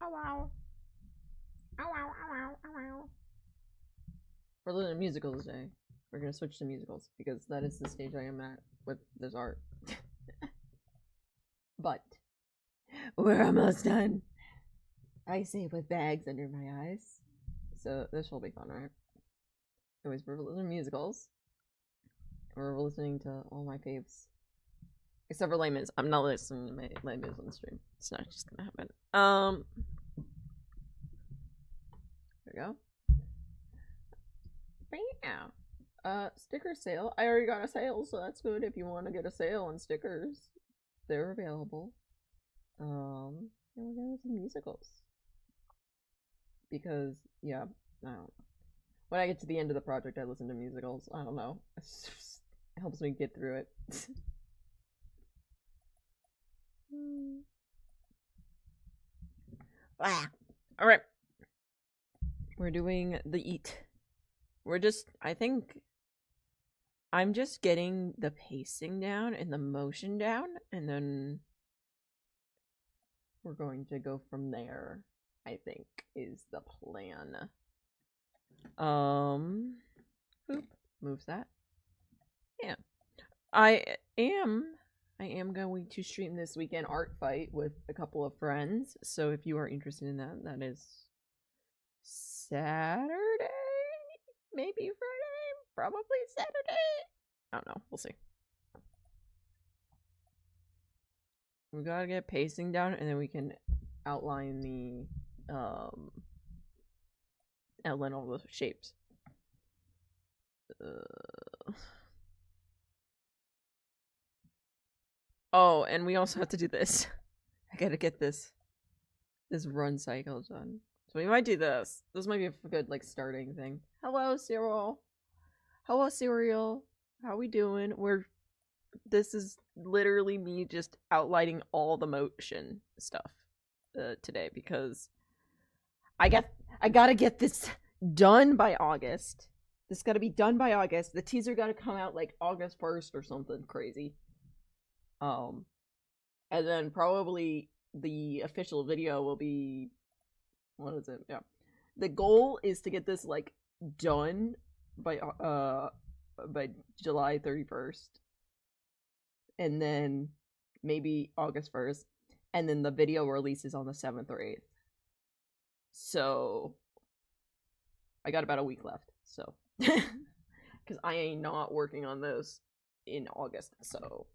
Oh wow. Oh wow, oh wow, oh wow. We're listening to musicals today. We're gonna switch to musicals because that is the stage I am at with this art. But we're almost done. I say with bags under my eyes. So this will be fun, right? Anyways, we're listening to musicals. We're listening to all my faves. Except for Les Mis. I'm not listening to my Les Mis on the stream. It's not just gonna happen. There we go. Yeah. Sticker sale. I already got a sale, so that's good. If you want to get a sale on stickers, they're available. And we're gonna listen to musicals. Because, yeah, I don't know. When I get to the end of the project, I listen to musicals. I don't know. It helps me get through it. Alright. We're doing the eat. I think I'm just getting the pacing down and the motion down, and then we're going to go from there, I think, is the plan. Oop, moves that. Yeah. I am going to stream this weekend art fight with a couple of friends, so if you are interested in that, that is Saturday? Maybe Friday? Probably Saturday? I don't know. We'll see. We gotta get pacing down, and then we can outline outline all the shapes. Oh, and we also have to do this. I gotta get this run cycle done. So we might do this. This might be a good, like, starting thing. Hello, Cyril. Hello, Cereal. How we doing? This is literally me just outlining all the motion stuff today because I gotta get this done by August. This gotta be done by August. The teaser gotta come out like August 1st or something crazy. And then probably the official video will be, what is it? Yeah. The goal is to get this like done by July 31st. And then maybe August 1st. And then the video releases on the 7th or 8th. So I got about a week left. So because I ain't not working on this in August. So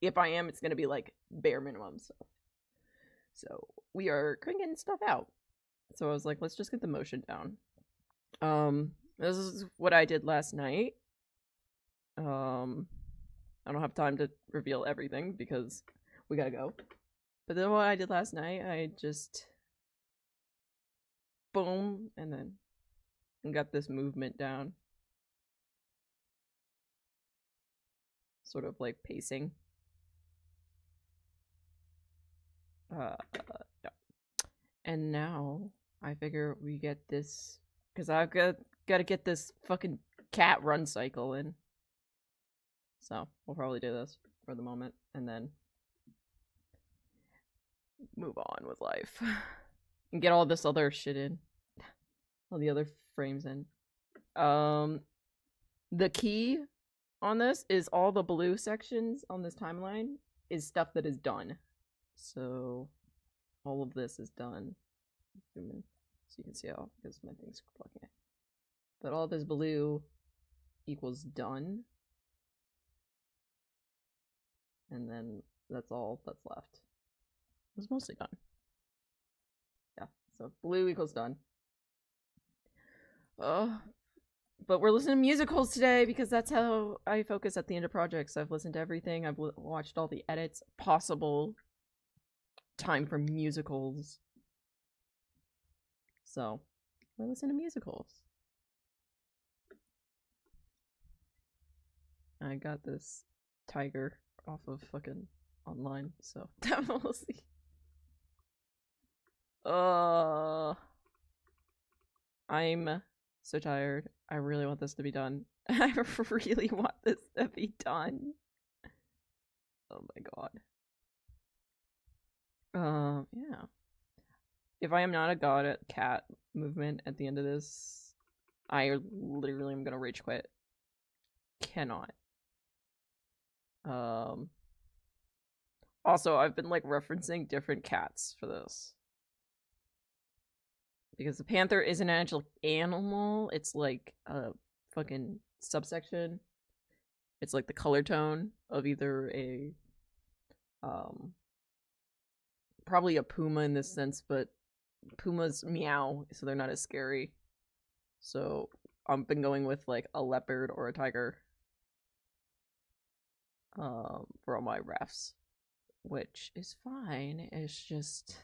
if I am, it's gonna be like bare minimum stuff. So we are cranking stuff out. So I was like, let's just get the motion down. This is what I did last night. I don't have time to reveal everything because we gotta go. But then what I did last night, I just boom, and then got this movement down. Sort of like pacing. Yeah. And now I figure we get this because I've gotta get this fucking cat run cycle in. So we'll probably do this for the moment and then move on with life and get all this other shit in, all the other frames in. The key on this is all the blue sections on this timeline is stuff that is done. So all of this is done. Zoom in so you can see how, because my thing's blocking it. But all this blue equals done. And then that's all that's left. It's mostly done. Yeah, so blue equals done. But we're listening to musicals today because that's how I focus at the end of projects. I've listened to everything. I've watched all the edits possible. Time for musicals. So, we're listening to musicals. I got this tiger off of fucking online, so we'll see. I'm so tired. I really want this to be done. I really want this to be done. Oh my god. Yeah. If I am not a god at cat movement at the end of this, I literally am gonna rage quit. Cannot. Also, I've been like referencing different cats for this. Because the panther is an actual animal, it's like a fucking subsection. It's like the color tone of either a probably a puma in this sense, but pumas meow, so they're not as scary. So I've been going with like a leopard or a tiger for all my refs, which is fine. It's just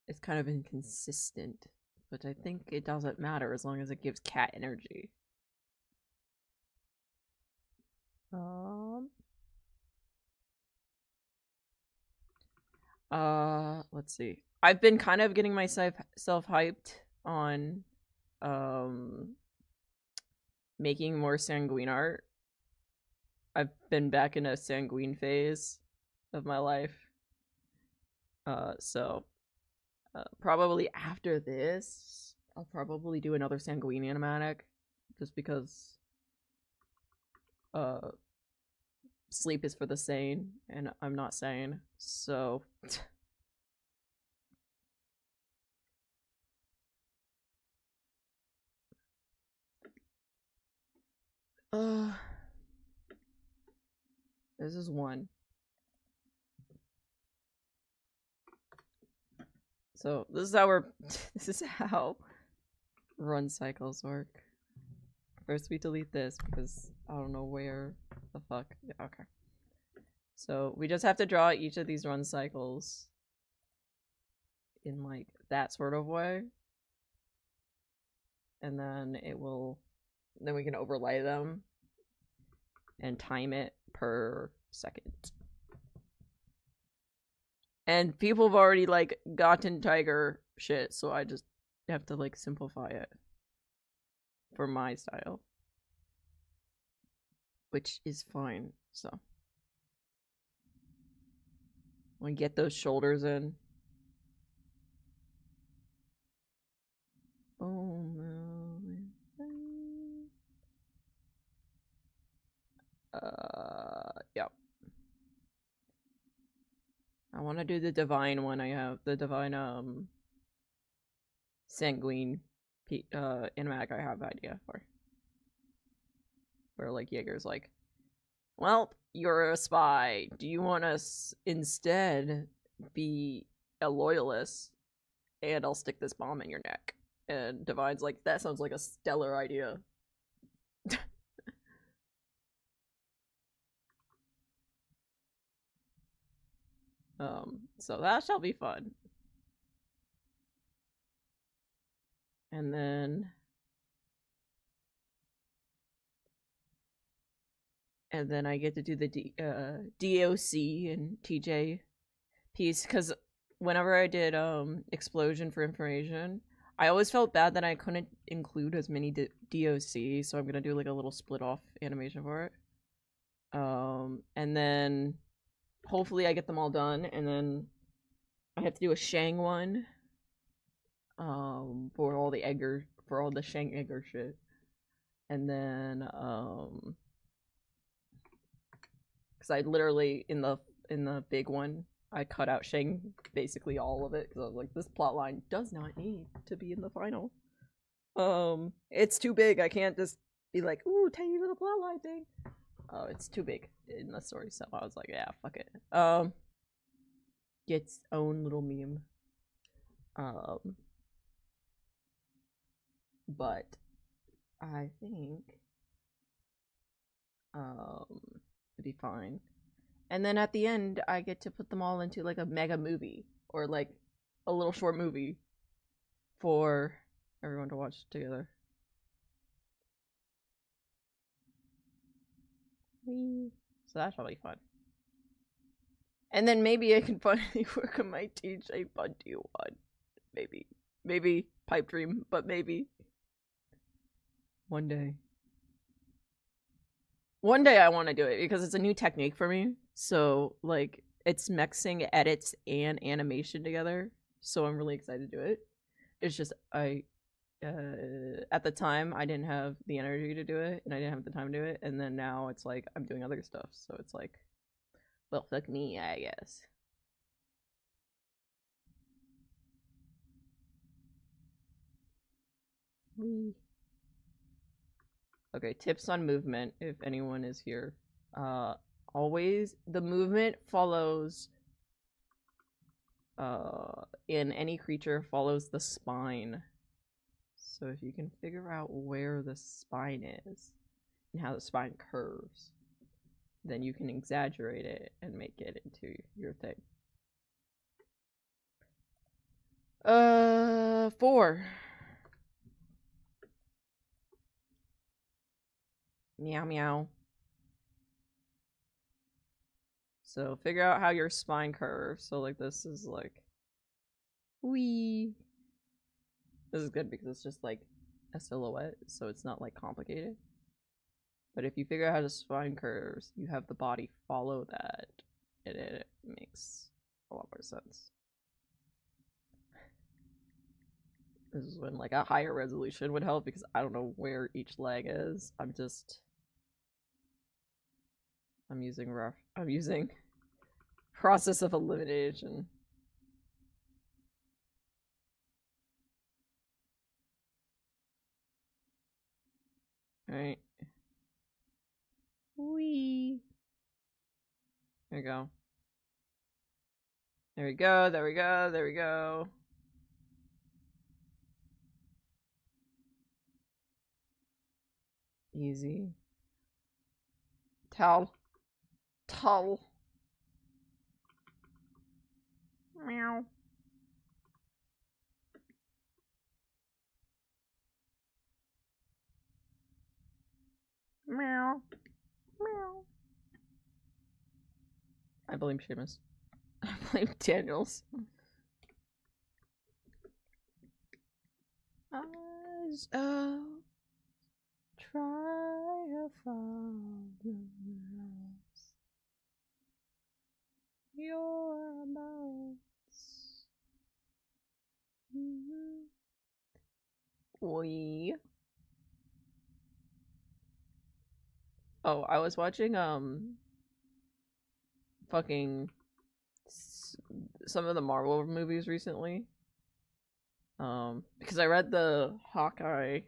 it's kind of inconsistent, but I think it doesn't matter as long as it gives cat energy. Let's see. I've been kind of getting myself hyped on making more sanguine art. I've been back in a sanguine phase of my life. So probably after this, I'll probably do another sanguine animatic, just because sleep is for the sane, and I'm not sane, so this is one. So this is how we're this is how run cycles work. First we delete this because I don't know where the fuck. Yeah, okay. So we just have to draw each of these run cycles in like that sort of way. And then then we can overlay them and time it per second. And people have already like gotten tiger shit, so I just have to like simplify it for my style, which is fine. So when get those shoulders in. Oh no. Yep. I want to do the divine one. I have the divine sanguine animatic I have idea for. Where like Jaeger's like, well, you're a spy. Do you want us instead be a loyalist? And I'll stick this bomb in your neck. And Divine's like, that sounds like a stellar idea. So that shall be fun. And then I get to do the DOC and TJ piece, because whenever I did Explosion for Information, I always felt bad that I couldn't include as many DOC, so I'm gonna do like a little split off animation for it. And then hopefully I get them all done, and then I have to do a Shang one for all the Edgar, for all the Shang Edgar shit. And then because I literally in the big one I cut out Shang basically all of it, because I was like, this plot line does not need to be in the final. It's too big. I can't just be like, ooh, tiny little plot line thing. Oh, it's too big in the story, so I was like, yeah, fuck it. Its own little meme. But I think it'd be fine. And then at the end, I get to put them all into like a mega movie, or like a little short movie for everyone to watch together. So that shall be fun. And then maybe I can finally work on my TJ Bundy one. Maybe pipe dream, but maybe one day I want to do it because it's a new technique for me. So like it's mixing edits and animation together, so I'm really excited to do it. It's just at the time I didn't have the energy to do it, and I didn't have the time to do it, and then now it's like I'm doing other stuff, so it's like, well, fuck me, I guess. Okay, tips on movement if anyone is here. Always the movement follows in any creature follows the spine. So if you can figure out where the spine is and how the spine curves, then you can exaggerate it and make it into your thing. 4. Meow meow. So figure out how your spine curves. So like this is like, wee. This is good because it's just like a silhouette, so it's not like complicated. But if you figure out how the spine curves, you have the body follow that, and it makes a lot more sense. This is when like a higher resolution would help because I don't know where each leg is. I'm using process of elimination. Alright. Wee. There we go. There we go, there we go, there we go. Easy. Towel. Towel. Meow. Meow. Meow. I blame Seamus. I blame Daniels. Eyes out. Try to find your amounts. We. Oh, I was watching fucking some of the Marvel movies recently. Because I read the Hawkeye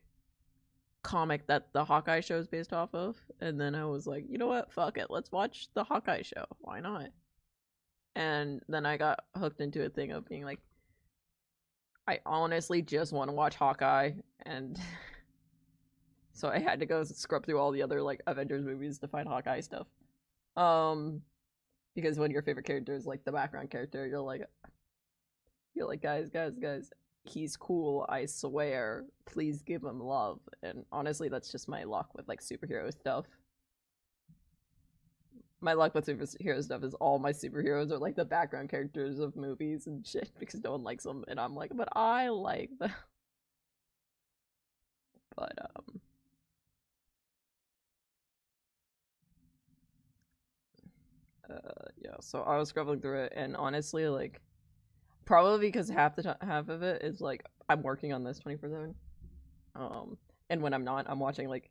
comic that the Hawkeye show is based off of, and then I was like, you know what, fuck it, let's watch the Hawkeye show, why not? And then I got hooked into a thing of being like, I honestly just want to watch Hawkeye, and so I had to go scrub through all the other like Avengers movies to find Hawkeye stuff. Because when your favorite character is like the background character, you're like, guys, he's cool, I swear. Please give him love. And honestly, that's just my luck with like superhero stuff. My luck with superhero stuff is all my superheroes are like the background characters of movies and shit because no one likes them, and I'm like, but I like them. But yeah. So I was scrolling through it, and honestly, like, probably because half of it is like I'm working on this 24/7. And when I'm not, I'm watching like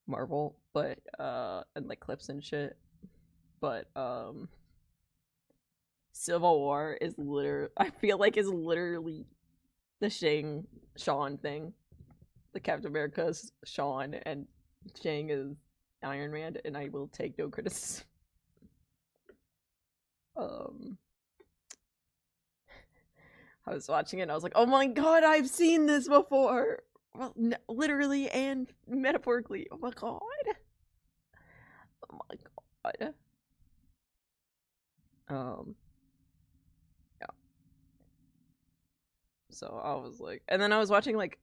Marvel, but and like clips and shit. But Civil War is I feel like is literally the Sean thing. The Captain America's Sean and Shang is Iron Man, and I will take no criticism. I was watching it and I was like, oh my god, I've seen this before! Well, literally and metaphorically. Oh my god. Oh my god. Yeah. So I was like, and then I was watching like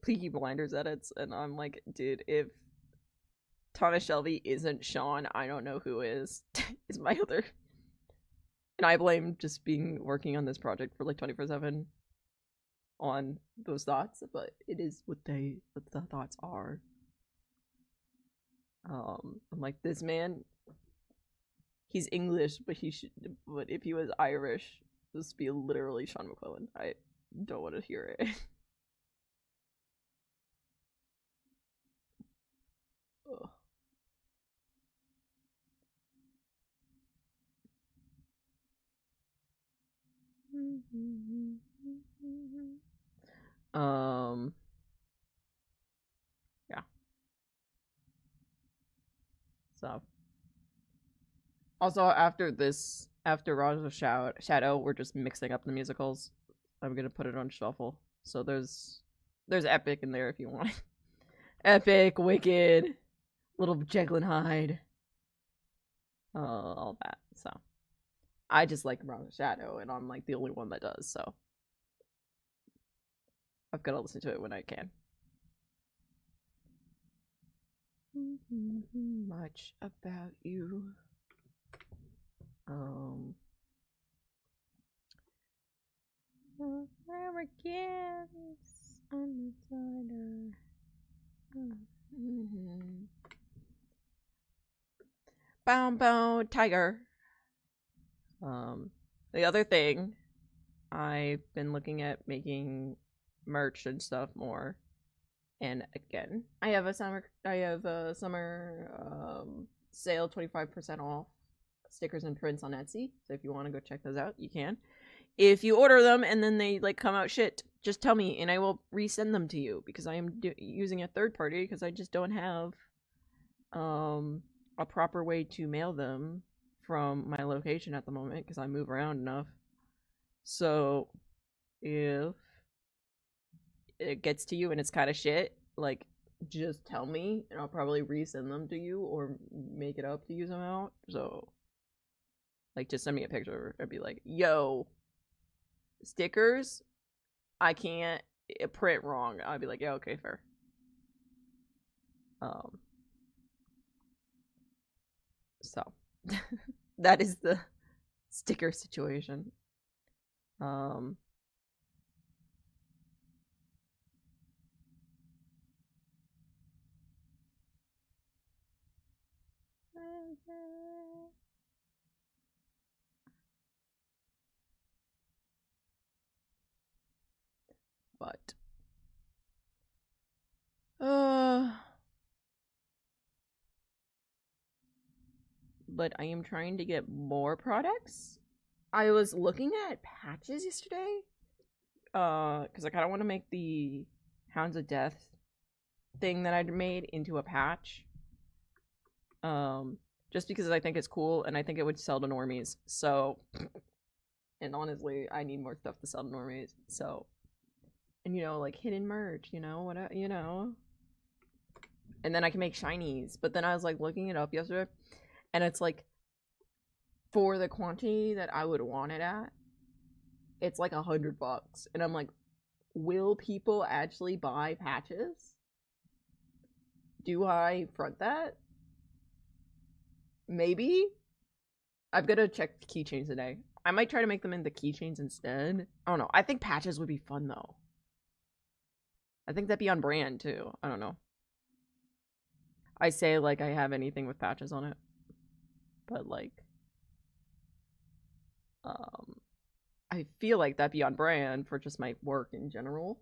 Peaky Blinders edits, and I'm like, dude, if Tana Shelby isn't Sean, I don't know who is. Is my other. And I blame just being working on this project for like 24/7 on those thoughts, but it is what the thoughts are. I'm like, this man He's English, but but if he was Irish, this would be literally Sean McClellan. I don't want to hear it. Ugh. Yeah. So also after Raja's Shadow, we're just mixing up the musicals. I'm gonna put it on shuffle. So there's Epic in there if you want. Epic, Wicked, Little Jekyll and Hyde, all that. So I just like Raja's Shadow, and I'm like the only one that does. So I've got to listen to it when I can. Much about you. Americans on the Bound Bound Tiger. The other thing, I've been looking at making merch and stuff more. And again, I have a summer sale 25% off stickers and prints on Etsy. So if you want to go check those out, you can. If you order them and then they like come out shit, just tell me and I will resend them to you because I am using a third party because I just don't have a proper way to mail them from my location at the moment because I move around enough. So if it gets to you and it's kind of shit, like just tell me and I'll probably resend them to you or make it up to you somehow. So like just send me a picture and be like, yo, stickers, I can't print wrong. I'll be like, yeah, okay, fair. So that is the sticker situation. But but I am trying to get more products. I was looking at patches yesterday. Because I kind of want to make the Hounds of Death thing that I made into a patch. Just because I think it's cool and I think it would sell to normies. So, and honestly, I need more stuff to sell to normies. So, and you know, like hidden merch, you know, what, you know. And then I can make shinies. But then I was like looking it up yesterday, and it's like for the quantity that I would want it at, it's like $100. And I'm like, will people actually buy patches? Do I front that? Maybe. I've got to check keychains today. I might try to make them into keychains instead. I don't know. I think patches would be fun though. I think that'd be on brand too. I don't know. I say like I have anything with patches on it. But like I feel like that'd be on brand for just my work in general.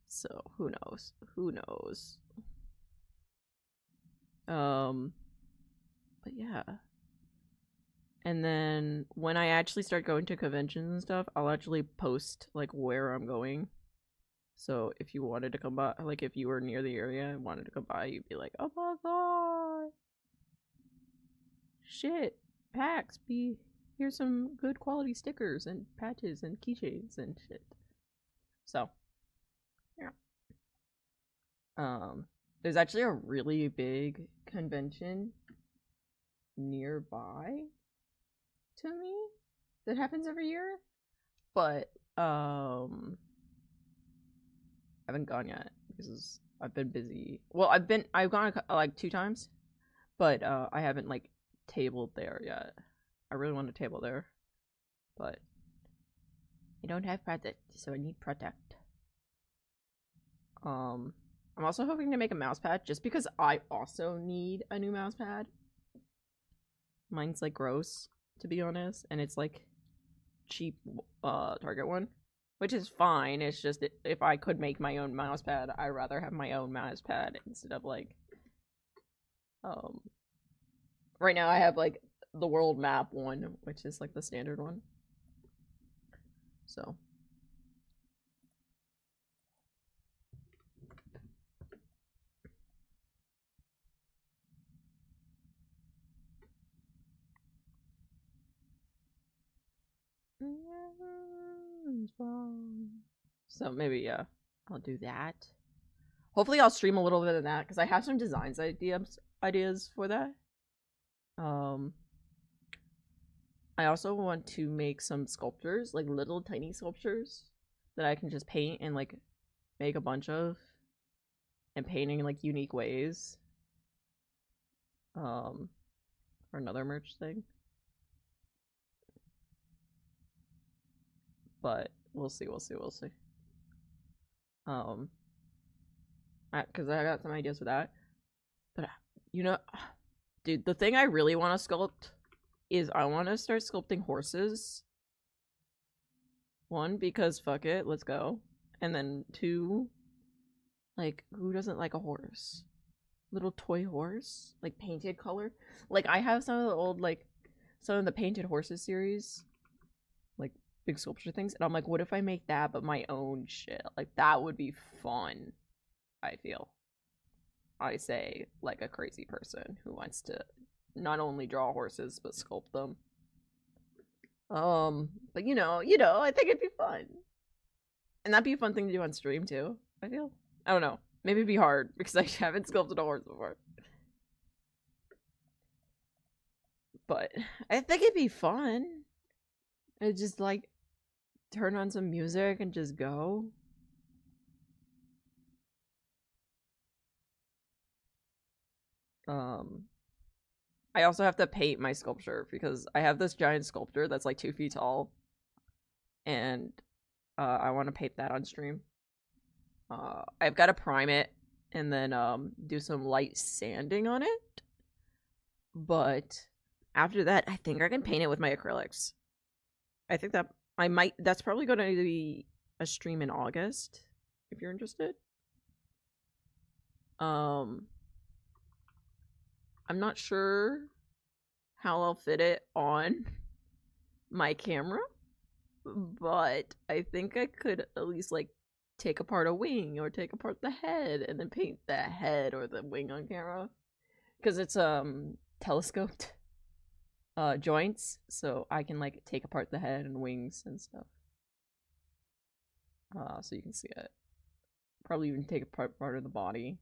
So who knows? Who knows? But yeah. And then when I actually start going to conventions and stuff, I'll actually post like where I'm going. So if you wanted to come by, like if you were near the area and wanted to come by, you'd be like, oh my god, shit, PAX, here's some good quality stickers and patches and keychains and shit. So, yeah. There's actually a really big convention nearby to me that happens every year, but I haven't gone yet because I've been busy. Well, I've gone like 2 times, but I haven't like tabled there yet. I really want to table there, but I don't have product, so I need product. I'm also hoping to make a mouse pad just because I also need a new mouse pad. Mine's like gross, to be honest, and it's like cheap Target one, which is fine. It's just if I could make my own mouse pad, I'd rather have my own mouse pad instead of like right now I have like the world map one, which is like the standard one. So so maybe yeah, I'll do that. Hopefully I'll stream a little bit of that because I have some designs ideas for that. I also want to make some sculptures, like little tiny sculptures that I can just paint and like make a bunch of and painting in like unique ways. For another merch thing. But we'll see. Because I got some ideas for that. But you know, dude, the thing I really want to sculpt is I want to start sculpting horses. One, because fuck it, let's go. And then two, like, who doesn't like a horse? Little toy horse? Like, painted color? Like, I have some of the old, like, some of the painted horses series. Like, big sculpture things. And I'm like, what if I make that but my own shit? Like, that would be fun, I feel. I say, like a crazy person who wants to not only draw horses, but sculpt them. But you know, I think it'd be fun. And that'd be a fun thing to do on stream, too, I feel. I don't know. Maybe it'd be hard, because I haven't sculpted a horse before. But I think it'd be fun. It'd just, like, turn on some music and just go. I also have to paint my sculpture because I have this giant sculpture that's like 2 feet tall, and I want to paint that on stream. I've got to prime it and then do some light sanding on it. But after that, I think I can paint it with my acrylics. I think that that's probably going to be a stream in August if you're interested. I'm not sure how I'll fit it on my camera, but I think I could at least like take apart a wing or take apart the head and then paint the head or the wing on camera, because it's telescoped joints, so I can like take apart the head and wings and stuff, so you can see it. Probably even take apart part of the body.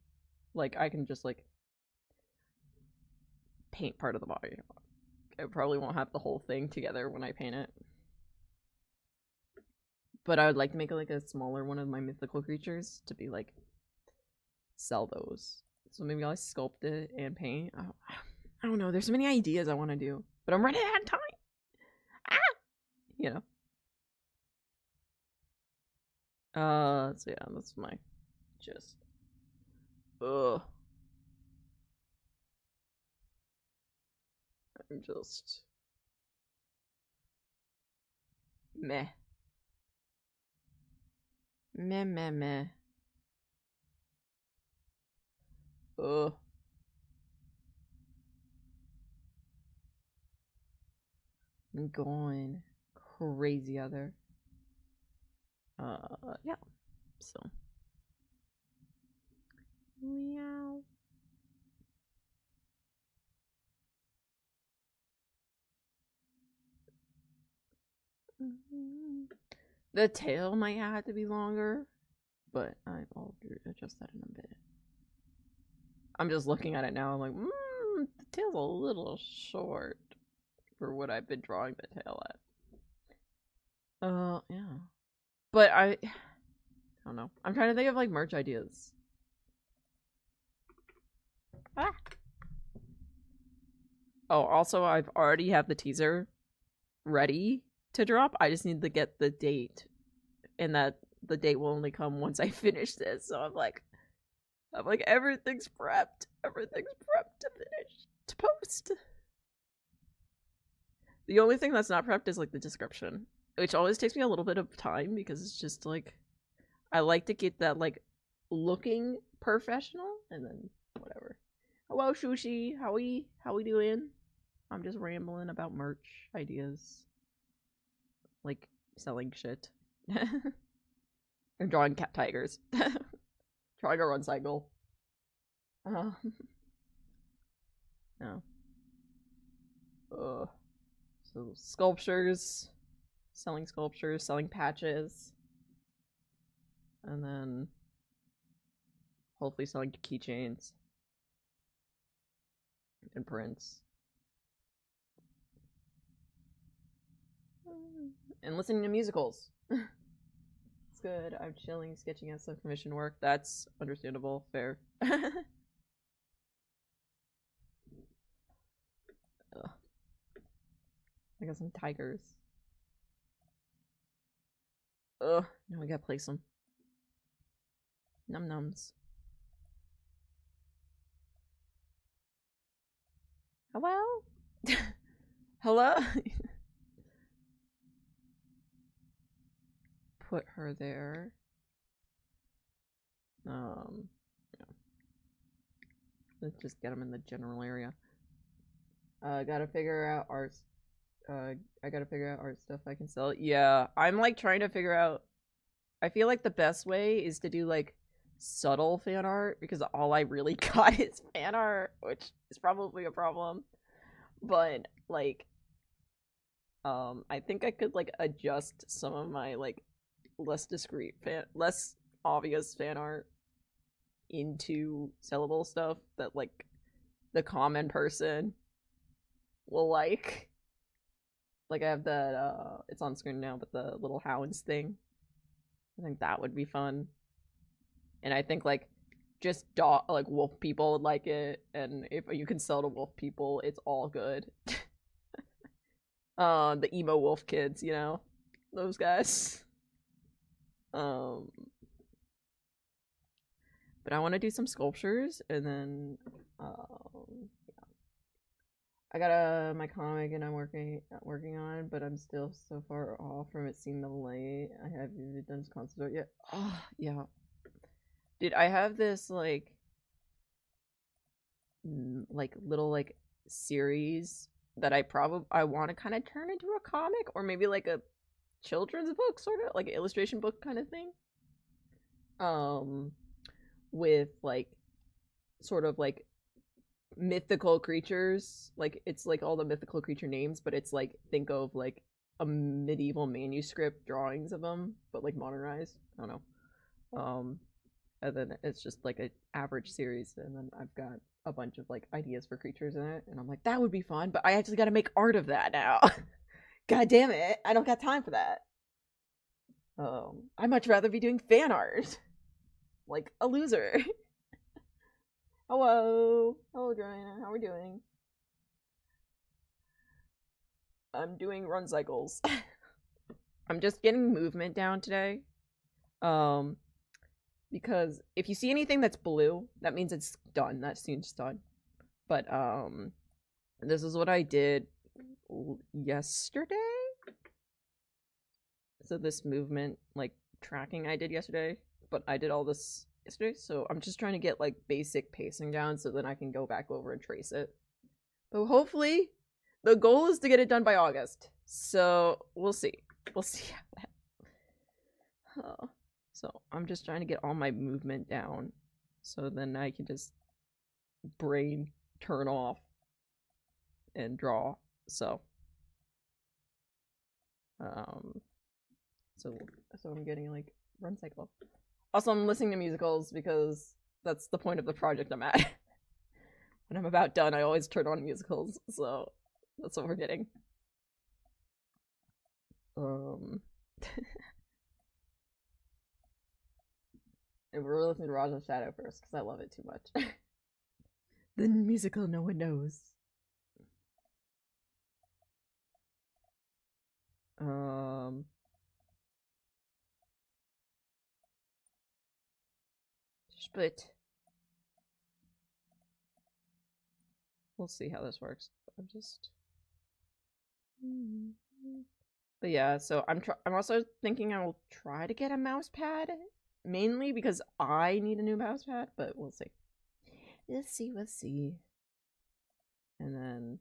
Like I can just like paint part of the body. I probably won't have the whole thing together when I paint it. But I would like to make like a smaller one of my mythical creatures to be like sell those. So maybe I'll sculpt it and paint. I don't know. There's so many ideas I want to do, but I'm running out of time. You know. So yeah, that's my gist. Ugh. I'm just meh. Meh. Ugh. I'm going crazy other. Yeah. So. Meow. The tail might have to be longer, but I'll adjust that in a bit. I'm just looking at it now. I'm like, the tail's a little short for what I've been drawing the tail at. Yeah. But I don't know. I'm trying to think of like merch ideas. Oh, also I've already have the teaser ready to drop. I just need to get the date, and that the date will only come once I finish this. So I'm like everything's prepped. Everything's prepped to finish to post. The only thing that's not prepped is like the description, which always takes me a little bit of time because it's just like I like to get that like looking professional and then whatever. Hello, Sushi. How we doing? I'm just rambling about merch ideas, like selling shit, and drawing cat tigers, drawing a run cycle. No. So sculptures, selling patches, and then hopefully selling keychains and prints. And listening to musicals. It's good. I'm chilling, sketching out some commission work. That's understandable. Fair. I got some tigers. Ugh, now I gotta place them. Num nums. Hello? Hello? Put her there. Yeah. Let's just get them in the general area. Gotta figure out art. I gotta figure out art stuff I can sell. Yeah, I'm like trying to figure out. I feel like the best way is to do like subtle fan art because all I really got is fan art, which is probably a problem. But like, I think I could like adjust some of my like less discreet less obvious fan art into sellable stuff that like the common person will like. Like I have that it's on screen now, but the little hounds thing. I think that would be fun. And I think like just like wolf people would like it, and if you can sell to wolf people, it's all good. The emo wolf kids, you know, those guys. But I want to do some sculptures, and then I got my comic, and I'm working on, but I'm still so far off from it seeing the light. I haven't done concept art yet. Oh yeah, dude, I have this like little like series that I want to kind of turn into a comic or maybe like a children's book, sort of like an illustration book kind of thing. With like sort of like mythical creatures. Like it's like all the mythical creature names, but it's like think of like a medieval manuscript drawings of them, but like modernized. I don't know. And then it's just like an average series, and then I've got a bunch of like ideas for creatures in it, and I'm like, that would be fun, but I actually got to make art of that now. God damn it, I don't got time for that. I'd much rather be doing fan art, like a loser. Hello, Joanna. How are we doing? I'm doing run cycles. I'm just getting movement down today. Because if you see anything that's blue, that means it's done. That scene's done. But this is what I did yesterday. So this movement like tracking I did yesterday, but I did all this yesterday, so I'm just trying to get like basic pacing down so then I can go back over and trace it. But hopefully the goal is to get it done by August. So we'll see. We'll see how that. So I'm just trying to get all my movement down so then I can just brain turn off and draw. So so I'm getting like run cycle. Also, I'm listening to musicals because that's the point of the project I'm at. When I'm about done, I always turn on musicals, so that's what we're getting. And we're listening to Raja's Shadow first because I love it too much. The musical no one knows. But we'll see how this works. I'm just But yeah, so I'm also thinking I'll try to get a mouse pad, mainly because I need a new mouse pad, but we'll see. We'll see. And then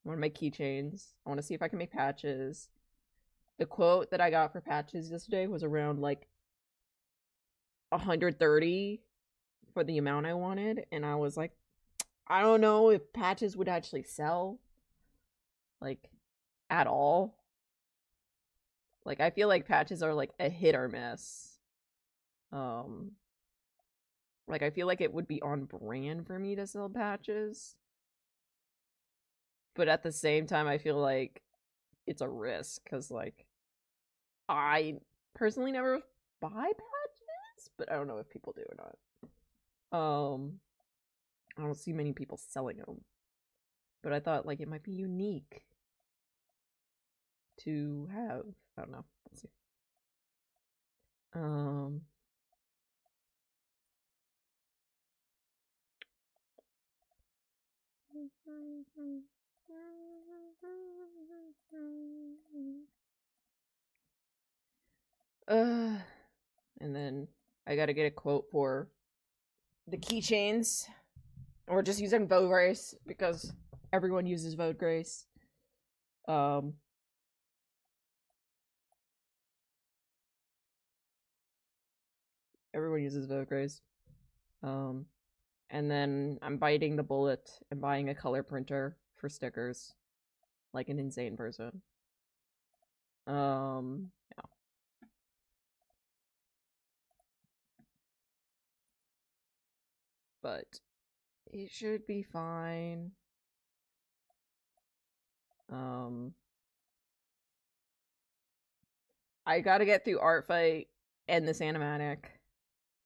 one of my keychains. I want to see if I can make patches. The quote that I got for patches yesterday was around like 130 for the amount I wanted, and I was like, I don't know if patches would actually sell, like, at all. Like, I feel like patches are like a hit or miss. Like, I feel like it would be on brand for me to sell patches, but at the same time, I feel like it's a risk because, like, I personally never buy patches, but I don't know if people do or not. I don't see many people selling them, but I thought like it might be unique to have. I don't know. Let's see. And then I gotta get a quote for the keychains. Or just using Vogue Grace because everyone uses Vogue Grace. Everyone uses Vogue Grace. And then I'm biting the bullet and buying a color printer for stickers, like an insane person. Yeah. But it should be fine. I gotta get through Art Fight and this animatic,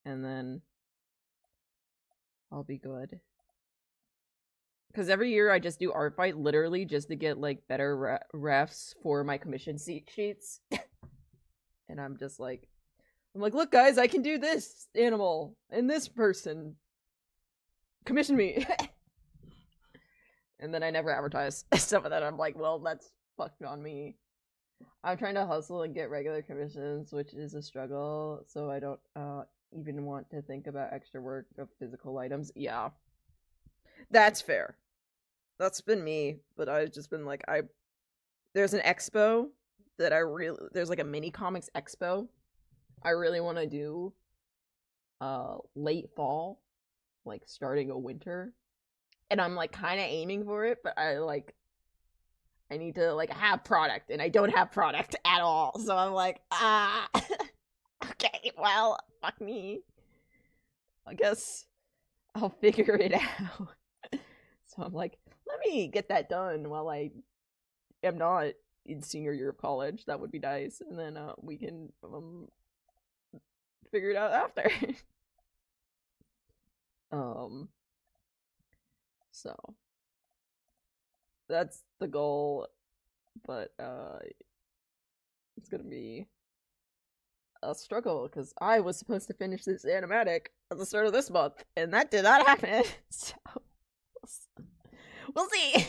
and then I'll be good. Because every year I just do Art Fight literally just to get like better refs for my commission sheets. And I'm like, look guys, I can do this animal and this person. Commission me. And then I never advertise stuff of that. I'm like, well, that's fucked on me. I'm trying to hustle and get regular commissions, which is a struggle, so I don't even want to think about extra work of physical items. Yeah. That's fair. That's been me, but I've just been like, there's an expo that there's like a mini comics expo I really want to do late fall, like starting a winter. And I'm like kind of aiming for it, but I need to like have product, and I don't have product at all. So I'm like, okay, well, fuck me. I guess I'll figure it out. So I'm like, let me get that done while I am not in senior year of college. That would be nice, and then we can figure it out after. So that's the goal, but it's gonna be a struggle because I was supposed to finish this animatic at the start of this month, and that did not happen. So we'll see.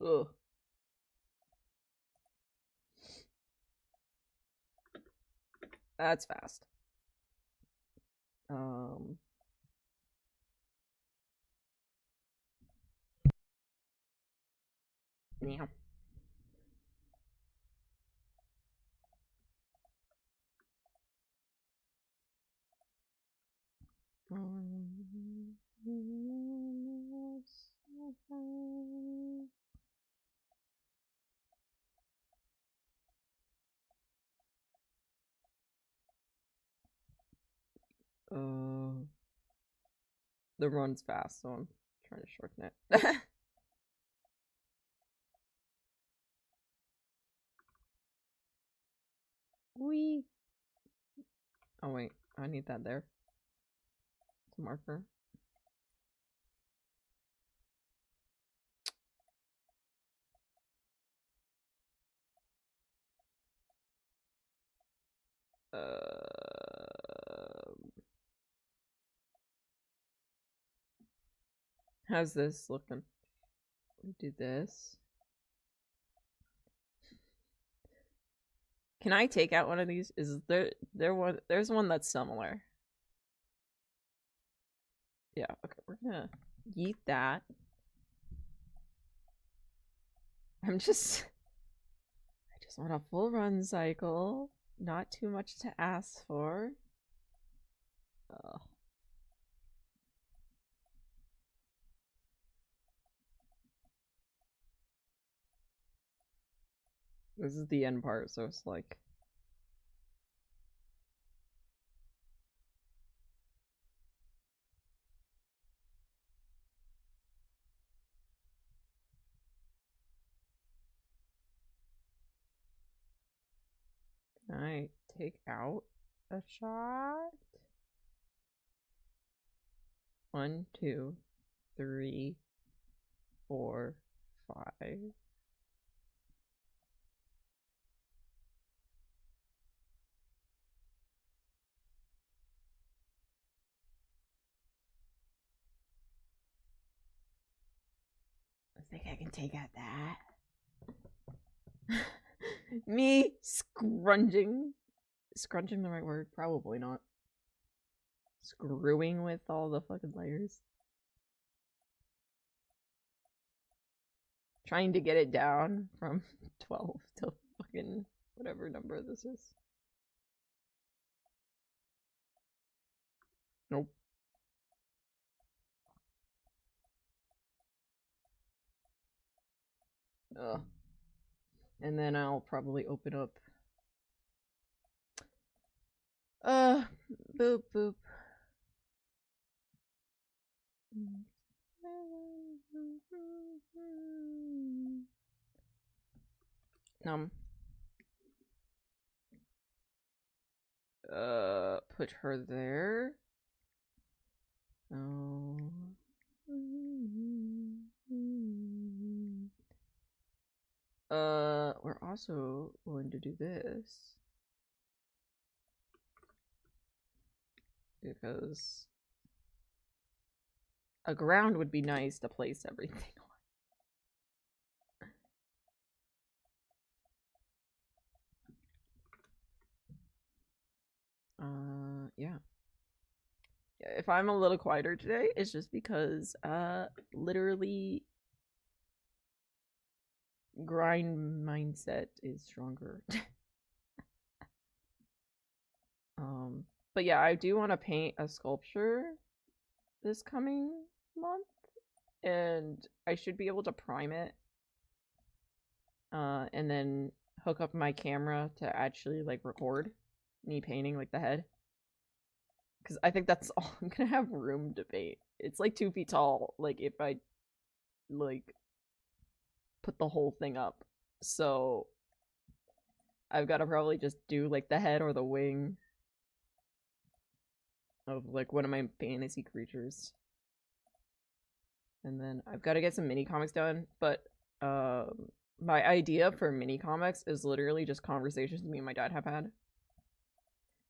Ugh. That's fast. Yeah. The run's fast, so I'm trying to shorten it. Wee. Oh wait, I need that there. It's a marker. How's this looking? We do this. Can I take out one of these? Is there's one that's similar. Yeah, okay, we're gonna yeet that. I just want a full run cycle. Not too much to ask for. Oh. This is the end part, so it's like... Can I take out a shot? 1, 2, 3, 4, 5. I think I can take out that. Me scrunging. Scrunching the right word? Probably not. Screwing with all the fucking layers. Trying to get it down from 12 to fucking whatever number this is. Nope. Ugh. And then I'll probably open up. Boop boop. Put her there. Oh. We're also going to do this. Because a ground would be nice to place everything on. Yeah. If I'm a little quieter today, it's just because, literally grind mindset is stronger. But yeah, I do want to paint a sculpture this coming month, and I should be able to prime it, and then hook up my camera to actually, like, record me painting, like, the head. Because I think that's all I'm gonna have room to paint. It's, like, 2 feet tall, like, if I, like, put the whole thing up. So I've got to probably just do, like, the head or the wing of, like, one of my fantasy creatures. And then I've got to get some mini comics done, but my idea for mini comics is literally just conversations me and my dad have had.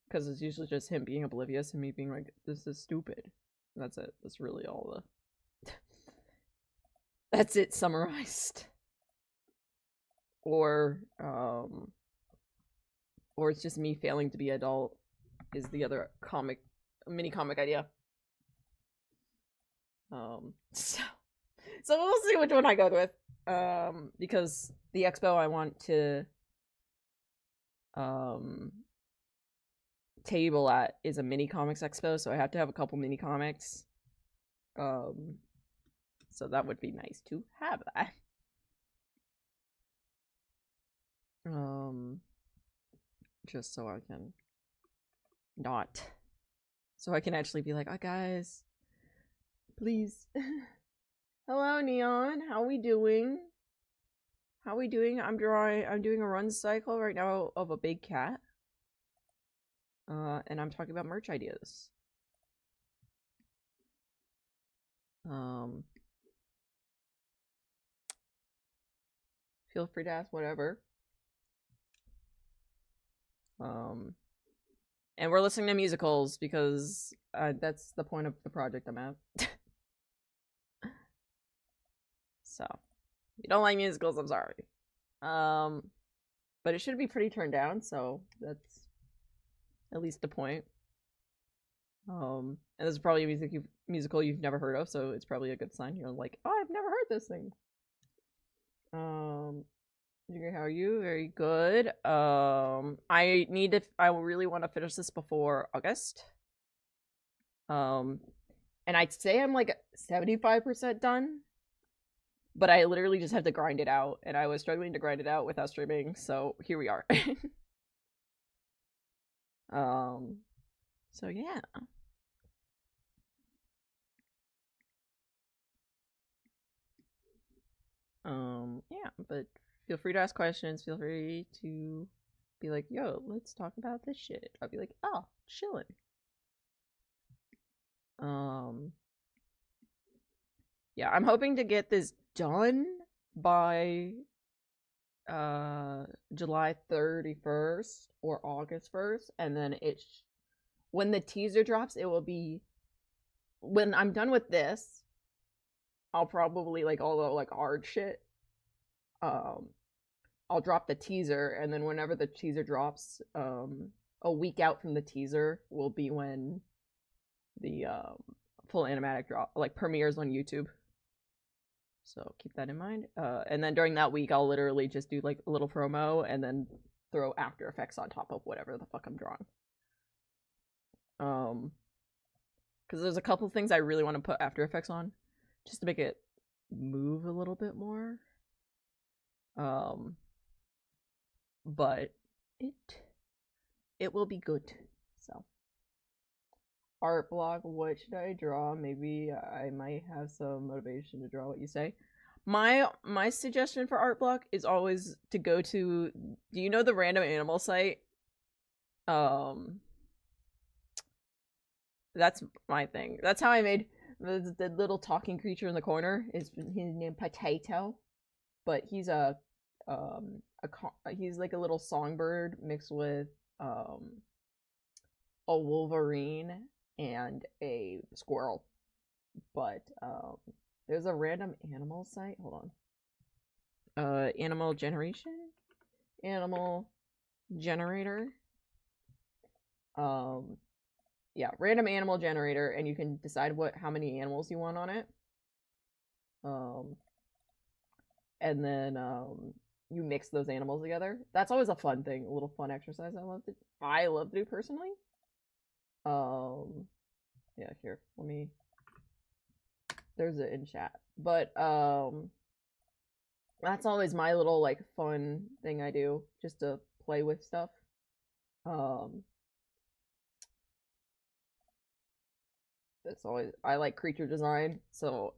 Because it's usually just him being oblivious and me being like, this is stupid. And that's it. That's really all the... That's it summarized. Or it's just me failing to be adult is the other mini comic idea. So we'll see which one I go with. Because the expo I want to table at is a mini comics expo, so I have to have a couple mini comics. So that would be nice to have that. Just so I can not. So I can actually be like, oh, guys, please. Hello, Neon. How we doing? How we doing? I'm doing a run cycle right now of a big cat. And I'm talking about merch ideas. Feel free to ask whatever. And we're listening to musicals because that's the point of the project I'm at. So, if you don't like musicals, I'm sorry. But it should be pretty turned down, so that's at least a point. And this is probably a musical you've never heard of, so it's probably a good sign. You're like, oh, I've never heard this thing. How are you? Very good. I really want to finish this before August. And I'd say I'm like 75% done, but I literally just had to grind it out, and I was struggling to grind it out without streaming, so here we are. So yeah. Yeah, but feel free to ask questions. Feel free to be like, yo, let's talk about this shit. I'll be like, oh, chilling. Yeah, I'm hoping to get this done by July 31st or August 1st, and then when the teaser drops, it will be when I'm done with this. I'll probably like all the like hard shit. I'll drop the teaser, and then whenever the teaser drops, a week out from the teaser will be when the full animatic drop like premieres on YouTube. So keep that in mind. And then during that week, I'll literally just do like a little promo and then throw After Effects on top of whatever the fuck I'm drawing. Because there's a couple things I really want to put After Effects on, just to make it move a little bit more. But it will be good. So art block, what should I draw? Maybe I might have some motivation to draw what you say. My suggestion for art block is always to go to, do you know the random animal site? That's my thing. That's how I made the little talking creature in the corner. Is his name Potato, but he's he's like a little songbird mixed with a wolverine and a squirrel. But there's a random animal site. Hold on. Animal generation, animal generator. Yeah, random animal generator, and you can decide how many animals you want on it. And then you mix those animals together. That's always a fun thing, a little fun exercise I love to do personally. Yeah, here, there's it in chat. But that's always my little like fun thing I do, just to play with stuff. That's always, I like creature design, so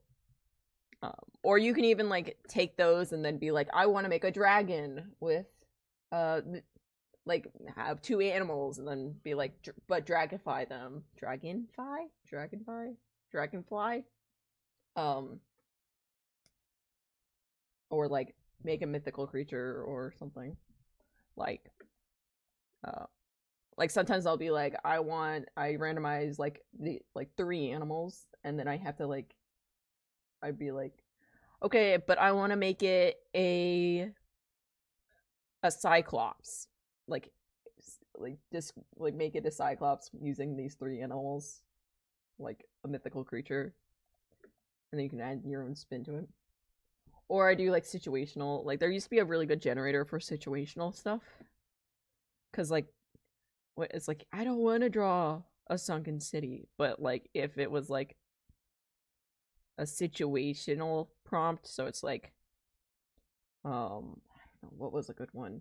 or you can even like take those and then be like, I want to make a dragon with like have two animals, and then be like, but dragonfly them. Dragonfly? Or like make a mythical creature or something. Like sometimes I'll be like, I randomize like the 3 animals, and then I have to like, I'd be like, okay, but I want to make it a cyclops, like just like make it a cyclops using these 3 animals, like a mythical creature, and then you can add your own spin to it. Or I do like situational, like there used to be a really good generator for situational stuff, because like it's like, I don't want to draw a sunken city, but like if it was like a situational prompt, so it's like I don't know, what was a good one?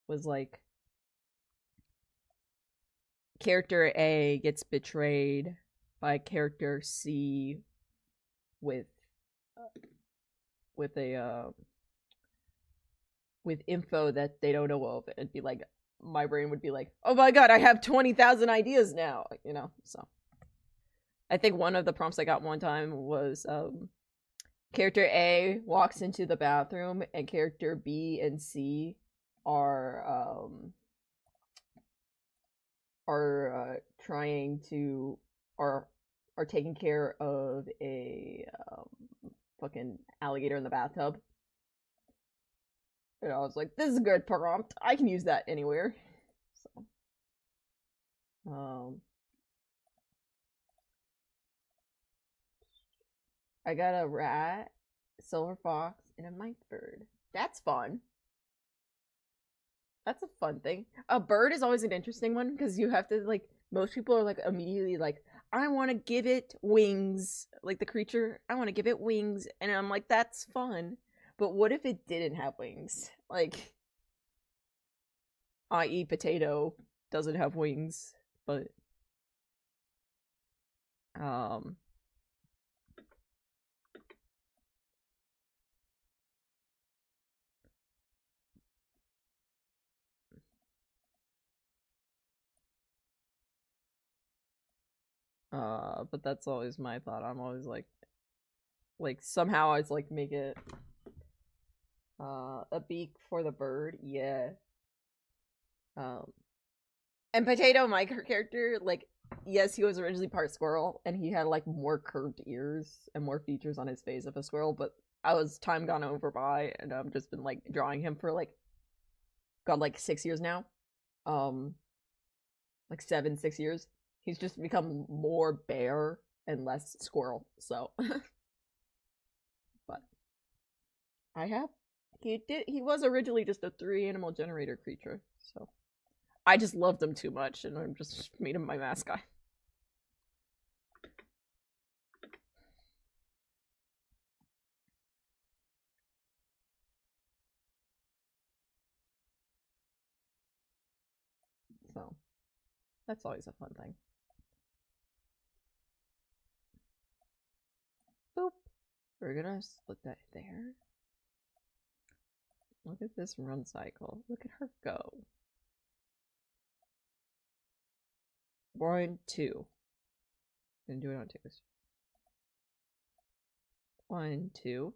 Was like character A gets betrayed by character C with a with info that they don't know of. It'd be like, my brain would be like, oh my god, I have 20,000 ideas now, you know. So I think one of the prompts I got one time was character A walks into the bathroom, and character B and C are trying to are taking care of a fucking alligator in the bathtub. And I was like, this is a good prompt. I can use that anywhere. So, I got a rat, silver fox, and a night bird. That's fun. That's a fun thing. A bird is always an interesting one because you have to like. Most people are like immediately like, I want to give it wings, like the creature. I want to give it wings, and I'm like, that's fun. But what if it didn't have wings? Like, i.e., potato doesn't have wings, but um. But that's always my thought. I'm always like somehow I like make it a beak for the bird. Yeah. Um, and Potato, my character, like, yes, he was originally part squirrel, and he had like more curved ears and more features on his face of a squirrel. But I was time gone over by, and I've just been like drawing him for like, God, like 6 years now. Like 6 years. He's just become more bear and less squirrel. So, but I have he was originally just a 3 animal generator creature. So I just loved him too much, and I just made him my mascot. So that's always a fun thing. Boop. We're gonna split that there. Look at this run cycle. Look at her go. 1, 2. Gonna do it on 2s. 1, 2.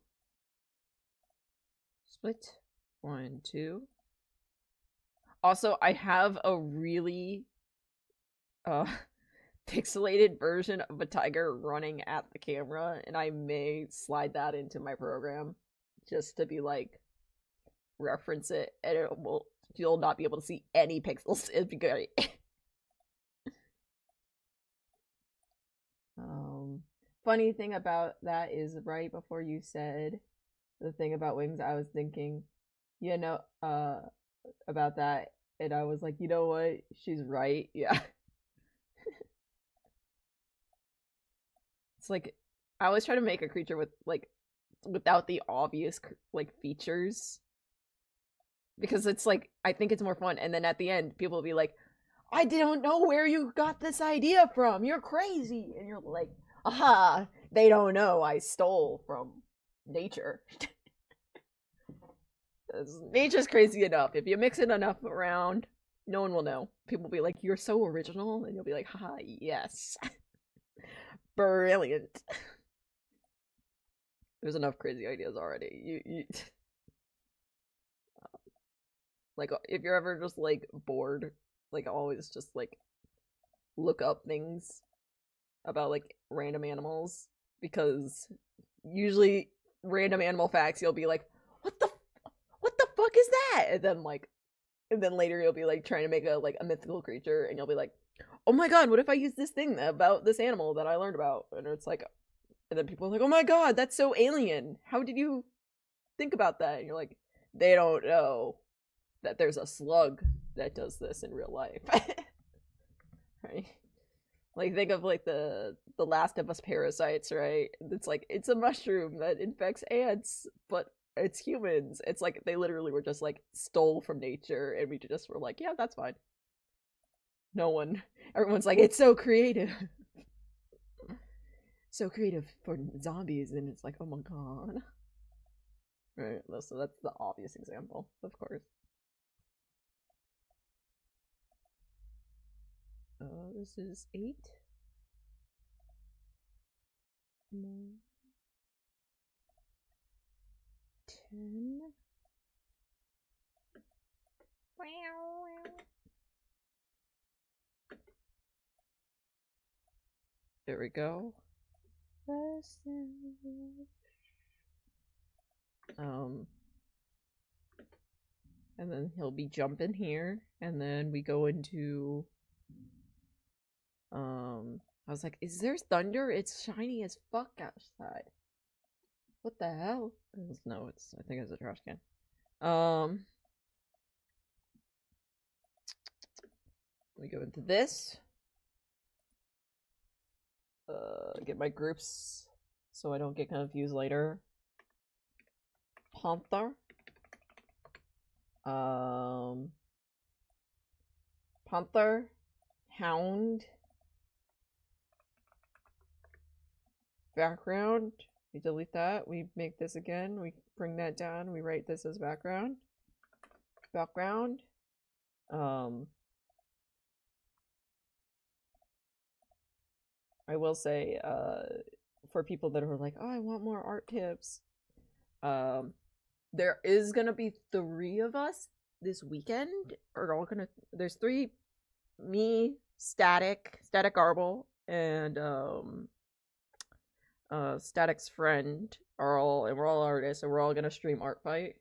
Split. 1, 2. Also, I have a really pixelated version of a tiger running at the camera, and I may slide that into my program just to be like reference it, and you'll not be able to see any pixels. It'd be great. Funny thing about that is right before you said the thing about wings, I was thinking, you know, about that, and I was like, you know what? She's right. Yeah. It's like I always try to make a creature with like without the obvious like features because it's like I think it's more fun. And then at the end, people will be like, "I don't know where you got this idea from. You're crazy," and you're like, "Aha! They don't know I stole from nature." Nature's crazy enough. If you mix it enough around, no one will know. People will be like, "You're so original," and you'll be like, "Haha, yes." Brilliant. There's enough crazy ideas already. You like if you're ever just like bored, like always just like look up things about like random animals because usually random animal facts you'll be like, what the fuck is that? And then later you'll be like trying to make a mythical creature and you'll be like, "Oh my god, what if I use this thing about this animal that I learned about?" And it's like, and then people are like, "Oh my god, that's so alien. How did you think about that?" And you're like, "They don't know that there's a slug that does this in real life." Right? Like think of like the Last of Us parasites, right? It's like it's a mushroom that infects ants, but it's humans. It's like they literally were just like stole from nature and we just were like, "Yeah, that's fine." No one everyone's like, "It's so creative." So creative for zombies, and it's like, oh my god. Right, so that's the obvious example, of course. This is 8. 9. 10. There we go. And then he'll be jumping here, and then we go into I was like, is there thunder? It's shiny as fuck outside. What the hell? No, I think it's a trash can. We go into this. Get my groups so I don't get confused later. Panther. Panther. Hound. Background. We delete that. We make this again. We bring that down. We write this as background. Background. I will say, for people that are like, oh, I want more art tips. There is gonna be 3 of us this weekend. There's 3, me, Static Garble, and Static's friend we're all artists, and we're all gonna stream Art Fight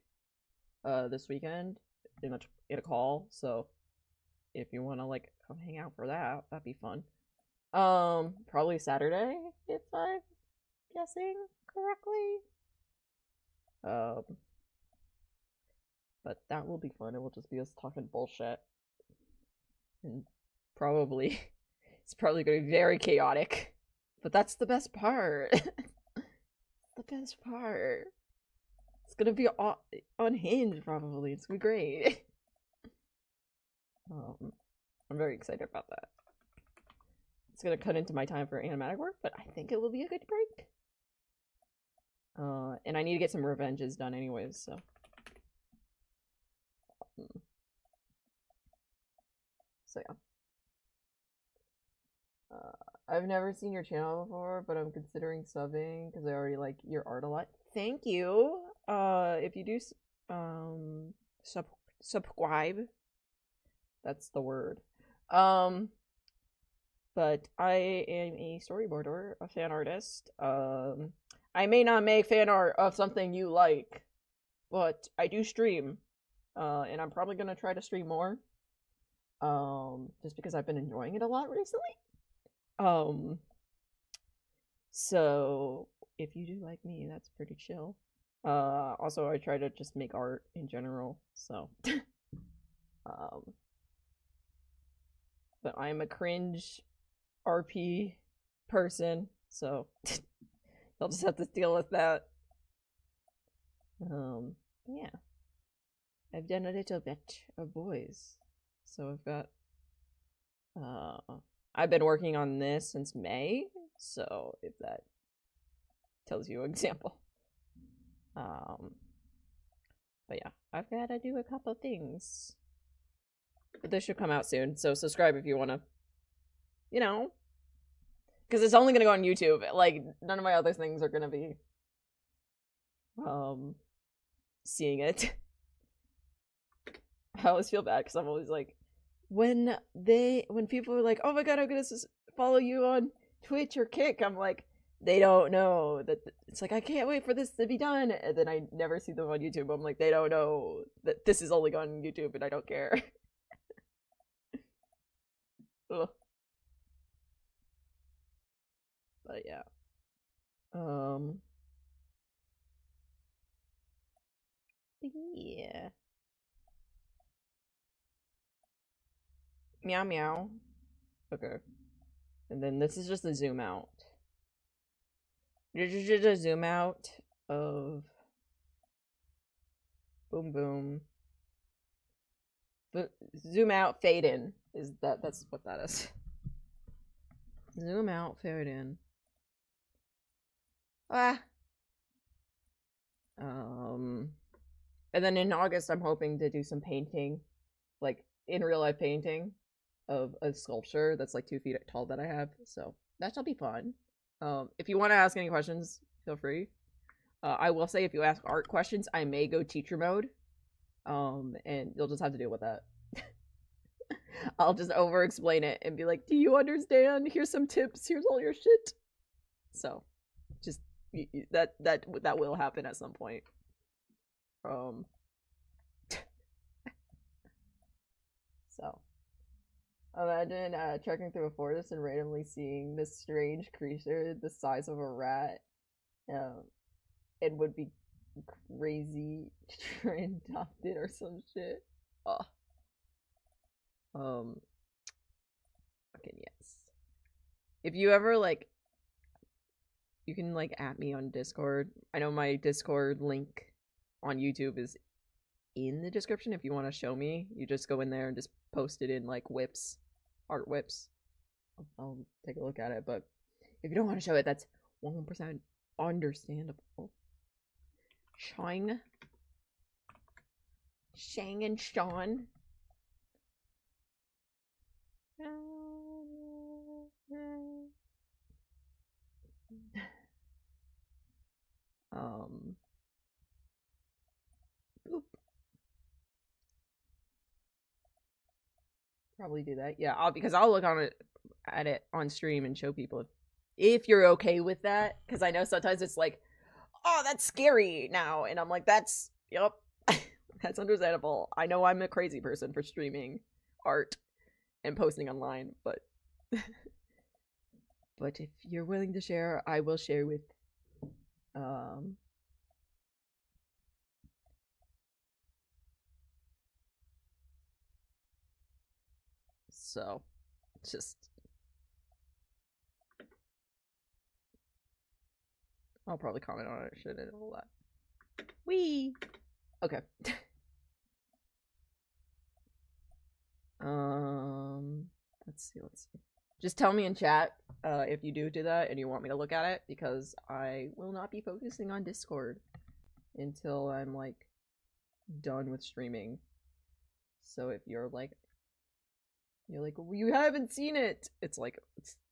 this weekend in a call. So if you want to like come hang out for that, that'd be fun. Probably Saturday, if I'm guessing correctly. But that will be fun. It will just be us talking bullshit, and probably it's probably gonna be very chaotic. But that's the best part. The best part. It's gonna be unhinged, probably. It's gonna be great. I'm very excited about that. It's gonna cut into my time for animatic work, but I think it will be a good break. And I need to get some revenges done anyways, so. So yeah. I've never seen your channel before, but I'm considering subbing because I already like your art a lot. Thank you. If you do subscribe, that's the word. But I am a storyboarder, a fan artist. I may not make fan art of something you like, but I do stream. And I'm probably gonna try to stream more. Just because I've been enjoying it a lot recently. So if you do like me, that's pretty chill. Also I try to just make art in general, so but I'm a cringe RP person, so you'll just have to deal with that. Yeah. I've done a little bit of boys. So I've got I've been working on this since May, so if that tells you an example. But yeah, I've got to do a couple things. But this should come out soon, so subscribe if you want to, you know, because it's only going to go on YouTube. Like, none of my other things are going to be seeing it. I always feel bad because I'm always like, when people are like, oh my god, I'm gonna follow you on Twitch or Kick, I'm like, they don't know that it's like, I can't wait for this to be done, and then I never see them on YouTube. I'm like, they don't know that this is only on YouTube, and I don't care. Ugh. But yeah, yeah. Meow meow. Okay. And then this is just a zoom out. This is just a zoom out of boom boom. But zoom out, fade in. That's what that is. Zoom out, fade in. Ah. And then in August I'm hoping to do some painting. Like in real life painting of a sculpture that's like 2 feet tall that I have, so that shall be fun. If you want to ask any questions, feel free. I will say if you ask art questions, I may go teacher mode, and you'll just have to deal with that. I'll just over explain it and be like, do you understand? Here's some tips, here's all your shit. So just that will happen at some point. Um, so imagine trekking through a forest and randomly seeing this strange creature the size of a rat. Um, it would be crazy to try and adopt it or some shit. Oh. Okay, yes. If you ever like, you can like at me on Discord. I know my Discord link on YouTube is in the description. If you want to show me, you just go in there and just post it in like whips, art whips. I'll take a look at it. But if you don't want to show it, that's 100% understandable. Shang and Sean. Boop. Probably do that. Yeah, because I'll look at it on stream and show people if you're okay with that. Because I know sometimes it's like, oh, that's scary now, and I'm like, yep, that's understandable. I know I'm a crazy person for streaming art and posting online, but but if you're willing to share, I will share with so just I'll probably comment on it. Shit, a whole lot. Wee. Okay. Let's see. Just tell me in chat if you do that and you want me to look at it, because I will not be focusing on Discord until I'm like done with streaming. So if you're like you haven't seen it, it's like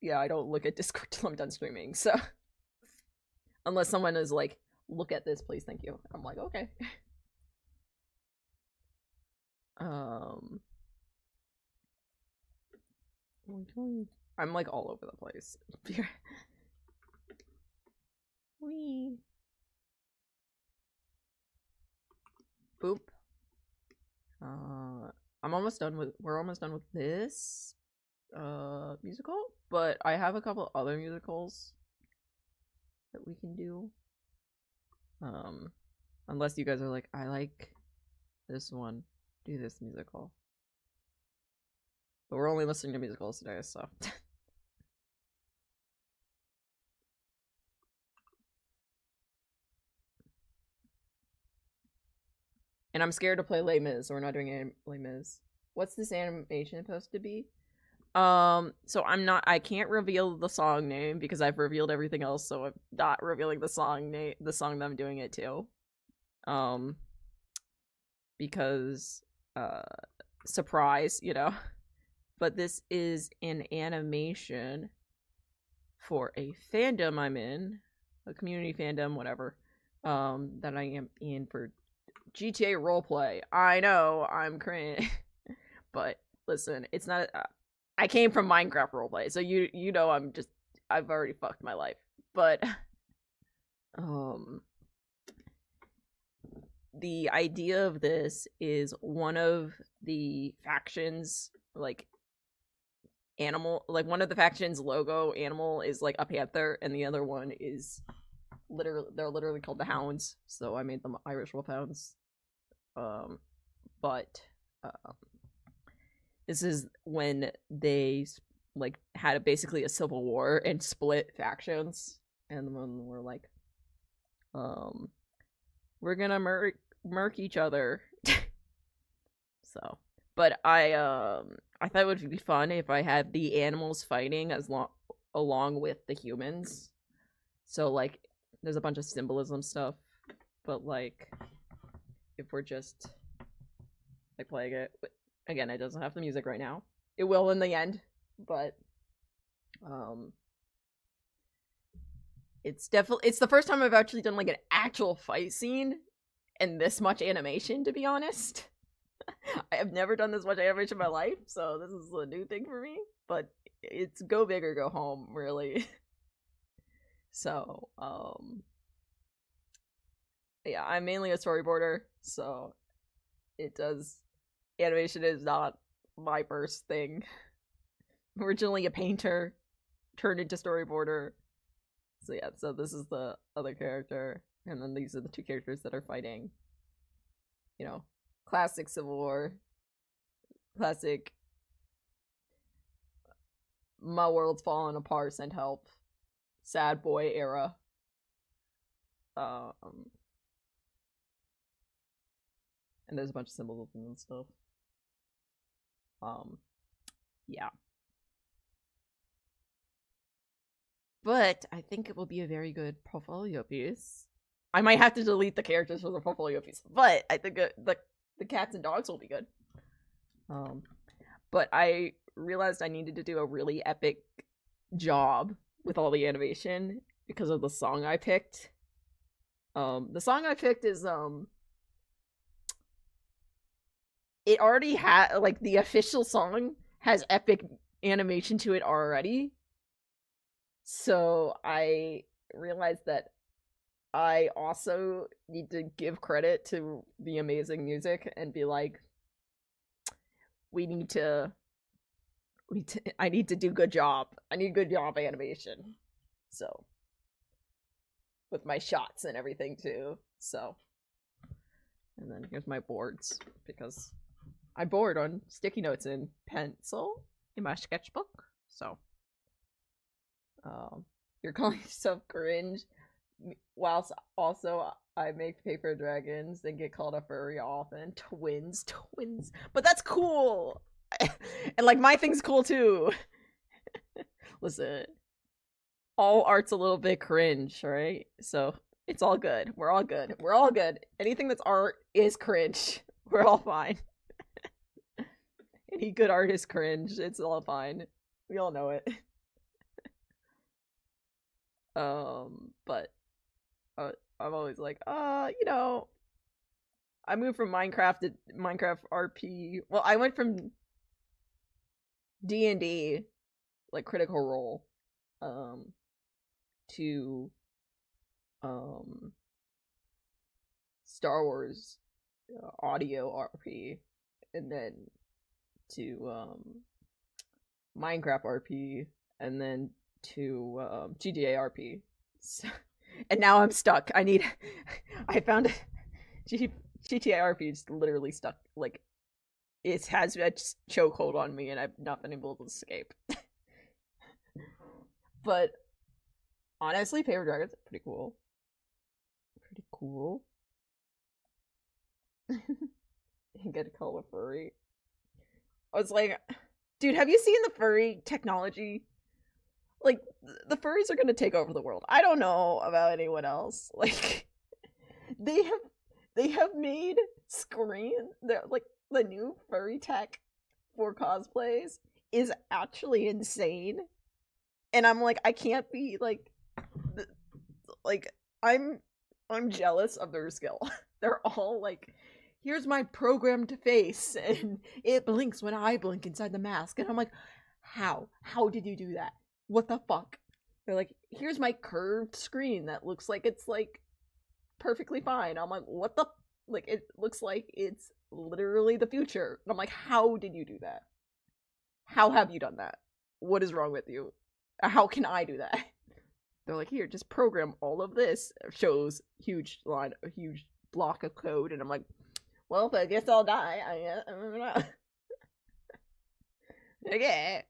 yeah, I don't look at Discord till I'm done streaming. So unless someone is like, look at this, please, thank you. I'm like, okay. I'm like all over the place. Wee. Boop. We're almost done with this musical, but I have a couple other musicals that we can do. Unless you guys are like, I like this one, do this musical. But we're only listening to musicals today, so. And I'm scared to play Les Mis, so we're not doing Les Mis. What's this animation supposed to be? So I can't reveal the song name because I've revealed everything else, so I'm not revealing the song name, the song that I'm doing it to. Because, surprise, you know. But this is an animation for a fandom I'm in, a community fandom, whatever, that I am in for GTA roleplay. I know, I'm cringe. But listen, it's not, I came from Minecraft roleplay, so you know I've already fucked my life. But, the idea of this is one of the factions, like, one of the factions logo animal is like a panther, and the other one is they're literally called the Hounds, so I made them Irish Wolfhounds. But this is when they like had basically a civil war and split factions, and when we're like, we're gonna murk each other. So, but I thought it would be fun if I had the animals fighting along with the humans. So like, there's a bunch of symbolism stuff, but like, if we're just like playing it again, it doesn't have the music right now. It will in the end, but it's the first time I've actually done like an actual fight scene and this much animation, to be honest. I have never done this much animation in my life, so this is a new thing for me. But it's go big or go home, really. So, Yeah, I'm mainly a storyboarder, so it does animation is not my first thing. I'm originally a painter, turned into storyboarder. So yeah, so this is the other character, and then these are the two characters that are fighting. You know, classic Civil War, classic my world's falling apart, send help, sad boy era. Um, and there's a bunch of symbolism and stuff. Um, yeah. But I think it will be a very good portfolio piece. I might have to delete the characters for the portfolio piece, but I think the cats and dogs will be good. But I realized I needed to do a really epic job with all the animation because of the song I picked. The song I picked is it already had like the official song has epic animation to it already. So I realized that I also need to give credit to the amazing music and be like, we need to I need to do good job. I need good job animation. So with my shots and everything too. So and then here's my boards because I board on sticky notes and pencil in my sketchbook. So you're calling yourself cringe whilst also I make paper dragons and get called a furry often. Twins. But that's cool. And like my thing's cool too. Listen, all art's a little bit cringe, right? So it's all good. We're all good. We're all good. Anything that's art is cringe. We're all fine. Any good art is cringe. It's all fine. We all know it. But I'm always like, you know, I moved from Minecraft to Minecraft RP. Well, I went from D&D, like Critical Role, to Star Wars audio RP, and then to Minecraft RP, and then to GTA RP. So, and now I'm stuck. I found GTA RP is literally stuck. Like, it has a chokehold on me, and I've not been able to escape. But honestly, Paper Dragons are pretty cool. Pretty cool. You get to call a furry. I was like, dude, have you seen the furry technology? Like, the furries are gonna take over the world. I don't know about anyone else. Like, they have made screen. They're like the new furry tech for cosplays is actually insane. And I'm like, I can't be like I'm jealous of their skill. They're all like, here's my programmed face and it blinks when I blink inside the mask. And I'm like, how did you do that? What the fuck? They're like, here's my curved screen that looks like it's like perfectly fine. I'm like, what the, like, it looks like it's literally the future. And I'm like, how did you do that? How have you done that? What is wrong with you? How can I do that? They're like, here, just program all of this. Shows huge line, a huge block of code, and I'm like, well, I guess I'll die. I don't know. Okay.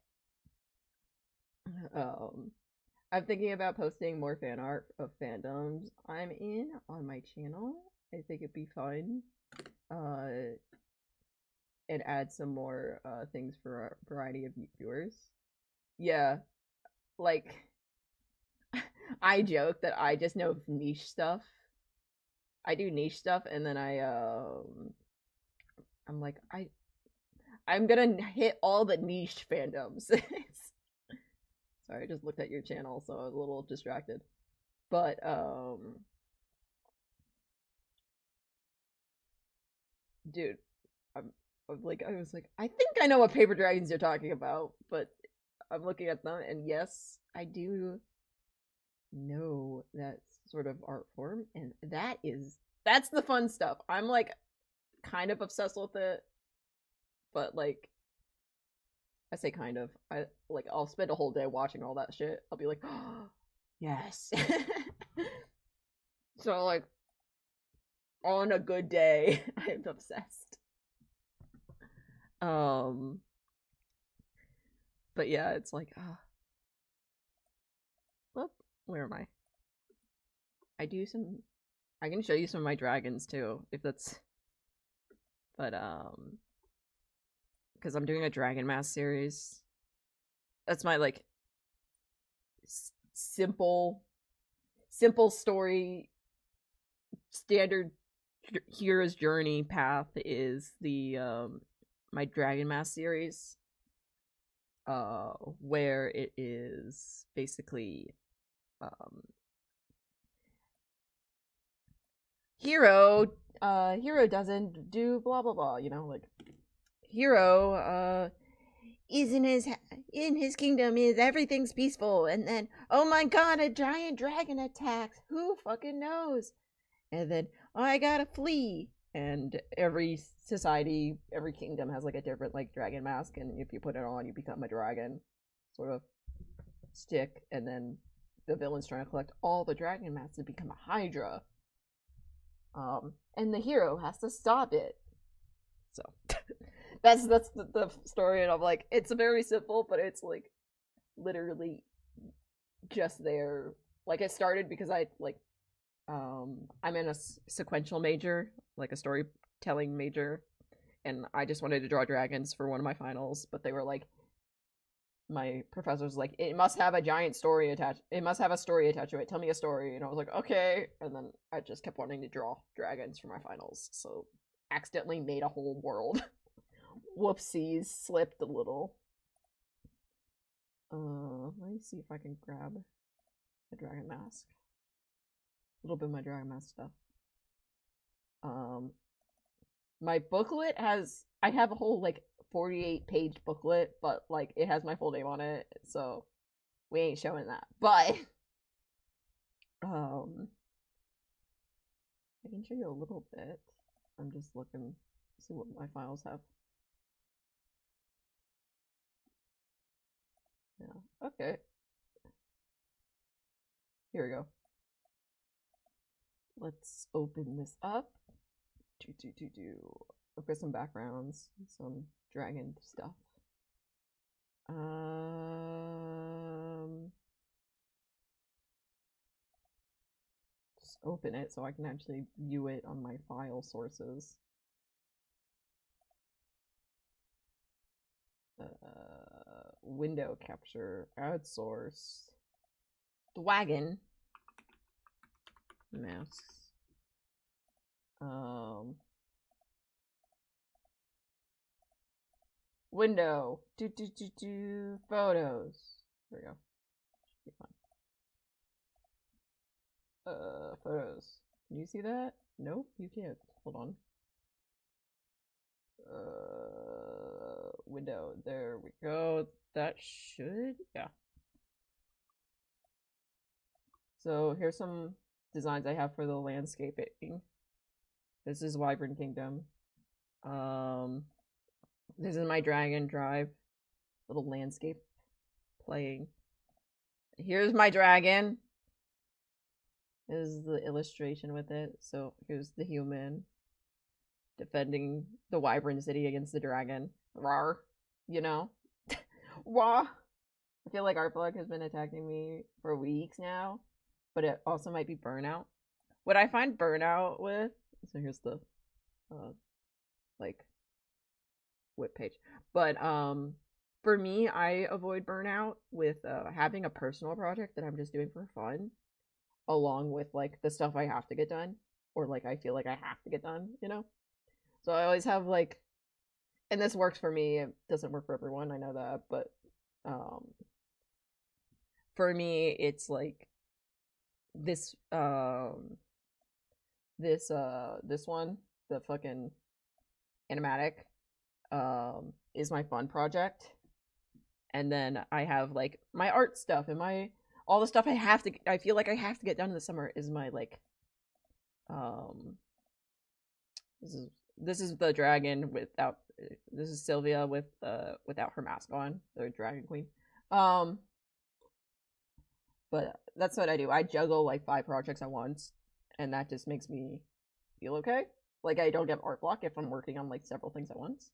I'm thinking about posting more fan art of fandoms I'm in on my channel. I think it'd be fun. And add some more things for a variety of viewers. Yeah, like I joke that I just know niche stuff. I do niche stuff, and then I'm like I'm gonna hit all the niche fandoms. Sorry, I just looked at your channel, so I was a little distracted. But dude, I was like, I think I know what paper dragons you're talking about, but I'm looking at them, and yes, I do know that sort of art form, and that is That's the fun stuff. I'm like kind of obsessed with it, but like I say kind of. I'll spend a whole day watching all that shit. I'll be like, oh, yes. So like on a good day, I'm obsessed. But yeah, it's like whoop, where am I? I can show you some of my dragons too, if that's but because I'm doing a Dragon Mask series. That's my like simple story standard hero's journey path is the my Dragon Mask series, where it is basically hero doesn't do blah blah blah, you know, like hero is in his kingdom is everything's peaceful, and then oh my god, a giant dragon attacks, who fucking knows, and then oh, I gotta flee. And every society, every kingdom has like a different like dragon mask, and if you put it on, you become a dragon sort of stick, and then the villain's trying to collect all the dragon masks to become a hydra, and the hero has to stop it. So that's the story, and I'm like, it's very simple, but it's like literally just there. Like it started because I like I'm in a sequential major, like a storytelling major, and I just wanted to draw dragons for one of my finals, but they were like, my professor's like, it must have a giant story attached. It must have a story attached to it. Tell me a story. And I was like, okay. And then I just kept wanting to draw dragons for my finals, so accidentally made a whole world. Whoopsies, slipped a little. Let me see if I can grab a dragon mask. A little bit of my dragon mask stuff. My booklet I have a whole like 48-page booklet, but like it has my full name on it, so we ain't showing that. But I can show you a little bit. I'm just looking to see what my files have. Yeah, okay. Here we go. Let's open this up. I've got some backgrounds, some dragon stuff. Just open it so I can actually view it on my file sources. Window capture, add source, the wagon, masks. Window, photos. There we go. Should be fun. Photos. Can you see that? Nope, you can't. Hold on. Window. There we go. That should, yeah. So here's some designs I have for the landscaping. This is Wyvern Kingdom. This is my Dragon Drive. Little landscape playing. Here's my dragon. This is the illustration with it. So here's the human defending the Wyvern City against the dragon. Rawr. You know? Wah. I feel like Artblock has been attacking me for weeks now, but it also might be burnout. What I find burnout with, so here's the like whip page, but for me, I avoid burnout with having a personal project that I'm just doing for fun, along with like the stuff I have to get done, or like I feel like I have to get done, you know. So I always have like, and this works for me. It doesn't work for everyone, I know that, but for me, it's like this this one, the fucking animatic, is my fun project, and then I have like my art stuff and my all the stuff I feel like I have to get done in the summer is my like This is the dragon without. This is Sylvia without her mask on, the dragon queen. But that's what I do. I juggle like 5 projects at once, and that just makes me feel okay. Like I don't get art block if I'm working on like several things at once.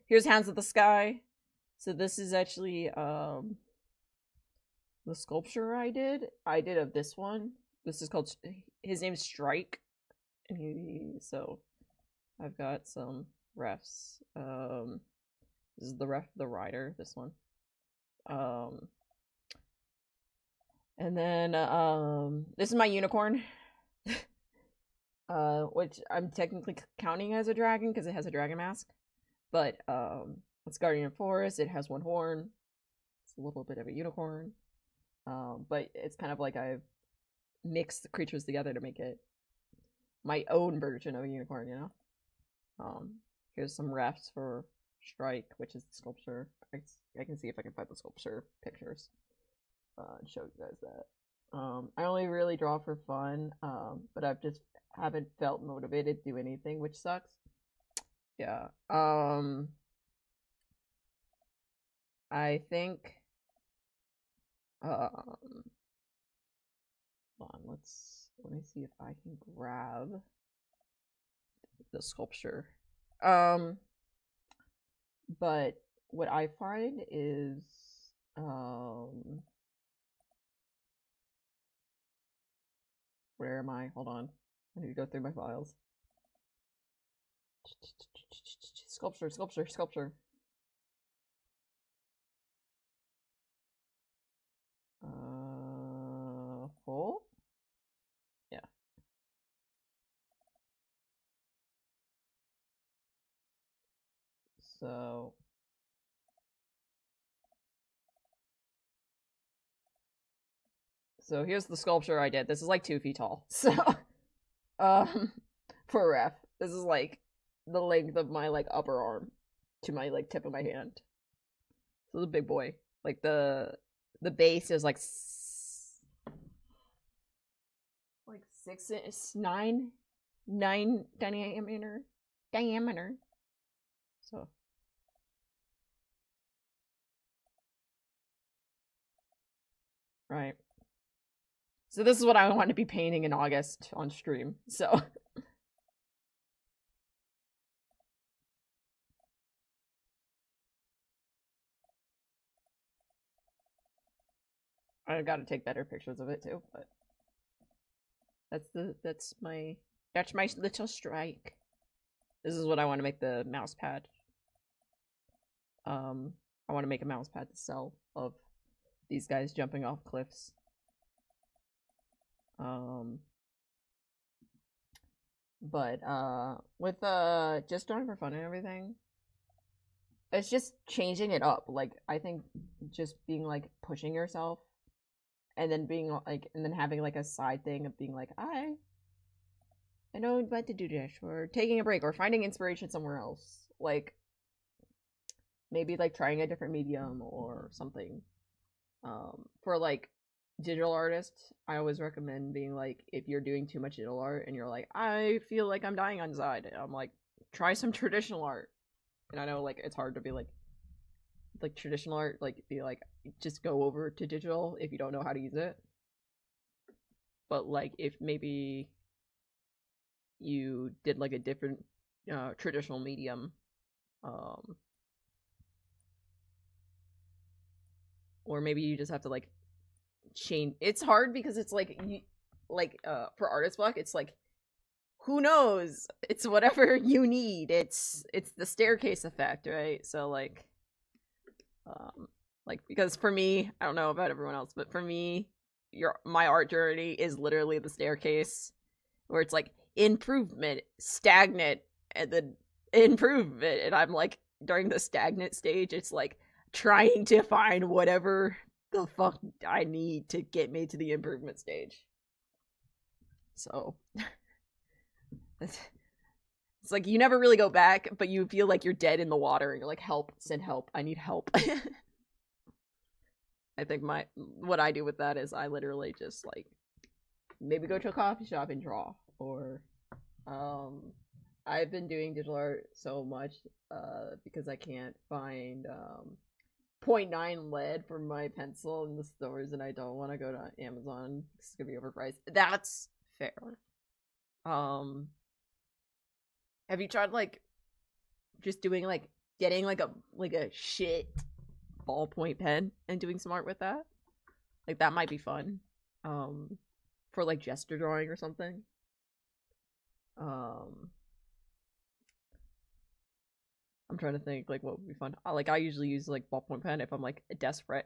Here's Hands of the Sky. So this is actually the sculpture I did. I did of this one. This is called, his name's Strike, and so I've got some refs. This is the rider. This one. And then this is my unicorn. Which I'm technically counting as a dragon because it has a dragon mask. But it's Guardian of Forest. It has 1 horn. It's a little bit of a unicorn. But it's kind of like I've mixed the creatures together to make it my own version of a unicorn, you know? Here's some refs for Strike, which is the sculpture. I can see if I can find the sculpture pictures. And show you guys that. I only really draw for fun, but I've just haven't felt motivated to do anything, which sucks. Yeah. I think hold on, let me see if I can grab the sculpture. But what I find is where am I? Hold on. I need to go through my files. Sculpture. Full? Yeah. So here's the sculpture I did. This is like 2 feet tall. So for a ref, this is like the length of my like upper arm to my like tip of my hand. So it's a big boy. Like the base is like 9 diameter. So right. So this is what I want to be painting in August on stream. So I got to take better pictures of it too, but that's my little Strike. This is what I want to make the mouse pad. I want to make a mouse pad to sell of these guys jumping off cliffs. But with just drawing for fun and everything, it's just changing it up. Like I think just being like pushing yourself, and then being like, and then having like a side thing of being like, I don't like to do this, or taking a break, or finding inspiration somewhere else. Like maybe like trying a different medium or something. For like digital artists, I always recommend being like, if you're doing too much digital art and you're like, I feel like I'm dying inside, I'm like, try some traditional art. And I know like it's hard to be like traditional art, like be like, just go over to digital if you don't know how to use it. But like if maybe you did like a different traditional medium, or maybe you just have to like change. It's hard because it's like for artist block, it's like, who knows, it's whatever you need. It's the staircase effect, right? So like because for me, I don't know about everyone else, but for me, my art journey is literally the staircase, where it's like improvement, stagnant, and then improvement, and I'm like, during the stagnant stage, it's like trying to find whatever the fuck I need to get me to the improvement stage. So it's like you never really go back, but you feel like you're dead in the water, and you're like, help, send help, I need help. I think what I do with that is I literally just like maybe go to a coffee shop and draw, or I've been doing digital art so much because I can't find .9 lead for my pencil in the stores, and I don't want to go to Amazon. It's gonna be overpriced. That's fair. Um, have you tried like just doing like getting like a shit ballpoint pen and doing some art with that? Like that might be fun. For like gesture drawing or something. Um, I'm trying to think like what would be fun. Like I usually use like ballpoint pen if I'm like desperate.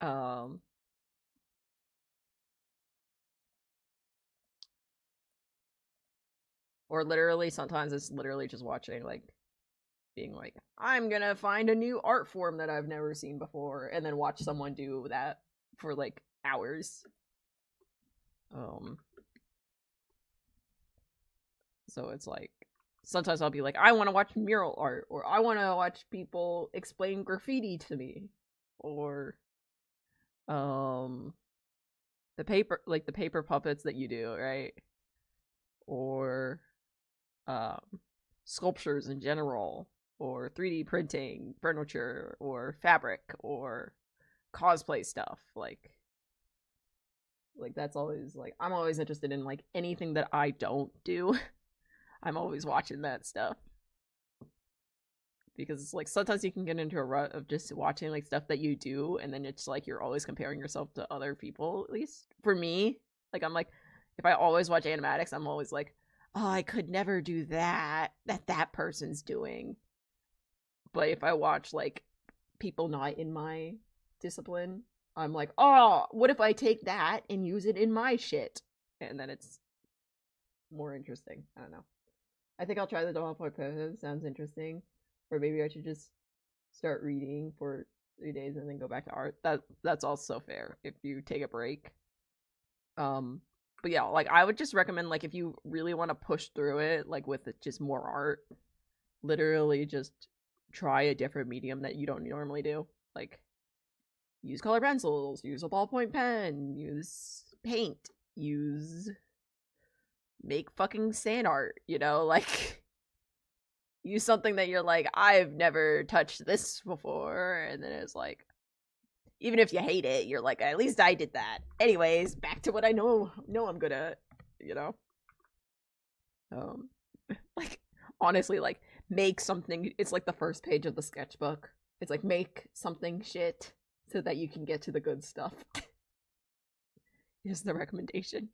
um, or literally sometimes it's literally just watching like being like I'm gonna find a new art form that I've never seen before, and then watch someone do that for like hours. Um, so it's like sometimes I'll be like, I want to watch mural art, or I want to watch people explain graffiti to me, or um, the paper puppets that you do, right? Or um, sculptures in general, or 3D printing furniture, or fabric, or cosplay stuff. Like that's always like I'm always interested in like anything that I don't do. I'm always watching that stuff because it's like sometimes you can get into a rut of just watching like stuff that you do, and then it's like you're always comparing yourself to other people. At least for me, like I'm like if I always watch animatics, I'm always like, oh, I could never do that person's doing. But if I watch like people not in my discipline, I'm like, oh, what if I take that and use it in my shit? And then it's more interesting. I don't know. I think I'll try the Doll Point Pose. Sounds interesting. Or maybe I should just start reading for 3 days and then go back to art. That's also fair if you take a break. Um, but yeah, like I would just recommend like if you really want to push through it, like with just more art, literally just try a different medium that you don't normally do. Like use color pencils, use a ballpoint pen, use paint, use make fucking sand art, you know, like use something that you're like, I've never touched this before, and then it's like even if you hate it, you're like, at least I did that. Anyways, back to what I know I'm good at, you know? Um like honestly, like make something it's like the first page of the sketchbook. It's like make something shit so that you can get to the good stuff. Is the recommendation.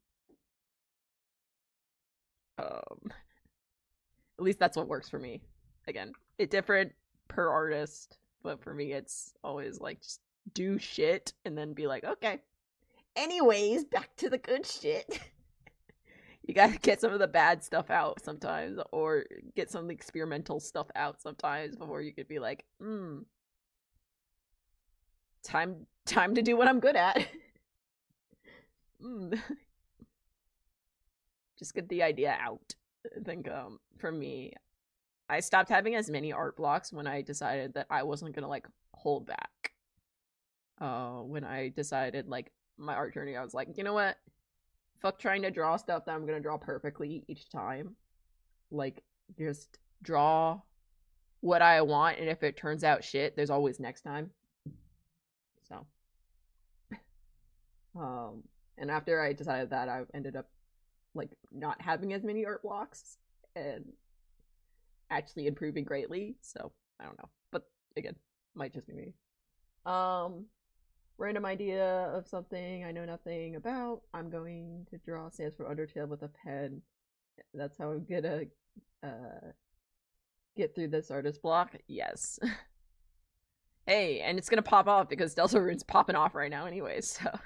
At least that's what works for me. Again, it's different per artist, but for me, it's always like just do shit and then be like, okay. Anyways, back to the good shit. You gotta get some of the bad stuff out sometimes, or get some of the experimental stuff out sometimes before you could be like, time to do what I'm good at. Just get the idea out. I think for me, I stopped having as many art blocks when I decided that I wasn't gonna like hold back. When I decided like my art journey, I was like, you know what? Fuck trying to draw stuff that I'm gonna draw perfectly each time. Like, just draw what I want, and if it turns out shit, there's always next time. So, and after I decided that, I ended up like not having as many art blocks and actually improving greatly. So I don't know, but again, might just be me. Um, Random idea of something I know nothing about. I'm going to draw Sans for Undertale with a pen. That's how I'm gonna get through this artist block. Yes. Hey, and it's gonna pop off because Deltarune's popping off right now anyways, so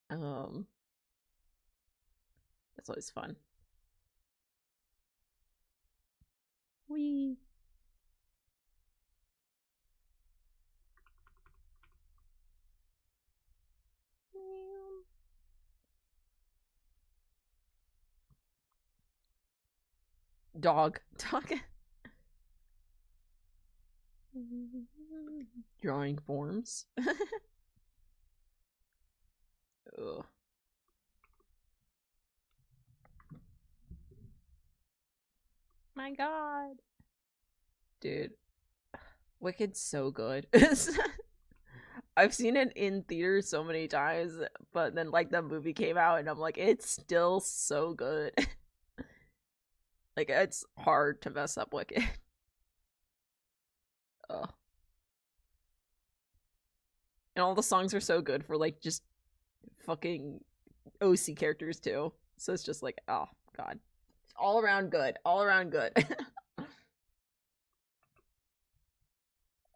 um that's always fun. Wee. Dog. Drawing forms. Ugh. My god. Dude. Wicked's so good. I've seen it in theaters so many times, but then like the movie came out and I'm like, it's still so good. Like it's hard to mess up Wicked. Ugh. And all the songs are so good for like just fucking OC characters too. So it's just like, oh god. All around good. All around good.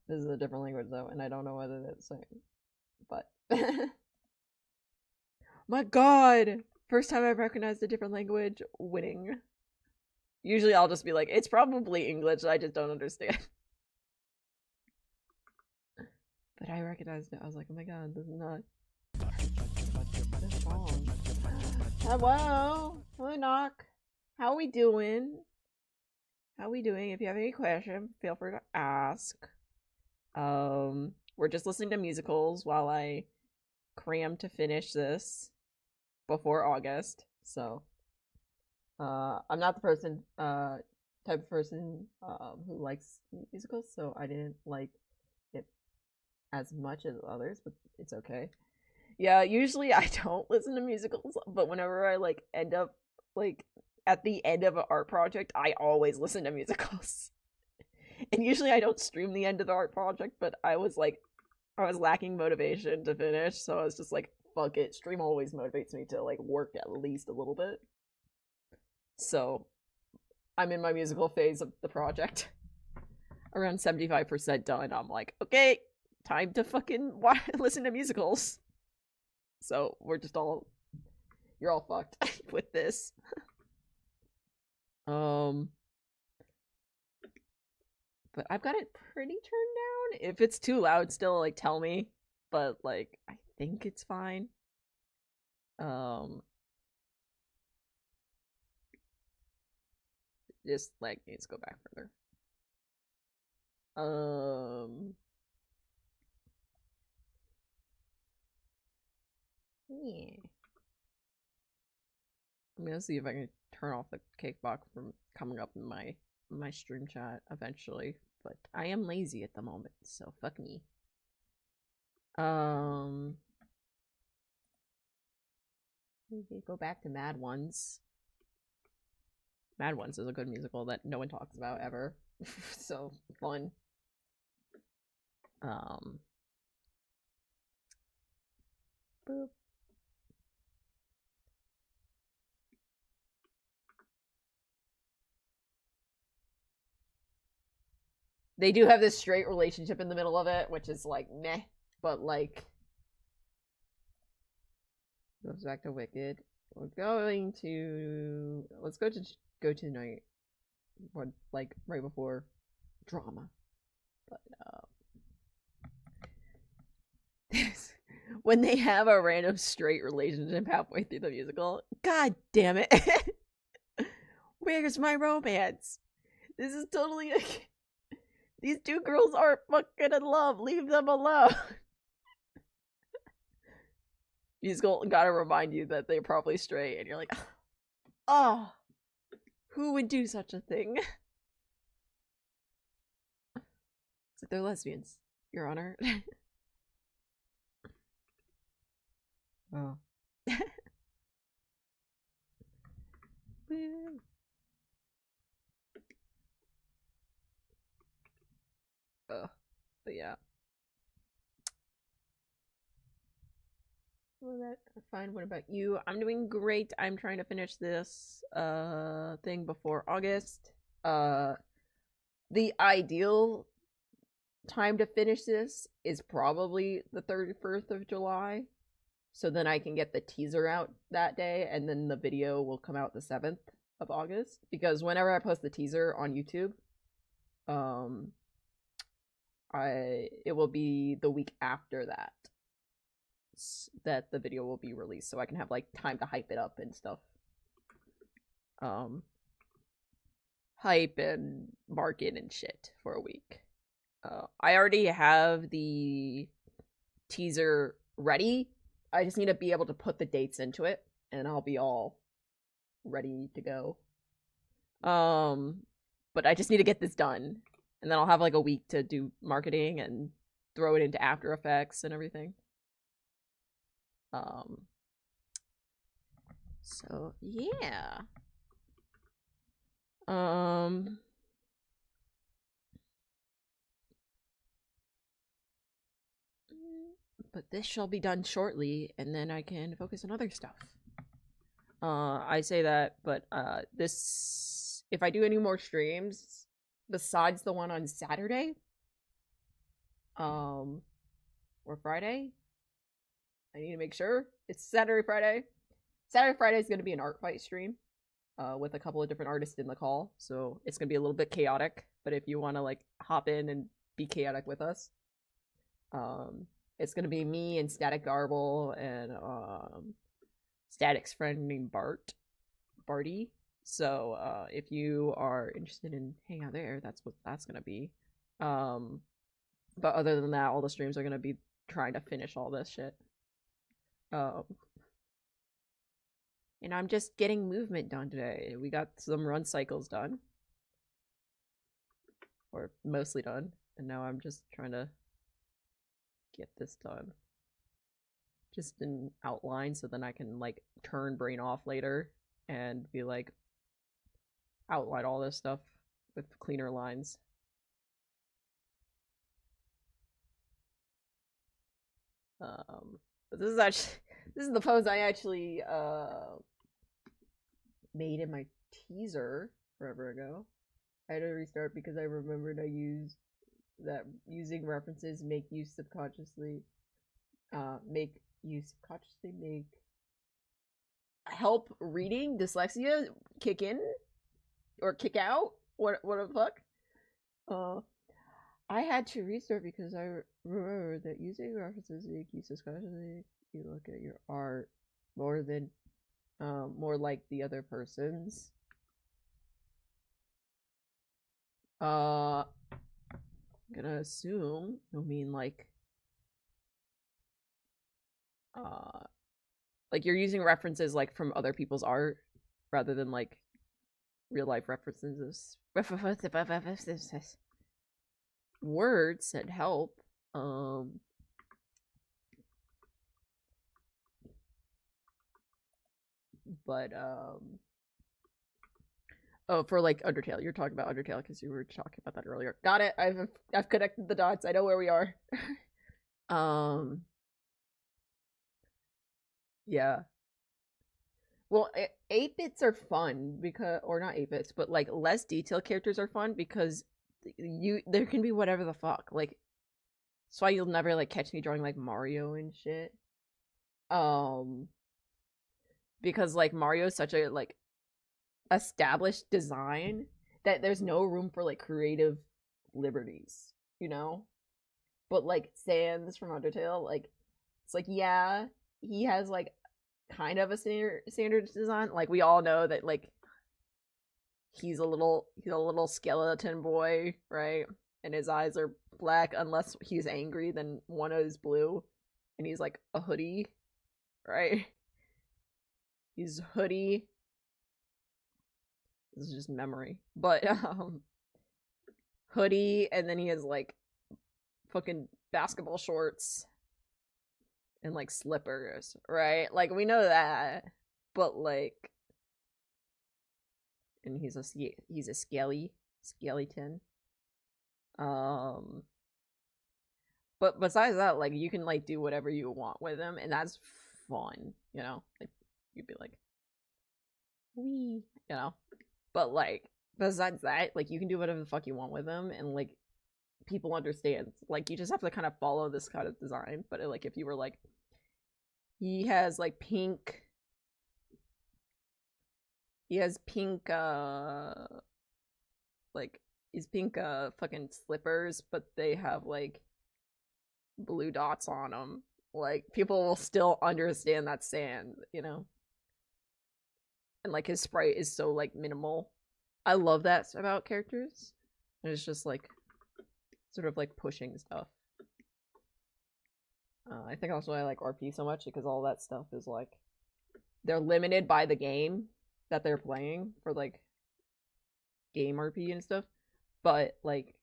This is a different language though, and I don't know whether that's the same. But my god! First time I've recognized a different language, winning. Usually I'll just be like, it's probably English, I just don't understand. But I recognized it. I was like, oh my god, this is not this song. Hello? Hello, Knock. How are we doing? How are we doing? If you have any questions, feel free to ask. We're just listening to musicals while I cram to finish this before August. So, I'm not the person, type of person, who likes musicals, so I didn't like it as much as others, but it's okay. Yeah, usually I don't listen to musicals, but whenever I like end up like at the end of an art project, I always listen to musicals. And usually I don't stream the end of the art project, but I was lacking motivation to finish, so I was just like, fuck it. Stream always motivates me to like work at least a little bit. So I'm in my musical phase of the project. Around 75% done. I'm like, okay, time to fucking listen to musicals. So we're just all, you're all fucked with this. But I've got it pretty turned down. If it's too loud still, like, tell me. But, like, I think it's fine. Just, like, needs to go back further. Yeah. I'm gonna see if I can turn off the cakewalk from coming up in my stream chat eventually, but I am lazy at the moment, so fuck me. We go back to Mad Ones. Mad Ones is a good musical that no one talks about ever. So fun. Boop. They do have this straight relationship in the middle of it, which is like meh, but like goes back to Wicked. We're going to let's go to night. What, like right before drama. But when they have a random straight relationship halfway through the musical, god damn it. Where's my romance? This is totally like, these two girls aren't fucking in love. Leave them alone. Musical gotta remind you that they're probably straight, and you're like, oh, who would do such a thing? It's like they're lesbians, Your Honor. Oh. But yeah. Well, that's fine. What about you? I'm doing great. I'm trying to finish this thing before August. The ideal time to finish this is probably the 31st of July. So then I can get the teaser out that day, and then the video will come out the 7th of August. Because whenever I post the teaser on YouTube, it will be the week after that the video will be released, so I can have like time to hype it up and stuff. Hype and market and shit for a week. I already have the teaser ready. I just need to be able to put the dates into it, and I'll be all ready to go. But I just need to get this done. And then I'll have like a week to do marketing and throw it into After Effects and everything. So yeah. But this shall be done shortly, and then I can focus on other stuff. I say that, but this, if I do any more streams besides the one on Saturday, or Friday, I need to make sure it's Saturday, Friday. Saturday, Friday is going to be an art fight stream, with a couple of different artists in the call, so it's going to be a little bit chaotic. But if you want to like hop in and be chaotic with us, it's going to be me and Static Garble and Static's friend named Barty. So if you are interested in hanging out there, that's what that's gonna be. But other than that, all the streams are gonna be trying to finish all this shit. And I'm just getting movement done today. We got some run cycles done, or mostly done, and now I'm just trying to get this done. Just an outline, so then I can like turn brain off later and be like, outline all this stuff with cleaner lines. But this is the pose I actually made in my teaser forever ago. I had to restart because I remembered I used that using references make you subconsciously help reading dyslexia kick in or kick out. What the fuck? I had to restart because I remember that using references make you subconsciously you look at your art more than more like the other person's. I'm gonna assume you'll mean like you're using references like from other people's art rather than like real life references. Words that help. But oh, for like Undertale, you're talking about Undertale because you were talking about that earlier. Got it. I've connected the dots. I know where we are. Yeah. Well, 8-bits are fun because, or not 8-bits, but like less detailed characters are fun because there can be whatever the fuck. Like, that's why you'll never like catch me drawing like Mario and shit. Because like Mario is such a like established design that there's no room for like creative liberties, you know? But like Sans from Undertale, like it's like yeah, he has like kind of a standard design. Like we all know that like he's a little skeleton boy, right? And his eyes are black unless he's angry, then one is blue. And he's like a hoodie, right? He's hoodie. This is just memory. But hoodie, and then he has like fucking basketball shorts and like slippers, right? Like we know that. But like, and he's a skeleton. But besides that, like you can like do whatever you want with him, and that's fun, you know? Like you'd be like, wee, you know? But like besides that, like you can do whatever the fuck you want with him, and like people understand. Like you just have to kind of follow this kind of design. But like if you were like, he has pink like these pink fucking slippers, but they have like blue dots on them. Like people will still understand that sand, you know? And like his sprite is so like minimal. I love that about characters. And it's just like sort of like pushing stuff. I think also I like RP so much because all that stuff is like they're limited by the game that they're playing for like game RP and stuff, but like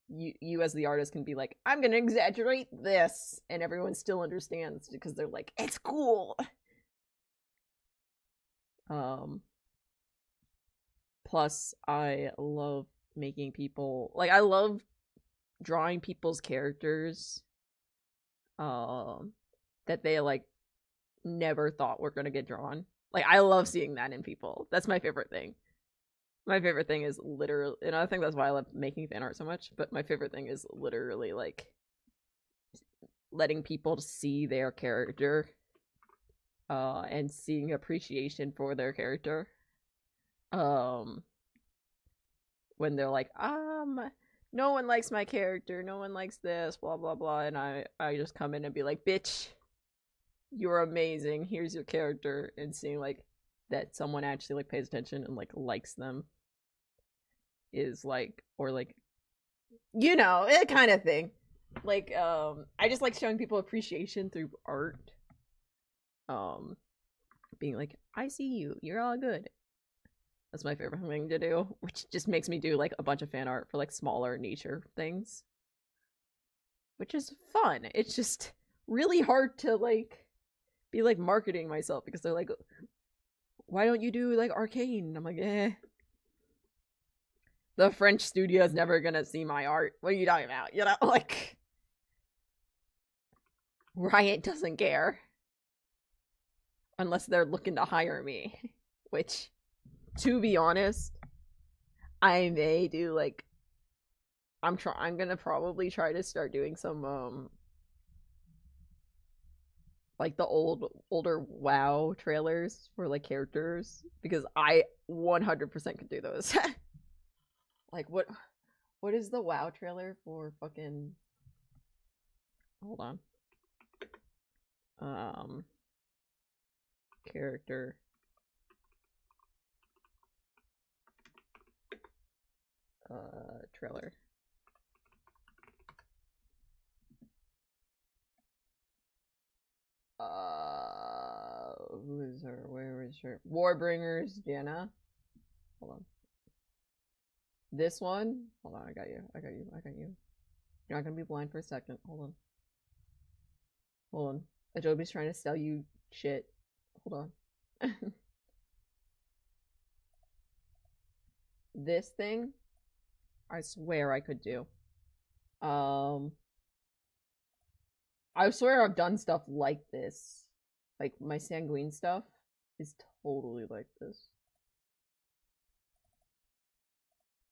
you as the artist can be like, I'm gonna exaggerate this, and everyone still understands because they're like, it's cool. Plus I love making people, like, I love drawing people's characters that they like never thought were gonna get drawn. Like, I love seeing that in people. That's my favorite thing. My favorite thing is literally, and I think that's why I love making fan art so much, but my favorite thing is literally like letting people see their character and seeing appreciation for their character. When they're like, no one likes my character, no one likes this, blah blah blah, and I just come in and be like, bitch, you're amazing, here's your character, and seeing like that someone actually like pays attention and like likes them is like, or like, you know, it kind of thing. Like, I just like showing people appreciation through art. Being like, I see you, you're all good. That's my favorite thing to do, which just makes me do like a bunch of fan art for like smaller nature things, which is fun. It's just really hard to like be like marketing myself because they're like, why don't you do like Arcane? I'm like, the French studio is never gonna see my art. What are you talking about? You know, like, Riot doesn't care unless they're looking to hire me, which, to be honest, I may do like, I'm gonna probably try to start doing some like the older WoW trailers for like characters, because I 100% could do those. Like, what is the WoW trailer for fucking, hold on, character trailer. Who is her? Where is her? Warbringer's Janna. Hold on. This one? Hold on, I got you. You're not gonna be blind for a second. Hold on. Adobe's trying to sell you shit. Hold on. This thing, I swear I could do. I swear I've done stuff like this. Like, my Sanguine stuff is totally like this.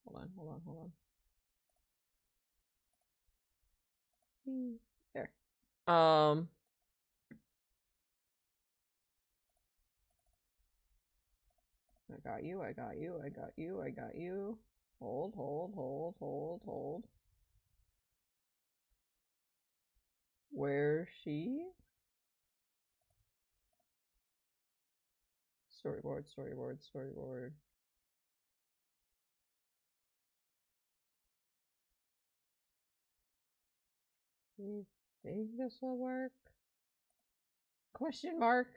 Hold on. There. I got you. Hold. Where's she? Storyboard. You think this will work? Question mark.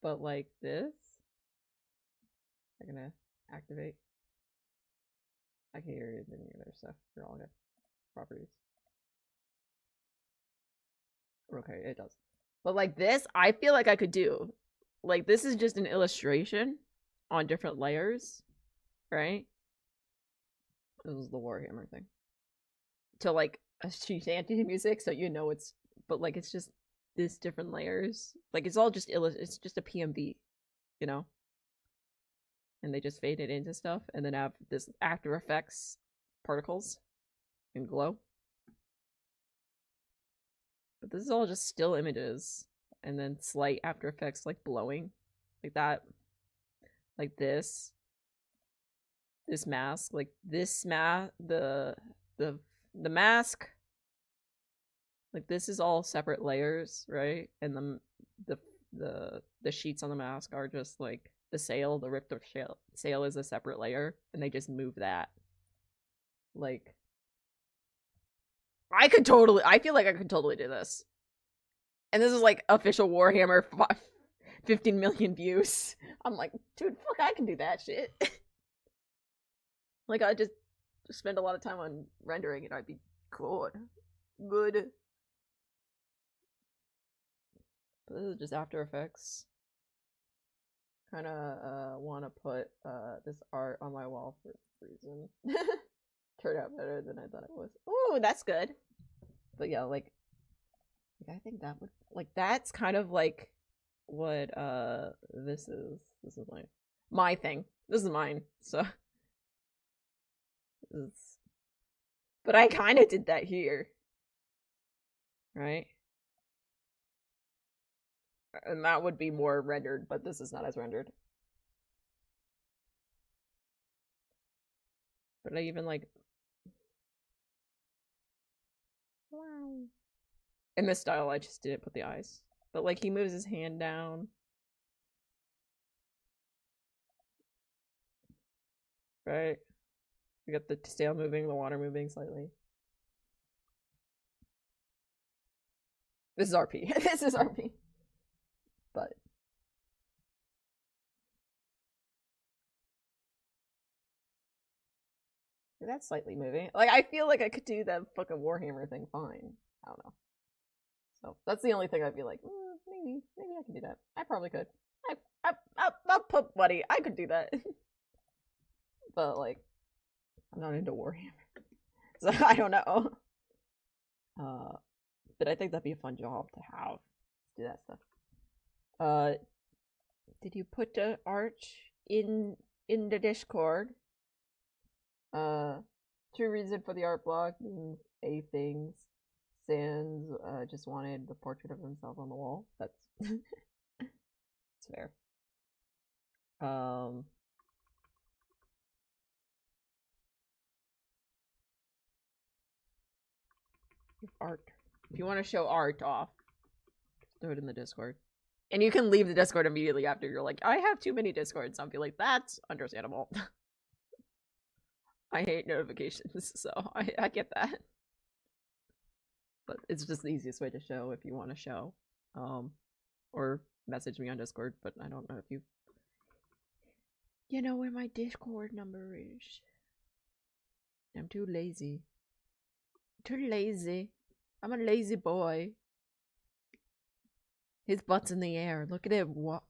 But like this? I'm gonna activate. I can hear any other stuff. You're all good. Properties. Okay, it does. But like this, I feel like I could do. Like, this is just an illustration on different layers, right? This is the Warhammer thing. To like a shanty music, so you know it's, but like it's just this different layers. Like, it's all just it's just a PMV, you know? And they just fade it into stuff and then have this After Effects particles and glow. But this is all just still images and then slight After Effects like blowing like that, like this mask, like this the mask, like this is all separate layers, right? And the sheets on the mask are just like the sail, the ripped sail is a separate layer, and they just move that. Like, I feel like I could totally do this. And this is like official Warhammer 15 million views. I'm like, dude, fuck, I can do that shit. Like, I just spend a lot of time on rendering and I'd be good. Good. But this is just After Effects. Kind of want to put this art on my wall for a reason. Turned out better than I thought it was. Ooh, that's good. But yeah, like I think that would, like, that's kind of like what this is. This is my thing. This is mine. So but I kind of did that here. Right? And that would be more rendered, but this is not as rendered. But I even like, wow. In this style, I just didn't put the eyes. But like, he moves his hand down. Right? We got the tail moving, the water moving slightly. This is RP. This is RP. But that's slightly moving. Like, I feel like I could do that fucking Warhammer thing fine. I don't know. So that's the only thing I'd be like, maybe I can do that. I probably could. I'll put buddy. I could do that. But like, I'm not into Warhammer, so I don't know. But I think that'd be a fun job to have. Do that stuff. Did you put the art in the Discord? True reason for the art block being a things. Sans just wanted the portrait of himself on the wall. That's it's fair. If art. If you want to show art off, throw it in the Discord. And you can leave the Discord immediately after. You're like, I have too many Discords. I'll be like, that's understandable. I hate notifications, so I get that. But it's just the easiest way to show if you want to show. Or message me on Discord, but I don't know if you know where my Discord number is. I'm too lazy. Too lazy. I'm a lazy boy. His butt's in the air. Look at him. What?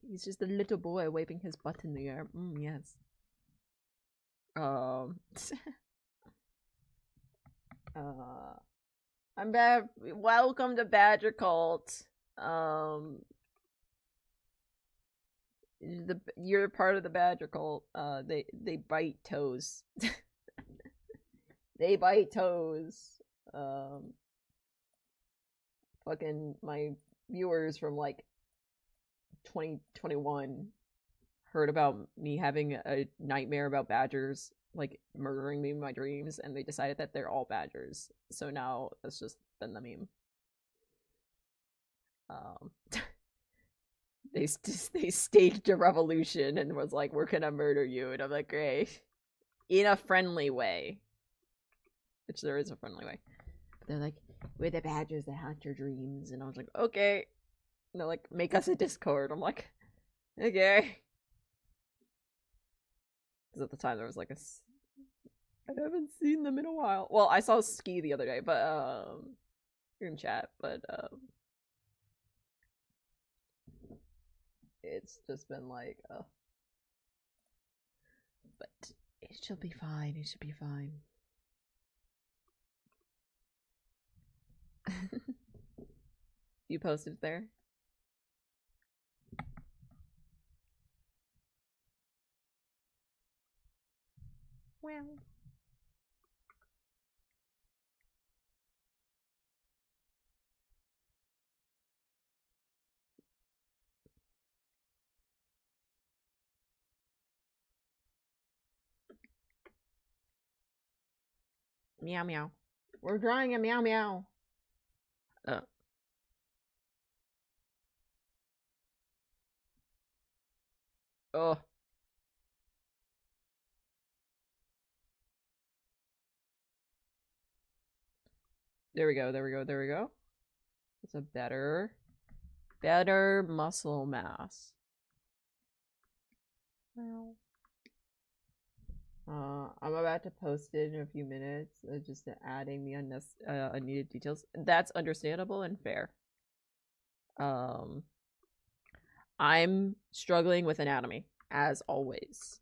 He's just a little boy waving his butt in the air. Yes. I'm back. Welcome to Badger Cult. You're part of the Badger Cult. They bite toes. They bite toes. Fucking my viewers from like 2021 heard about me having a nightmare about badgers like murdering me in my dreams, and they decided that they're all badgers. So now that's just been the meme. They staged a revolution and was like, we're gonna murder you, and I'm like, great, in a friendly way, which there is a friendly way. But they're like, we're the badgers that haunt your dreams, and I was like, okay. And they're like, make us a Discord. I'm like, okay. Because at the time there was like I haven't seen them in a while. Well, I saw Ski the other day, but you're in chat, but it's just been like but it should be fine. It should be fine. You posted there? Well. Meow meow. We're drawing a meow meow. Oh. There we go, there we go, there we go. It's a better Better muscle mass. Wow. I'm about to post it in a few minutes, just adding the unneeded details. That's understandable and fair. I'm struggling with anatomy, as always.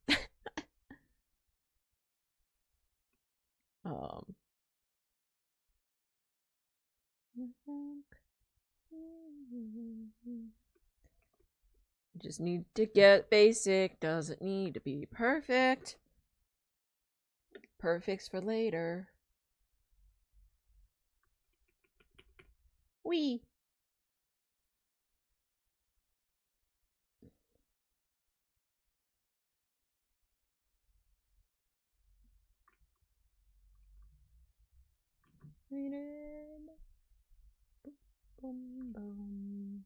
Just need to get basic, doesn't need to be perfect. Perfect's for later. Wee. Boom, boom.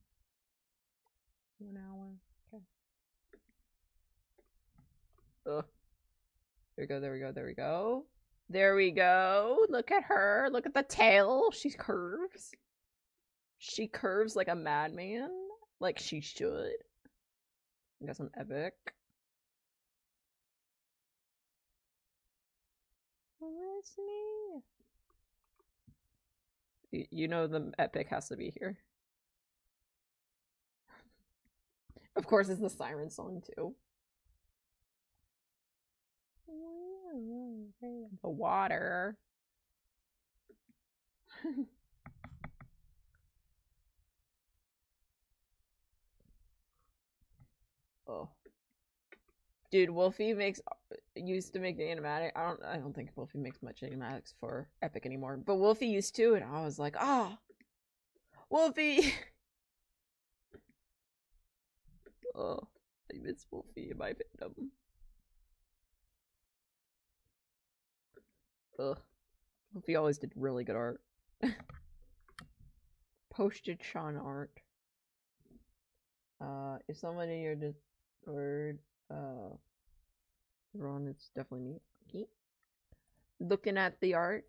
1 hour. Okay. Ugh. There we go, there we go, there we go. There we go. Look at her. Look at the tail. She curves. She curves like a madman. Like she should. I got some epic. Where's me? You know the epic has to be here. Of course, it's the siren song too. The water. Oh, dude, Wolfie used to make the animatic. I don't think Wolfie makes much animatics for Epic anymore, but Wolfie used to, and I was like, ah, Wolfie. Oh, I miss Wolfie in my fandom. Ugh. Wolfie always did really good art. Posted Sean art. If someone in your Discord, Ron, it's definitely me. Okay. Looking at the art.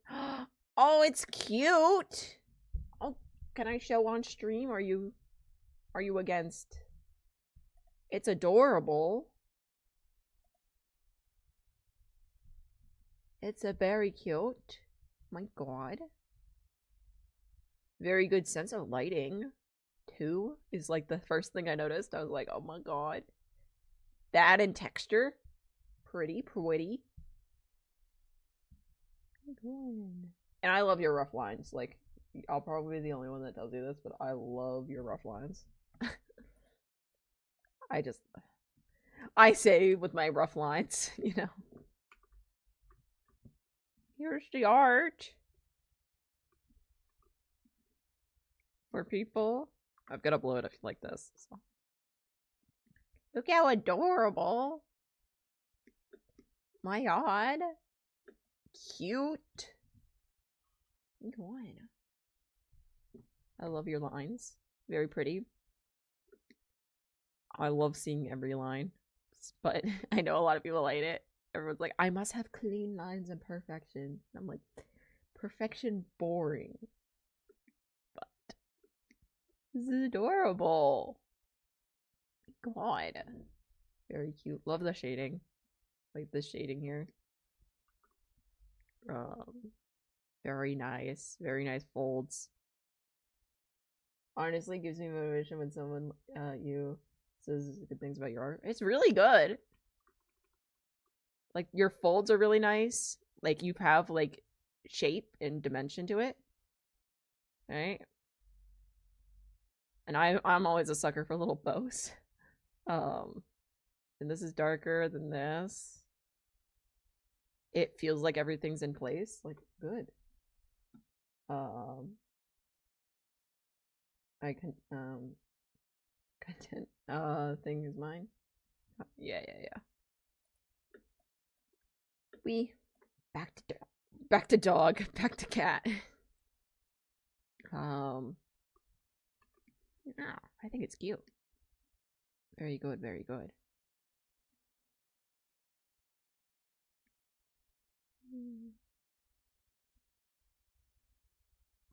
Oh, it's cute. Oh, can I show on stream? Are you against? It's adorable. It's a very cute. My god. Very good sense of lighting, too, is like the first thing I noticed. I was like, oh my god. That and texture. Pretty. And I love your rough lines. Like, I'll probably be the only one that tells you this, but I love your rough lines. I say with my rough lines, you know. Here's the art. For people. I've got to blow it like this. So. Look how adorable. My god. Cute. God. I love your lines. Very pretty. I love seeing every line. But I know a lot of people hate it. Everyone's like, I must have clean lines and perfection. I'm like, perfection boring. But this is adorable. God. Very cute. Love the shading. Like the shading here. Very nice. Very nice folds. Honestly, gives me motivation when someone you says good things about your art. It's really good. Like your folds are really nice. Like you have like shape and dimension to it. Right? And I'm always a sucker for little bows. And this is darker than this. It feels like everything's in place. Like good. I can content thing is mine. Yeah. We back to dog, back to cat. I think it's cute. Very good, very good.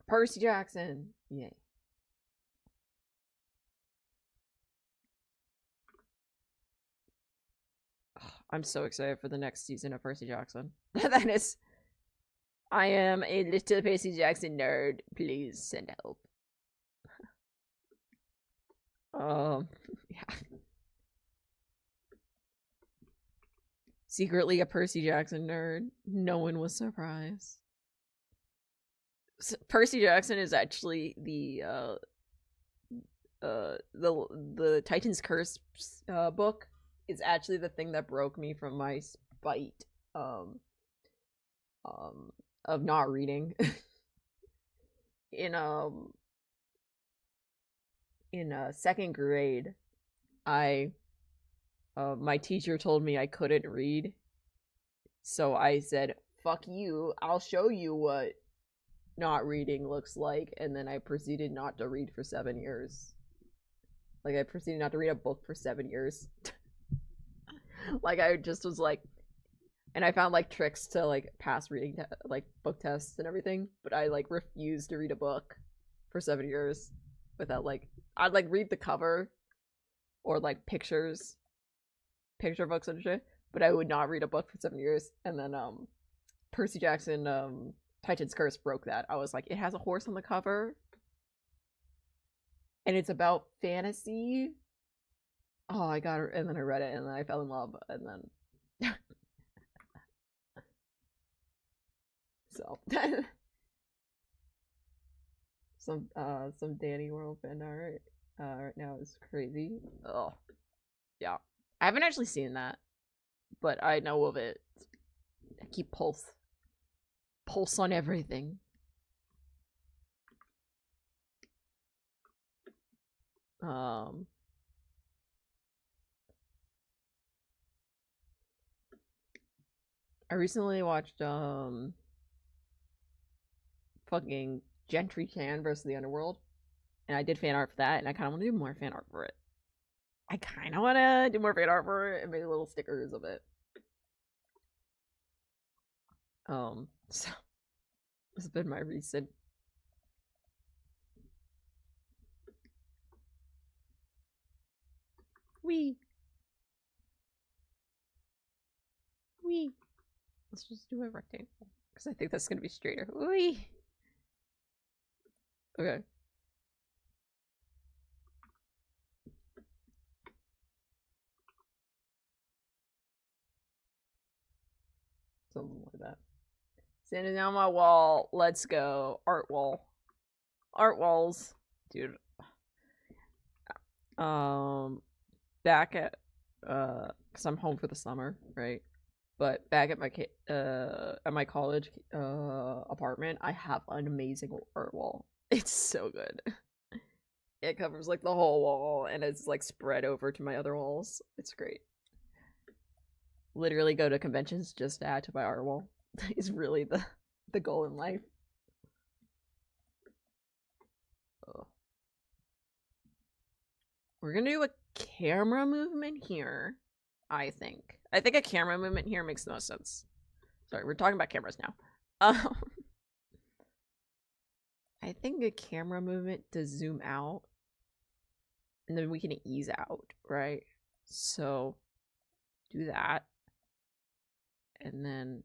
Percy Jackson. Yay. I'm so excited for the next season of Percy Jackson. That is, I am a little Percy Jackson nerd. Please send help. Yeah. Secretly a Percy Jackson nerd. No one was surprised. Percy Jackson is actually the Titan's Curse book is actually the thing that broke me from my spite of not reading. in second grade, I my teacher told me I couldn't read, so I said, "Fuck you! I'll show you what not reading looks like," and then I proceeded not to read for 7 years. Like, I proceeded not to read a book for 7 years. Like, I just was like, and I found like tricks to like pass reading like book tests and everything, but I like refused to read a book for 7 years without like, I'd like read the cover or like picture books and shit, but I would not read a book for 7 years. And then Percy Jackson Titan's Curse broke that. I was like, it has a horse on the cover and it's about fantasy. Oh, I got it. And then I read it and then I fell in love, and then so some Danny World fan art right now is crazy. Oh yeah, I haven't actually seen that, but I know of it. I keep pulse on everything. I recently watched fucking Gentry Chan versus the Underworld, and I did fan art for that, and I kind of want to do more fan art for it. I kind of want to do more fan art for it and make little stickers of it. So this has been my recent. Wee. Let's just do a rectangle because I think that's gonna be straighter. Wee. Okay. Something like that. Standing down my wall. Let's go. Art wall. Art walls. Dude. Back at because I'm home for the summer, right? But back at my college apartment, I have an amazing art wall. It's so good. It covers like the whole wall and it's like spread over to my other walls. It's great. Literally go to conventions just to add to my art wall. Is really the goal in life. Oh. We're gonna do a camera movement here, I think. I think a camera movement here makes the most sense. Sorry, we're talking about cameras now. I think a camera movement to zoom out, and then we can ease out, right? So do that, and then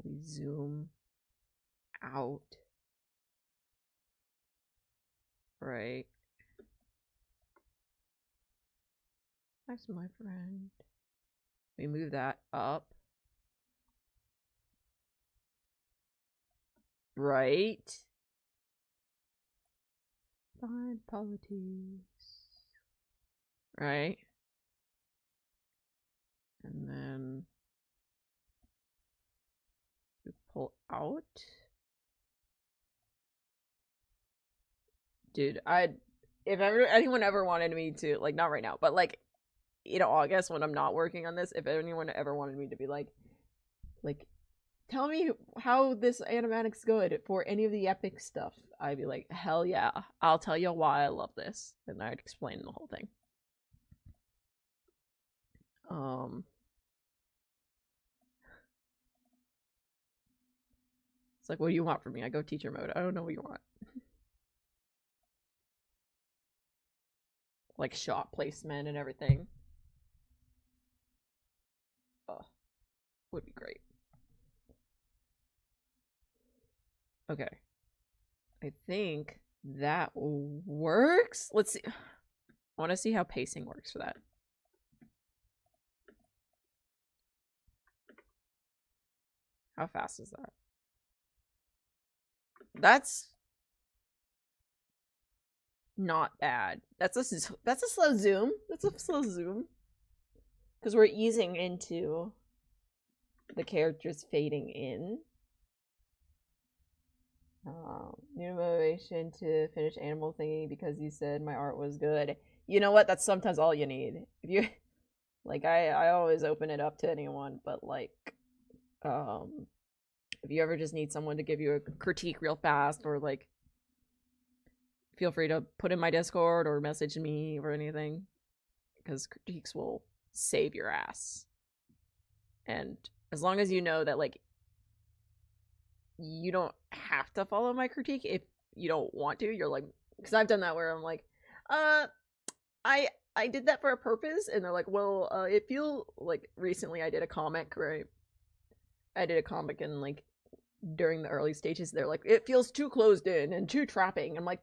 we zoom out, right? That's my friend. We move that up. Right? Fine politics. Right? And then we pull out. Dude, if anyone ever wanted me to, like, not right now, but like, you know, August when I'm not working on this, if anyone ever wanted me to be like, tell me how this animatic's good for any of the epic stuff, I'd be like, hell yeah, I'll tell you why I love this, and I'd explain the whole thing. It's like, what do you want from me? I go teacher mode. I don't know what you want. Like shot placement and everything. would be great. Okay. I think that works. Let's see. I want to see how pacing works for that. How fast is that? That's not bad. That's a slow zoom. That's a slow zoom. Because we're easing into the characters fading in. New motivation to finish animal thingy because you said my art was good. You know what? That's sometimes all you need. If you like, I always open it up to anyone, but like, if you ever just need someone to give you a critique real fast, or like, feel free to put in my Discord or message me or anything, because critiques will save your ass. And as long as you know that like you don't have to follow my critique if you don't want to, you're like, because I've done that where I'm like, I did that for a purpose, and they're like, well, it feel like recently I did a comic, right? I did a comic, and like during the early stages, they're like, it feels too closed in and too trapping. I'm like,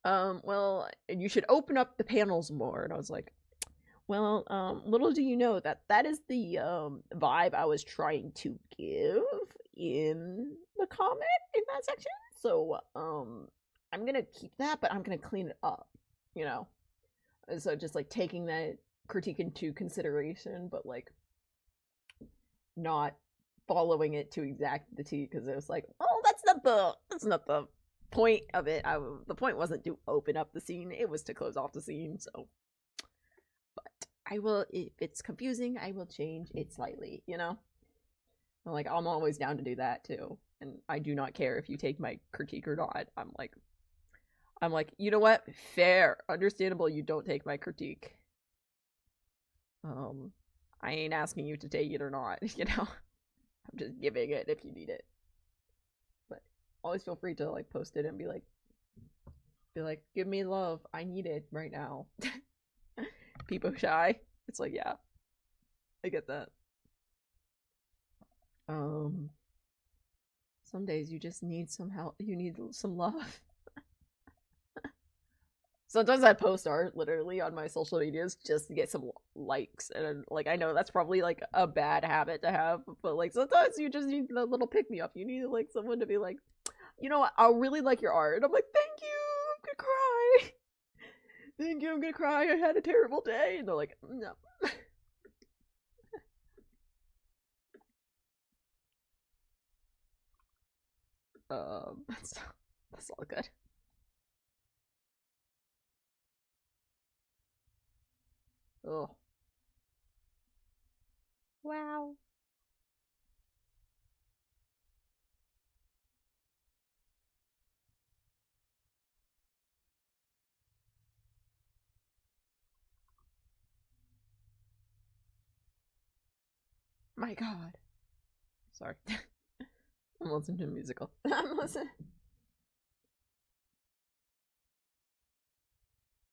well, you should open up the panels more. And I was like, well, little do you know that that is the vibe I was trying to give in the comic in that section. So I'm gonna keep that, but I'm gonna clean it up, you know. So just like taking that critique into consideration, but like not following it to exact the T, because it was like, oh, that's not the point of it. The point wasn't to open up the scene; it was to close off the scene. So, but I will, if it's confusing, I will change it slightly. You know, like I'm always down to do that too, and I do not care if you take my critique or not. I'm like, you know what? Fair, understandable. You don't take my critique. I ain't asking you to take it or not. You know, I'm just giving it if you need it. But always feel free to like post it and be like, give me love. I need it right now. People shy. It's like, yeah, I get that. Some days you just need some help. You need some love. Sometimes I post art literally on my social medias just to get some likes, and like I know that's probably like a bad habit to have, but like sometimes you just need a little pick me up. You need like someone to be like, you know what, I really like your art. And I'm like, thank you, I'm gonna cry. Thank you, I'm gonna cry. I had a terrible day, and they're like, no. That's all good. Oh. Wow. My God. Sorry. I'm listening to a musical. I'm listening.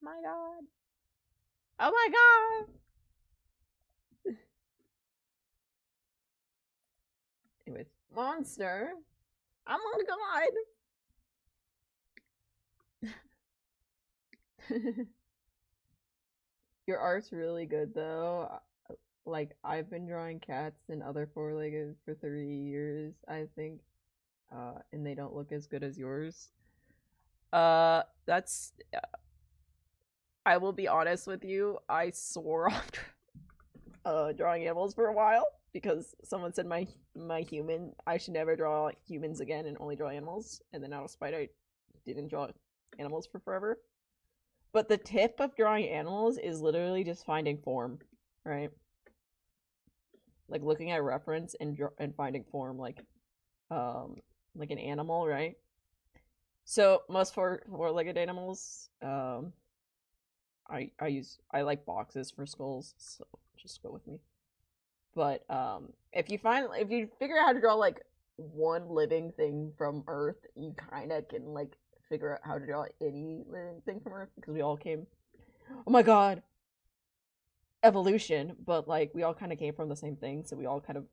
My God. Oh my God. Anyways, monster. I'm on God. Your art's really good though. Like I've been drawing cats and other four-legged for 30 years, I think, and they don't look as good as yours. That's. I will be honest with you. I swore off drawing animals for a while because someone said my human, I should never draw humans again and only draw animals, and then out of spite I didn't draw animals for forever. But the tip of drawing animals is literally just finding form, right? Like looking at reference and finding form, like an animal, right? So most four-legged animals, I like boxes for skulls, so just go with me. But if you figure out how to draw like one living thing from Earth, you kind of can like figure out how to draw any living thing from Earth, because we all came. Oh my God! evolution, but like we all kind of came from the same thing, so we all kind of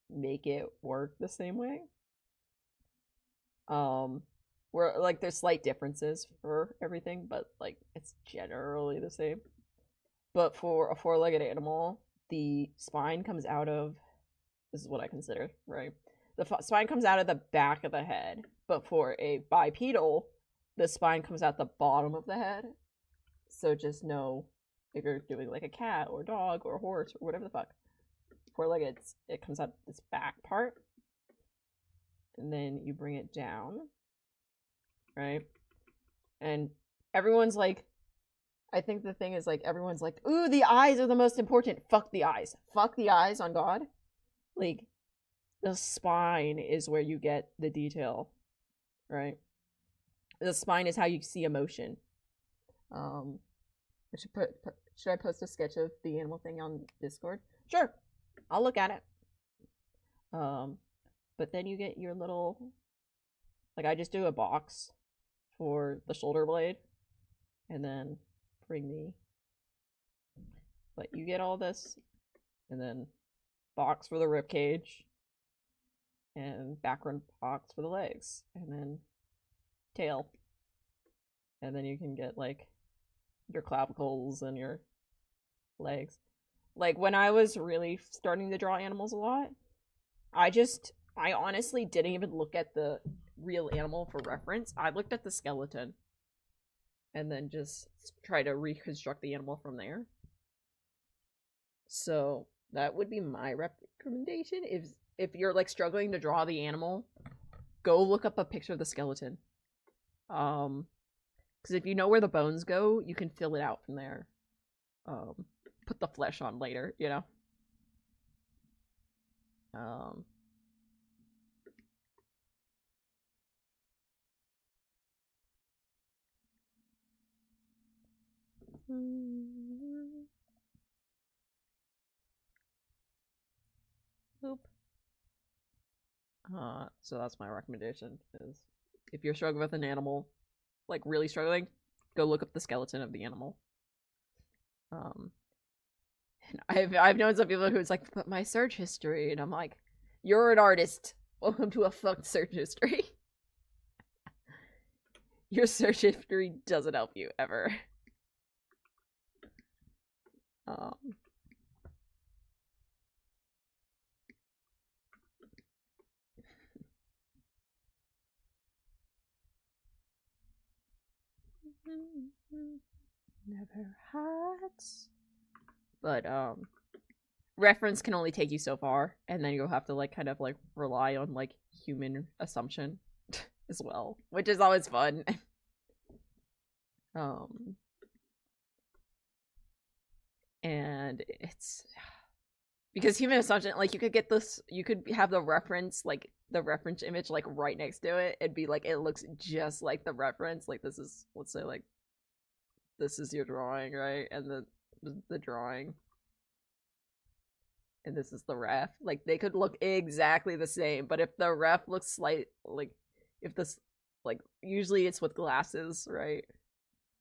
make it work the same way. Where like there's slight differences for everything, but like it's generally the same. But for a four-legged animal, the spine comes out of, this is what I consider, right? The spine comes out of the back of the head, but for a bipedal, the spine comes out the bottom of the head. So just know if you're doing like a cat or dog or a horse or whatever the fuck, four-legged, it comes out this back part, and then you bring it down, right? And everyone's like, I think the thing is like everyone's like, ooh, the eyes are the most important. Fuck the eyes. Fuck the eyes on God. Like the spine is where you get the detail, right? The spine is how you see emotion. Should I post a sketch of the animal thing on Discord? Sure, I'll look at it. But then you get your little, like I just do a box for the shoulder blade, and then bring the, but you get all this, and then box for the rib cage, and background box for the legs, and then tail, and then you can get like your clavicles and your legs. Like when I was really starting to draw animals a lot, I honestly didn't even look at the real animal for reference. I looked at the skeleton and then just try to reconstruct the animal from there. So that would be my recommendation. If you're like struggling to draw the animal, go look up a picture of the skeleton. Because if you know where the bones go, you can fill it out from there. Put the flesh on later, you know? Oop. So that's my recommendation, is if you're struggling with an animal, like really struggling, go look up the skeleton of the animal. I've known some people who's like, but my search history, and I'm like, you're an artist. Welcome to a fucked search history. Your search history doesn't help you ever. Never hot. But reference can only take you so far, and then you'll have to like kind of like rely on like human assumption as well, which is always fun. And it's because human assumption, like you could get this, you could have the reference, like the reference image like right next to it. It'd be like, it looks just like the reference. Like this is, let's say like this is your drawing, right? And the drawing, and this is the ref. Like they could look exactly the same, but if the ref looks slight, like if this, like usually it's with glasses, right?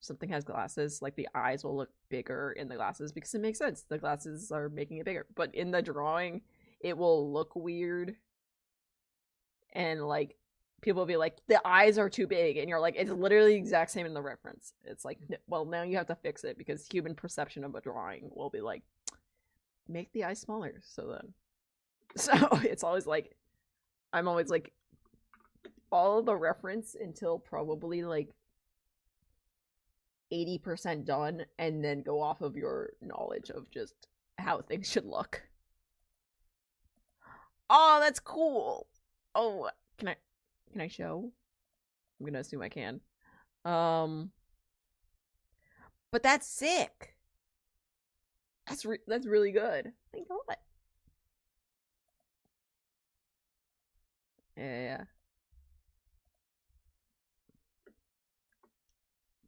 If something has glasses, like the eyes will look bigger in the glasses because it makes sense. The glasses are making it bigger, but in the drawing, it will look weird, and like people will be like, the eyes are too big, and you're like, it's literally the exact same in the reference. It's like, well, now you have to fix it because human perception of a drawing will be like, make the eyes smaller. So it's always like, I'm always like, follow the reference until probably like 80% done, and then go off of your knowledge of just how things should look. Oh, that's cool. Oh, can I show? I'm gonna assume I can. But that's sick. That's really good. Thank God. Yeah.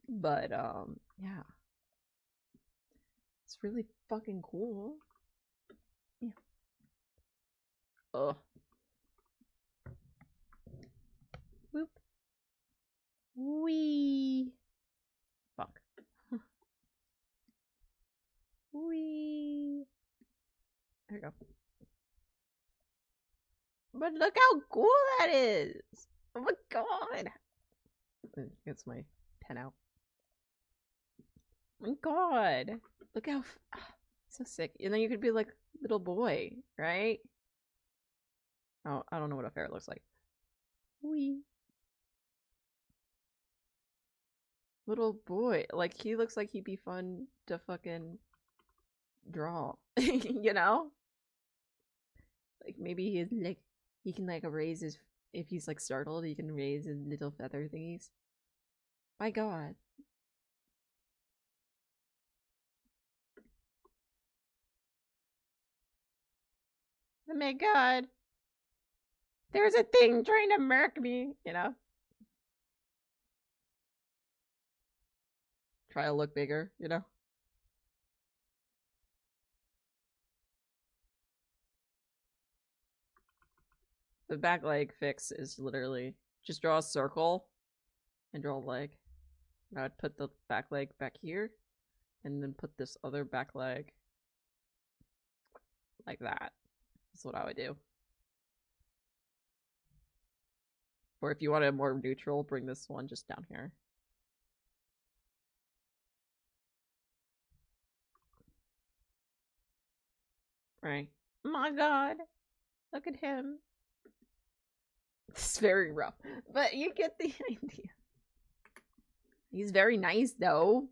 But yeah. It's really fucking cool. Yeah. Ugh. Boop. Wee. Fuck. But look how cool that is! Oh my god! It's my pen out. Oh my god! Look how so sick. And then you could be like little boy, right? Oh, I don't know what a ferret looks like. Wee. Little boy. Like, he looks like he'd be fun to fucking draw. You know? Like, maybe he's like, he can like raise his, if he's like startled, he can raise his little feather thingies. My god. Oh my god. There's a thing trying to murk me, you know? Try to look bigger, you know? The back leg fix is literally just draw a circle and draw a leg. I would put the back leg back here and then put this other back leg like that. That's what I would do. Or if you want it more neutral, bring this one just down here. Right. My god. Look at him. It's very rough. But you get the idea. He's very nice though.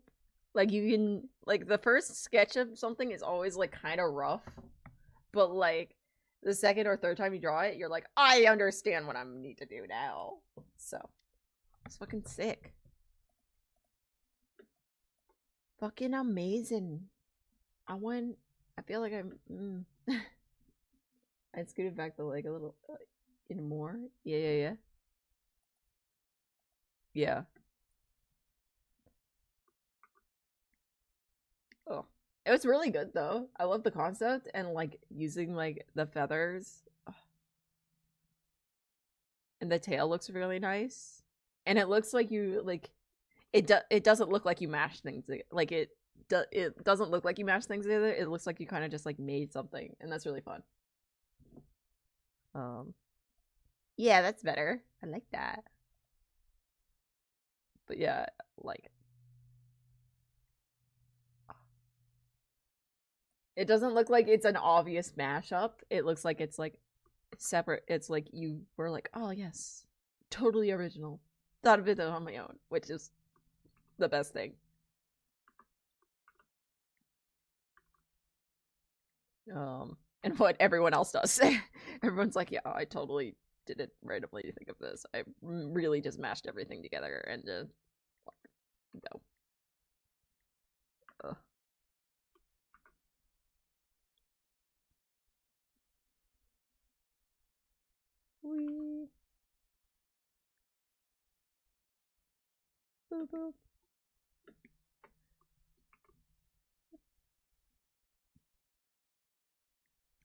Like you can like the first sketch of something is always like kind of rough. But like the second or third time you draw it, you're like, I understand what I need to do now. So it's fucking sick. Fucking amazing. I feel like I'm I scooted back the leg a little in more. Yeah. Yeah. Oh. It was really good though. I love the concept and like using like the feathers. Oh. And the tail looks really nice. And it looks like you like it doesn't look like you mashed things like it doesn't look like you mashed things together. It looks like you kind of just like made something, and that's really fun. Yeah, that's better. I like that. But yeah, like it doesn't look like it's an obvious mashup. It looks like it's like separate. It's like you were like, oh yes, totally original. Thought of it on my own, which is the best thing. And what everyone else does. Everyone's like, yeah, I totally didn't randomly think of this. I really just mashed everything together and go. Ugh. Wee. Boop, boop.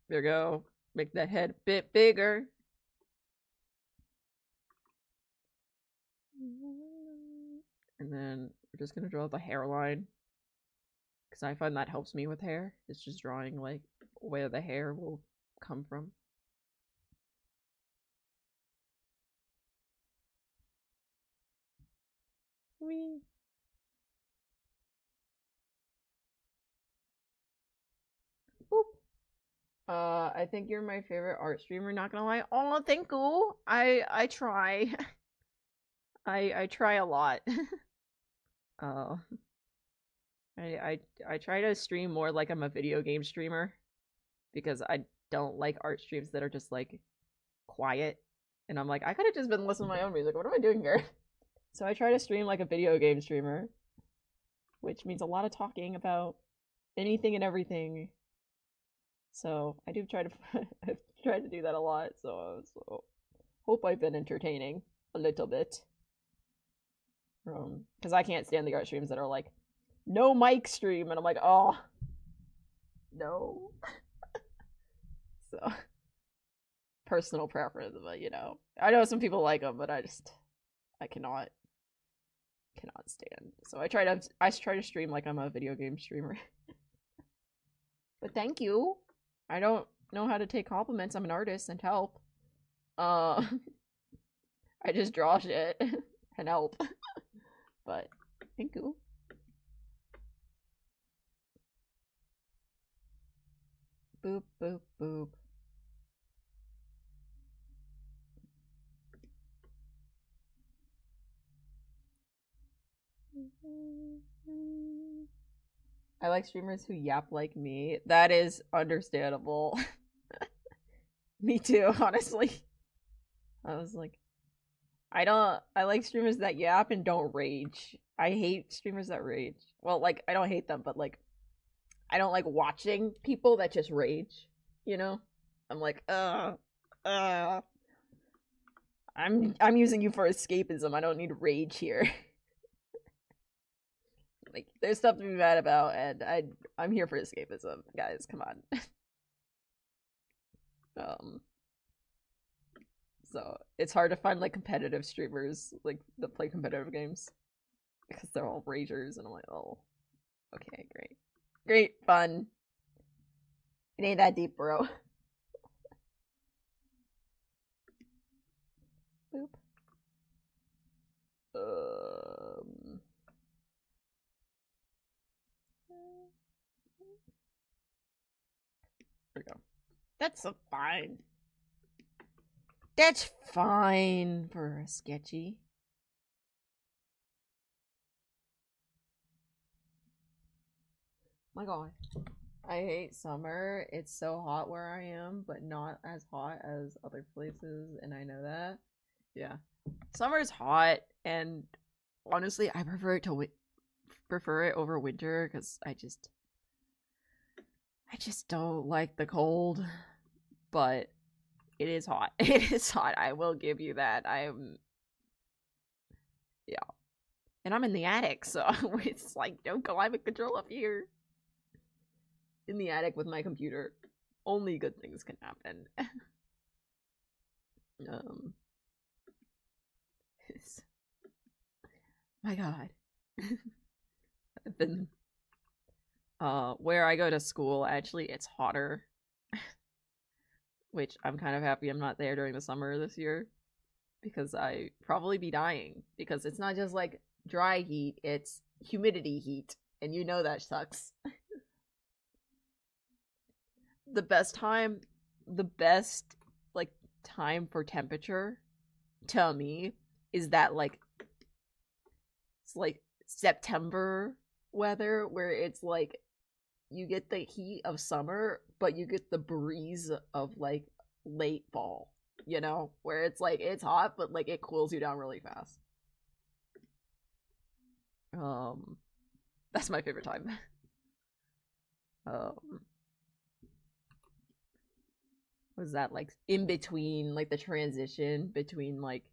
There we go. Make that head a bit bigger. And then we're just gonna draw the hairline. Because I find that helps me with hair. It's just drawing like where the hair will come from. Wee. Boop. I think you're my favorite art streamer, not gonna lie. Oh, thank you. I try. I try a lot. uh I try to stream more like I'm a video game streamer because I don't like art streams that are just like quiet. And I'm like, I could have just been listening to my own music. What am I doing here? So I try to stream like a video game streamer, which means a lot of talking about anything and everything. So I do try to I've tried to do that a lot. So hope I've been entertaining a little bit. Because I can't stand the art streams that are like no mic stream, and I'm like, oh no. So personal preference, but you know, I know some people like them, but I cannot stand. So I try to stream like I'm a video game streamer. But thank you. I don't know how to take compliments. I'm an artist and help. Uh, I just draw shit and help. But thank you. Boop, boop, boop. I like streamers who yap like me. That is understandable. Me too, honestly. I was like, I like streamers that yap and don't rage. I hate streamers that rage. Well, like, I don't hate them, but like, I don't like watching people that just rage, you know? I'm like, I'm using you for escapism. I don't need rage here. Like, there's stuff to be mad about, and I'm here for escapism, guys. Come on. So it's hard to find like competitive streamers like that play competitive games because they're all ragers, and I'm like, oh, okay, great fun. It ain't that deep, bro. Boop. There we go. That's so fine. That's fine for a sketchy. My god. I hate summer. It's so hot where I am, but not as hot as other places, and I know that. Yeah. Summer's hot, and honestly, I prefer it over winter because I just don't like the cold, but it is hot. It is hot. I will give you that. Yeah. And I'm in the attic, so it's like no climate control up here. In the attic with my computer. Only good things can happen. My god. I've been where I go to school, actually it's hotter. Which I'm kind of happy I'm not there during the summer this year. Because I probably be dying. Because it's not just like dry heat, it's humidity heat. And you know that sucks. The best like time for temperature to me is that like it's like September weather where it's like you get the heat of summer but you get the breeze of like late fall, you know, where it's like it's hot but like it cools you down really fast. That's my favorite time. Was that like in between, like the transition between like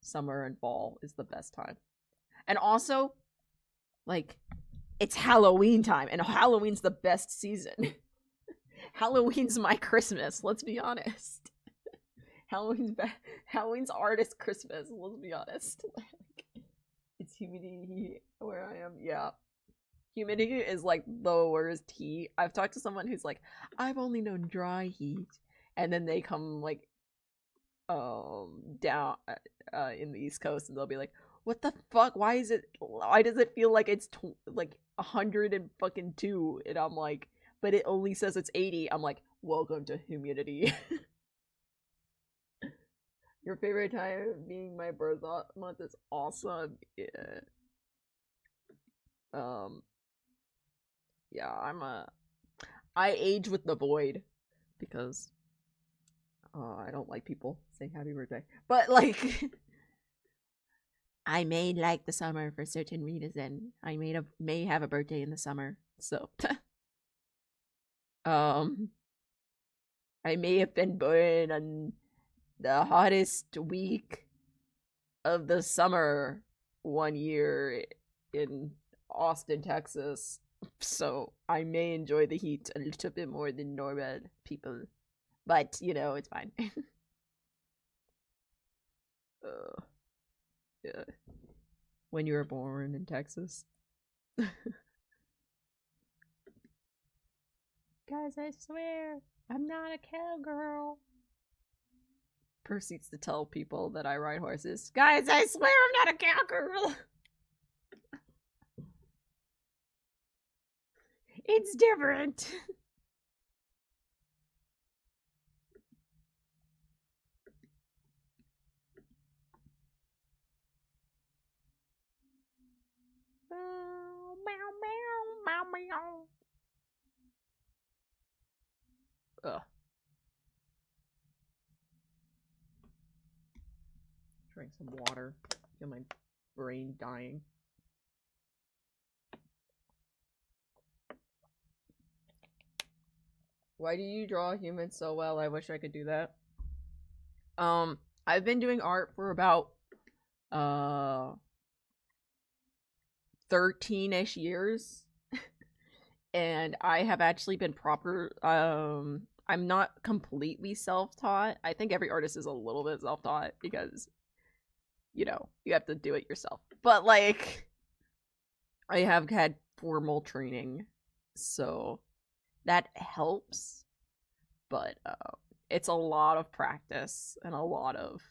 summer and fall is the best time. And also like it's Halloween time, and Halloween's the best season. Halloween's my Christmas, let's be honest. Halloween's artist Christmas, let's be honest. Like, it's humidity where I am. Yeah, humidity is like the worst heat. I've talked to someone who's like, I've only known dry heat, and then they come like down in the East Coast, and they'll be like, what the fuck, why does it feel like it's like 102? And I'm like, but it only says it's 80. I'm like, welcome to humidity. Your favorite time being my birth month is awesome. Yeah. Yeah, I age with the void because I don't like people saying happy birthday. But like I may like the summer for certain reason. I may have a birthday in the summer. So I may have been born on the hottest week of the summer one year in Austin, Texas. So I may enjoy the heat a little bit more than normal people. But, you know, it's fine. Yeah. When you were born in Texas. Guys, I swear. I'm not a cowgirl. Proceeds to tell people that I ride horses. Guys, I swear I'm not a cowgirl. It's different. Meow, meow, meow, meow. Ugh. Drink some water. I feel my brain dying. Why do you draw humans so well? I wish I could do that. I've been doing art for about 13-ish years. And I have actually been I'm not completely self-taught. I think every artist is a little bit self-taught because you have to do it yourself. But like I have had formal training, so that helps. But it's a lot of practice and a lot of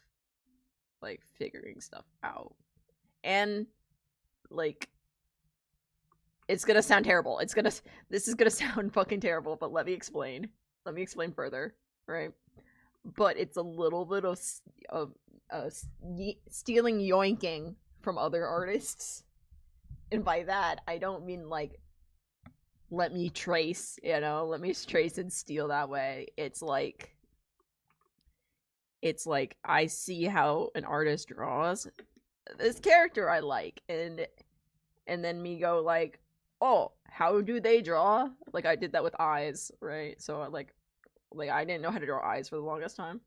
like figuring stuff out. And like it's gonna sound terrible. This is gonna sound fucking terrible, but let me explain. Let me explain further, right? But it's a little bit of stealing yoinking from other artists. And by that, I don't mean like let me trace, let me trace and steal that way. It's like I see how an artist draws this character I like, and then me go like, oh, how do they draw? Like I did that with eyes, right? So like I didn't know how to draw eyes for the longest time,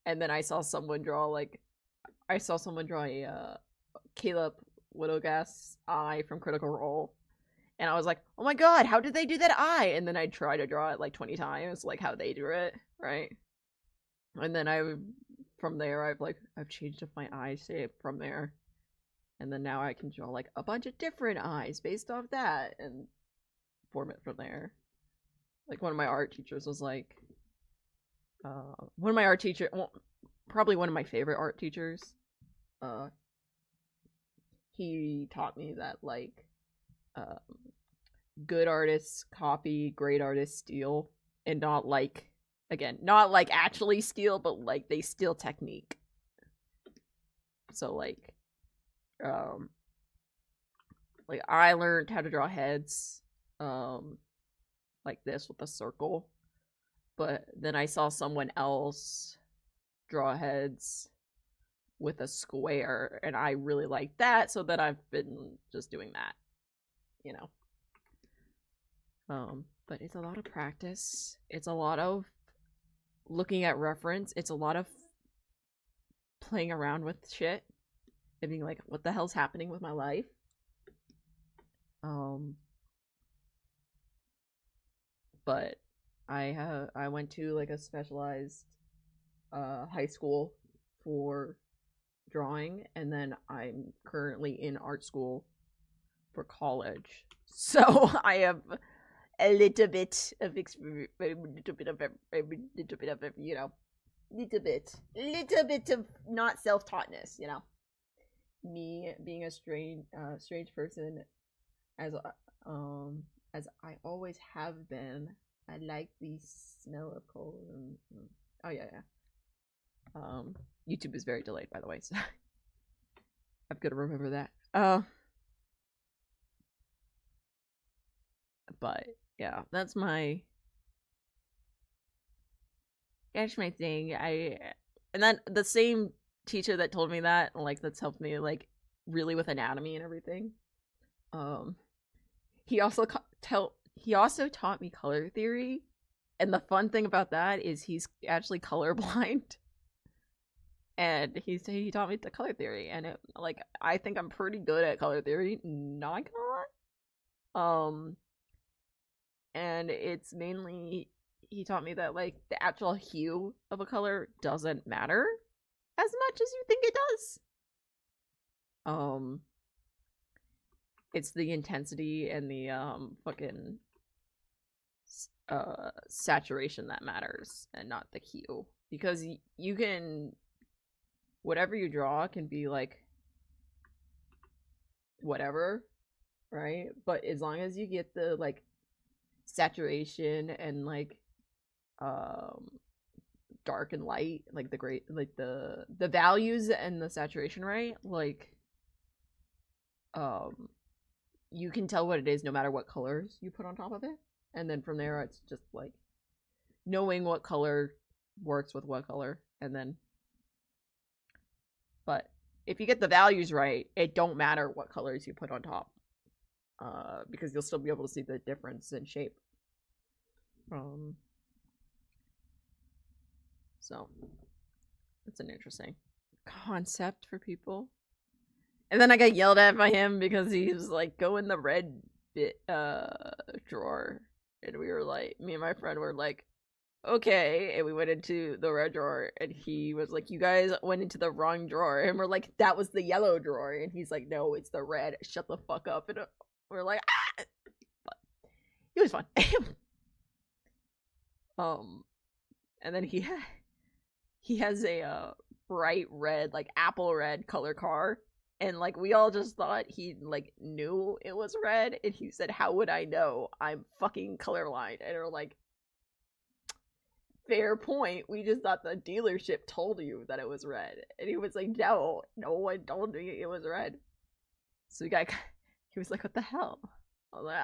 and then I saw someone draw a Caleb Widowgas eye from Critical Role, and I was like, oh my god, how did they do that eye? And then I try to draw it like 20 times, like how they drew it, right? And then from there I've changed up my eye shape from there. And then now I can draw like a bunch of different eyes based off that and form it from there. Like one of my art teachers was like, probably one of my favorite art teachers. He taught me that like, good artists copy, great artists steal, and not like actually steal, but like they steal technique. So like I learned how to draw heads like this with a circle, but then I saw someone else draw heads with a square, and I really liked that, so that I've been just doing that, but it's a lot of practice. It's a lot of looking at reference. It's a lot of playing around with shit and being like, what the hell's happening with my life? But I went to like a specialized high school for drawing, and then I'm currently in art school for college. So I have a little bit of experience, a little bit of not self-taughtness, me being a strange person, as I always have been. I like the smell of coal. Oh yeah. YouTube is very delayed, by the way, so I've got to remember that. But yeah, that's my thing. And then the same teacher that told me that, like, that's helped me like really with anatomy and everything. He also taught me color theory, and the fun thing about that is he's actually colorblind. And he taught me the color theory, and I think I'm pretty good at color theory, not gonna lie. And it's mainly, he taught me that like the actual hue of a color doesn't matter as much as you think it does. It's the intensity and the fucking saturation that matters and not the hue, because you can, whatever you draw can be like whatever, right? But as long as you get the like saturation and like um dark and light, like the great, like the values and the saturation, right? Like um you can tell what it is no matter what colors you put on top of it. And then from there it's just like knowing what color works with what color. And then, but if you get the values right, it don't matter what colors you put on top, because you'll still be able to see the difference in shape. So it's an interesting concept for people. And then I got yelled at by him because he was like, go in the red bit drawer. And we were like, me and my friend were like, okay. And we went into the red drawer and he was like, you guys went into the wrong drawer. And we're like, that was the yellow drawer. And he's like, no, it's the red. Shut the fuck up. And we're like, ah! But it was fun. And then he has a bright red, like apple red color car. And like we all just thought he like knew it was red, and he said, how would I know? I'm fucking colorblind. And we're like, fair point. We just thought the dealership told you that it was red. And he was like, no one told me it was red. So he was like, what the hell? I was like,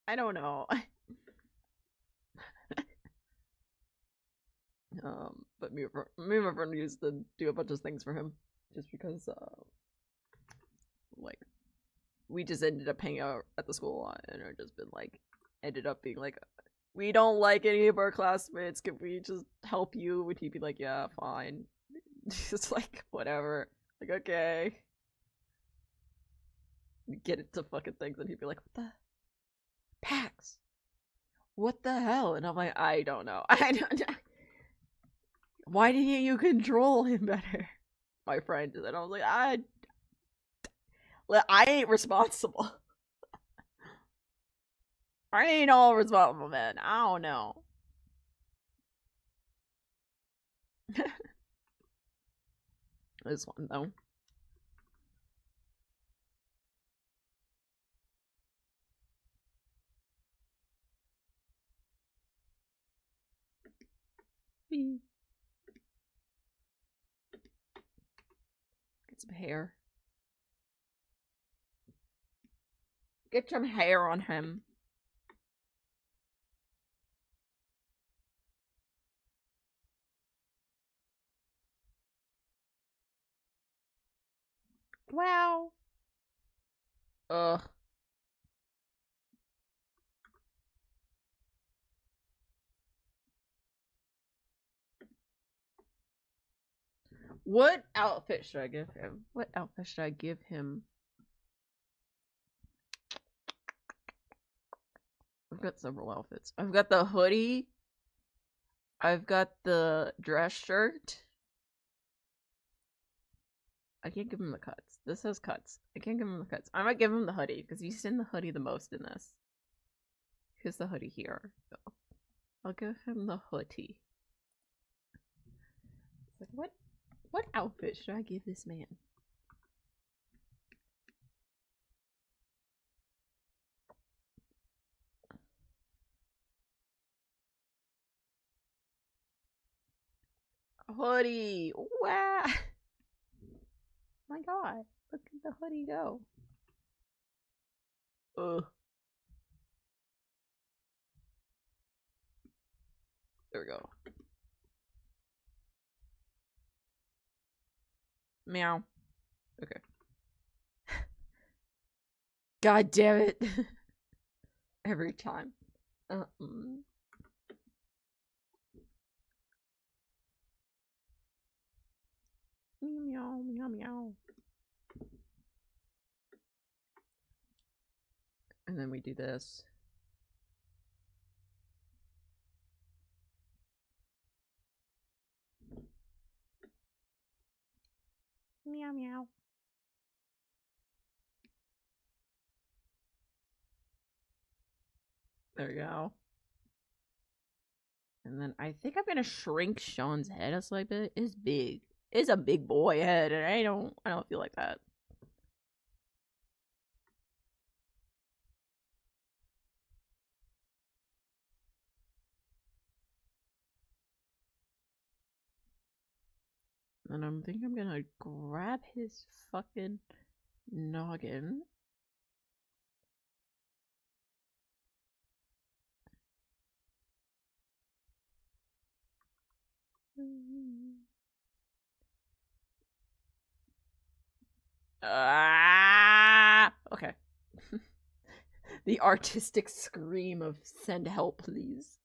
I don't know. But me and my friend used to do a bunch of things for him just because like we just ended up hanging out at the school a lot, and it just been like ended up being like, we don't like any of our classmates, can we just help you? And he'd be like, yeah, fine. Just like, whatever. Like, okay. We get into fucking things, and he'd be like, what the Pax, what the hell? And I'm like, I don't know. I don't know. Why didn't you control him better? My friend. And I was like, I ain't responsible. I ain't all responsible, man. I don't know. This one, though. Get some hair. Get some hair on him. Wow. Ugh. What outfit should I give him? What outfit should I give him? I've got several outfits. I've got the hoodie. I've got the dress shirt. I can't give him the cuts. This has cuts. I can't give him the cuts. I might give him the hoodie, because he's in the hoodie the most in this. Here's the hoodie here. So I'll give him the hoodie. It's like, what outfit should I give this man? Hoodie! Wow! My god, look at the hoodie go. Ugh. There we go. Meow. Okay. God damn it. Every time. Meow, meow, meow. And then we do this. Meow, meow. There we go. And then I think I'm gonna shrink Sean's head a slight bit. It's big. It's a big boy head, and I don't feel like that. And I'm thinking I'm gonna grab his fucking noggin. Okay. The artistic scream of "send help, please."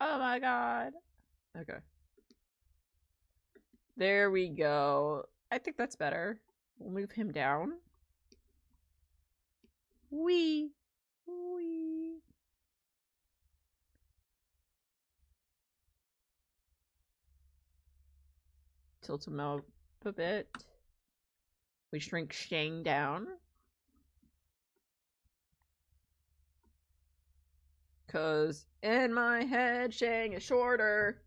Oh my god. Okay. There we go. I think that's better. We'll move him down. Wee. Wee. Tilt him out a bit. We shrink Shang down. Cause in my head, Shang is shorter.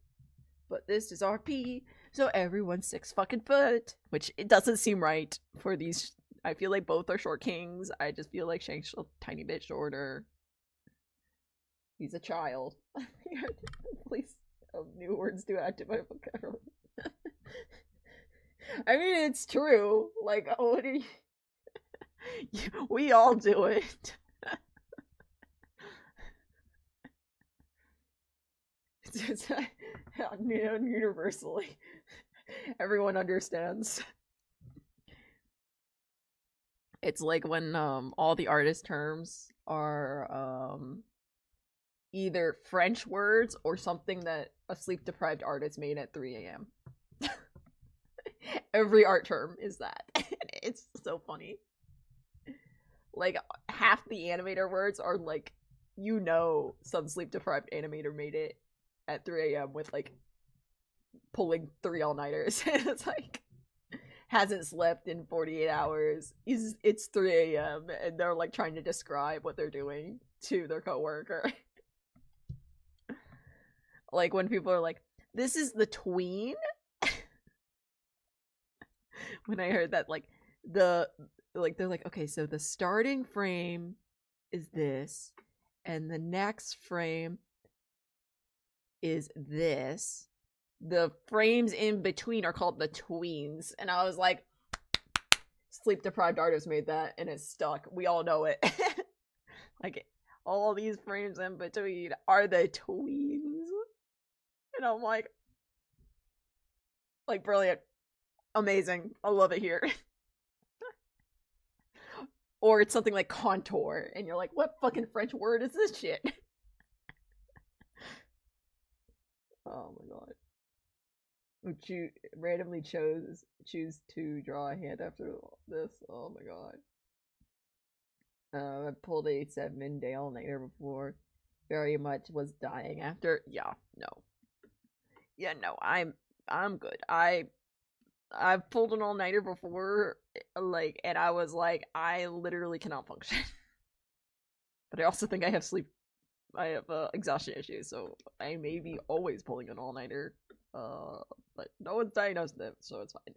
But this is RP, so everyone's 6 fucking foot. Which it doesn't seem right for these. I feel like both are short kings. I just feel like Shang's a tiny bit shorter. He's a child. Please, new words to add to my vocabulary. I mean, it's true. Like, what do you... We all do it. It's universally. Everyone understands. It's like when all the artist terms are either French words or something that a sleep-deprived artist made at 3 a.m. Every art term is that. It's so funny. Like, half the animator words are like, you know, some sleep-deprived animator made it at 3 a.m. with, like, pulling 3 all-nighters. It's like, hasn't slept in 48 hours. It's 3 a.m. and they're, like, trying to describe what they're doing to their coworker. Like, when people are like, this is the tween? When I heard that, like, they're like, okay, so the starting frame is this, and the next frame is this. The frames in between are called the tweens. And I was like, sleep deprived artists made that and it's stuck. We all know it. Like, all these frames in between are the tweens. And I'm like, brilliant. Amazing. I love it here. Or it's something like contour, and you're like, what fucking French word is this shit? Oh my god. Would you randomly choose to draw a hand after this? Oh my god. I pulled a 7-day all-nighter before. Very much was dying after. Yeah, no. Yeah, no, I'm good. I've pulled an all-nighter before, like, and I was like, I literally cannot function. But I also think I have exhaustion issues, so I may be always pulling an all-nighter. But no one's diagnosed it, so it's fine.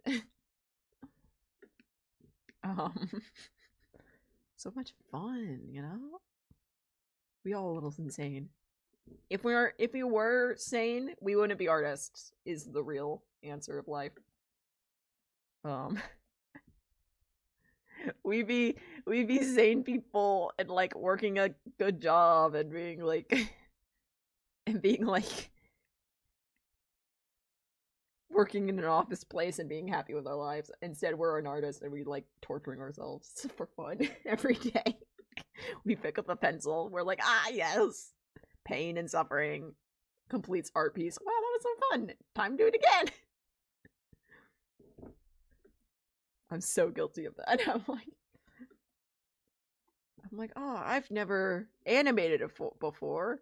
So much fun, you know? We all a little insane. If we were sane, we wouldn't be artists, is the real answer of life. we be sane people and like working a good job and being like working in an office place and being happy with our lives. Instead, we're an artist and we like torturing ourselves for fun every day. We pick up a pencil, we're like, yes, pain and suffering completes art piece. Wow, that was so fun. Time to do it again. I'm so guilty of that. I'm I'm like, oh, I've never animated it before.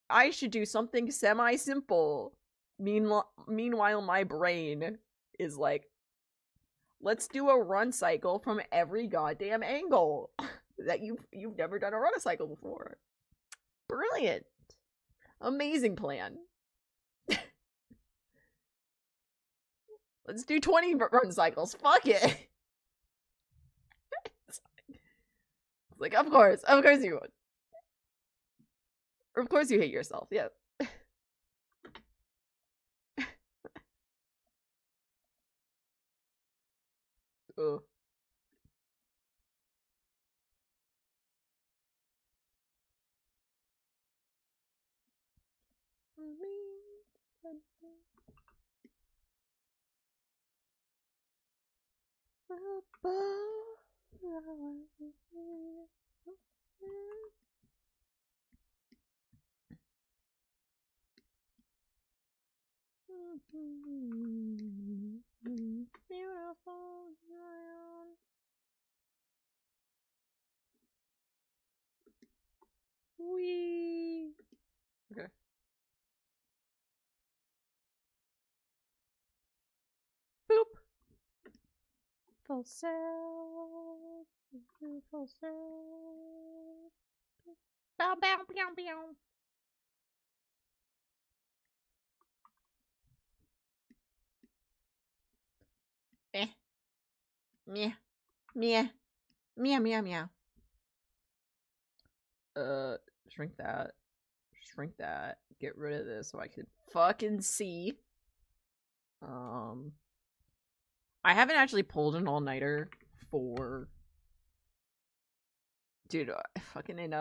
I should do something semi-simple. Meanwhile, my brain is like, let's do a run cycle from every goddamn angle that you've never done a run cycle before. Brilliant. Amazing plan. Let's do 20 run cycles. Fuck it. It's like, of course you would. Of course you hate yourself, yeah. Ugh. Beautiful Zion. Wee. Okay. Boop. Full cell. Full cell. Bow, bow, bow, bow. Eh. Meow. Meow. Meow, meow, meow. Shrink that. Shrink that. Get rid of this so I can fucking see. I haven't actually pulled an all-nighter for... Dude, fucking in,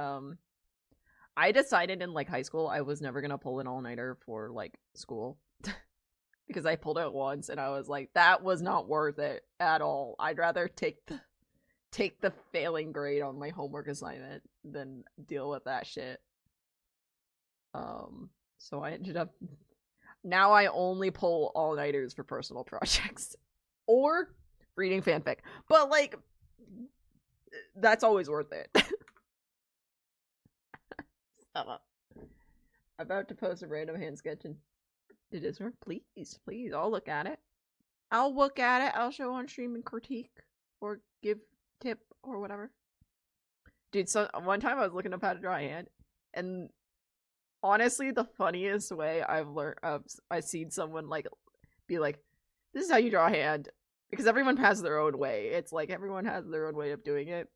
I decided in, like, high school I was never gonna pull an all-nighter for, like, school. Because I pulled it once and I was like, that was not worth it at all. I'd rather take the failing grade on my homework assignment than deal with that shit. So I ended up... Now I only pull all-nighters for personal projects. Or reading fanfic. But, like, that's always worth it. Stop up. About to post a random hand sketch and it is her. Please, please, I'll look at it. I'll look at it. I'll show on stream and critique. Or give tip or whatever. Dude, so one time I was looking up how to draw a hand, and honestly, the funniest way I've seen someone like be like, "This is how you draw a hand," because everyone has their own way. It's like everyone has their own way of doing it.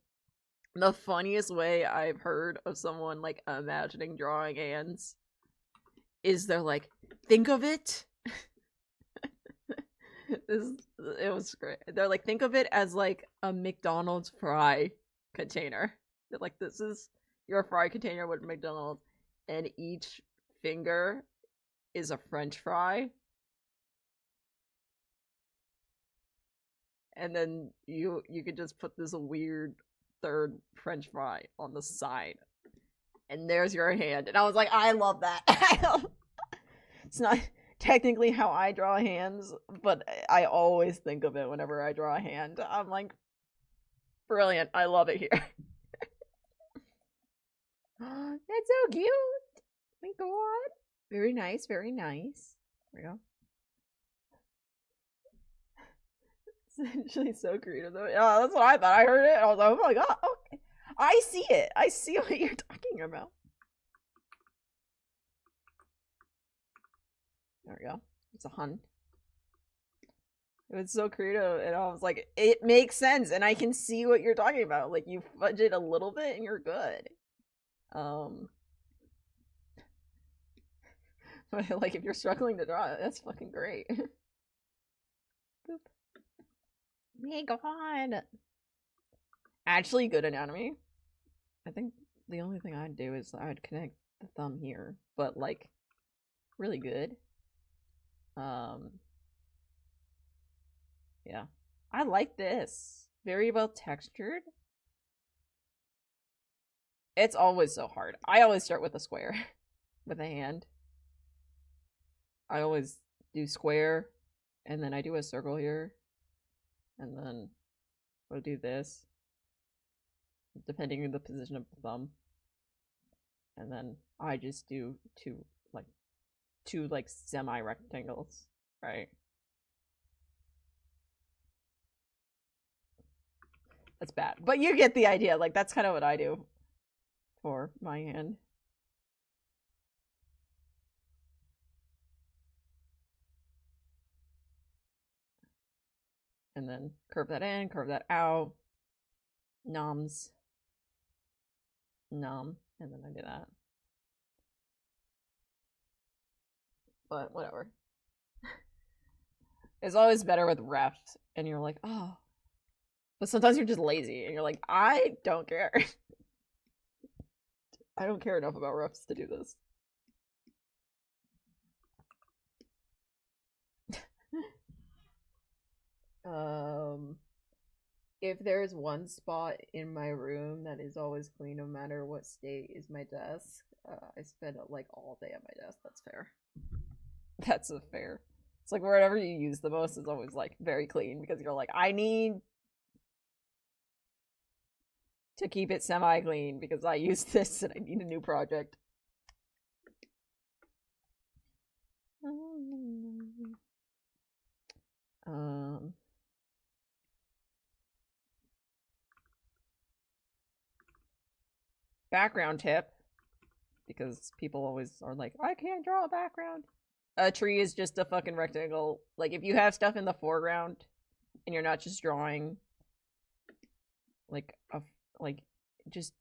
The funniest way I've heard of someone like imagining drawing hands is they're like, "Think of it." It was great. They're like, think of it as like a McDonald's fry container. They're like, this is your fry container with McDonald's, and each finger is a French fry. And then you could just put this weird third French fry on the side. And there's your hand. And I was like, I love that. It's not technically how I draw hands, but I always think of it whenever I draw a hand. I'm like, brilliant. I love it here. That's so cute. Oh my god. Very nice, very nice. There we go. It's actually so creative though. Yeah, that's what I thought. I heard it and I was like, oh my god, okay. I see it. I see what you're talking about. There we go. It's a hunt. It was so creative, and I was like, it makes sense, and I can see what you're talking about. Like, you fudge it a little bit, and you're good. But like, if you're struggling to draw it, that's fucking great. Boop. My god. Actually, good anatomy. I think the only thing I'd do is I'd connect the thumb here, but like, really good. Yeah. I like this. Very well textured. It's always so hard. I always start with a square. With a hand. I always do square, and then I do a circle here. And then I'll do this. depending on the position of the thumb. And then I just do two semi-rectangles, right? That's bad. But you get the idea. Like, that's kind of what I do for my hand. And then curve that in, curve that out. Noms. Nom. And then I do that. But whatever. It's always better with refs. And you're like, oh. But sometimes you're just lazy. And you're like, I don't care. I don't care enough about refs to do this. If there's one spot in my room that is always clean no matter what state is my desk, I spend like all day at my desk. That's fair. That's a fair. It's like wherever you use the most is always like very clean because you're like, I need to keep it semi-clean because I use this and I need a new project. Background tip, because people always are like, I can't draw a background. A tree is just a fucking rectangle. Like, if you have stuff in the foreground and you're not just drawing like just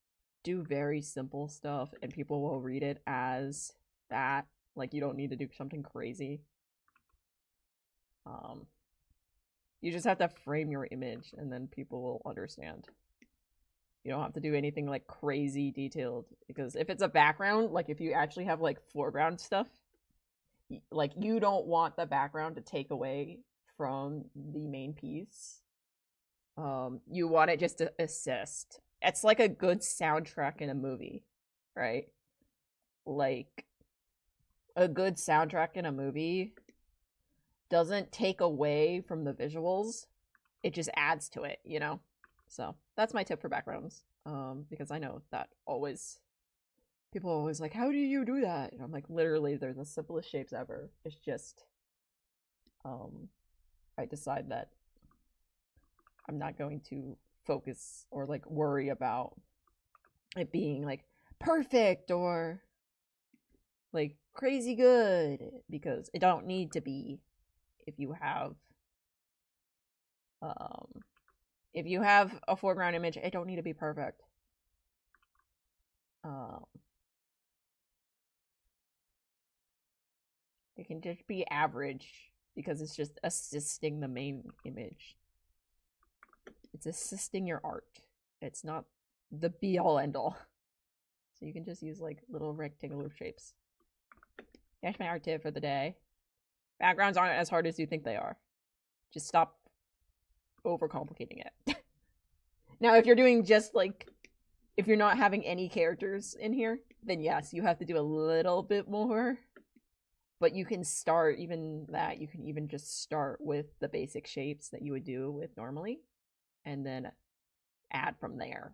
do very simple stuff and people will read it as that. Like, you don't need to do something crazy. You just have to frame your image and then people will understand. You don't have to do anything like crazy detailed, because if it's a background, like if you actually have like foreground stuff, like you don't want the background to take away from the main piece. You want it just to assist. It's like a good soundtrack in a movie, right? Like a good soundtrack in a movie doesn't take away from the visuals. It just adds to it, you know? So that's my tip for backgrounds. Because I know that people are always like, how do you do that? And I'm like, literally, they're the simplest shapes ever. It's just, I decide that I'm not going to focus or like worry about it being like perfect or like crazy good, because it don't need to be. If you have a foreground image, it don't need to be perfect. It can just be average because it's just assisting the main image. It's assisting your art. It's not the be all end all. So you can just use like little rectangular shapes. That's my art tip for the day. Backgrounds aren't as hard as you think they are. Just stop overcomplicating it. Now, if you're doing just like, if you're not having any characters in here, then yes, you have to do a little bit more. But you can start, even that, you can even just start with the basic shapes that you would do with normally, and then add from there.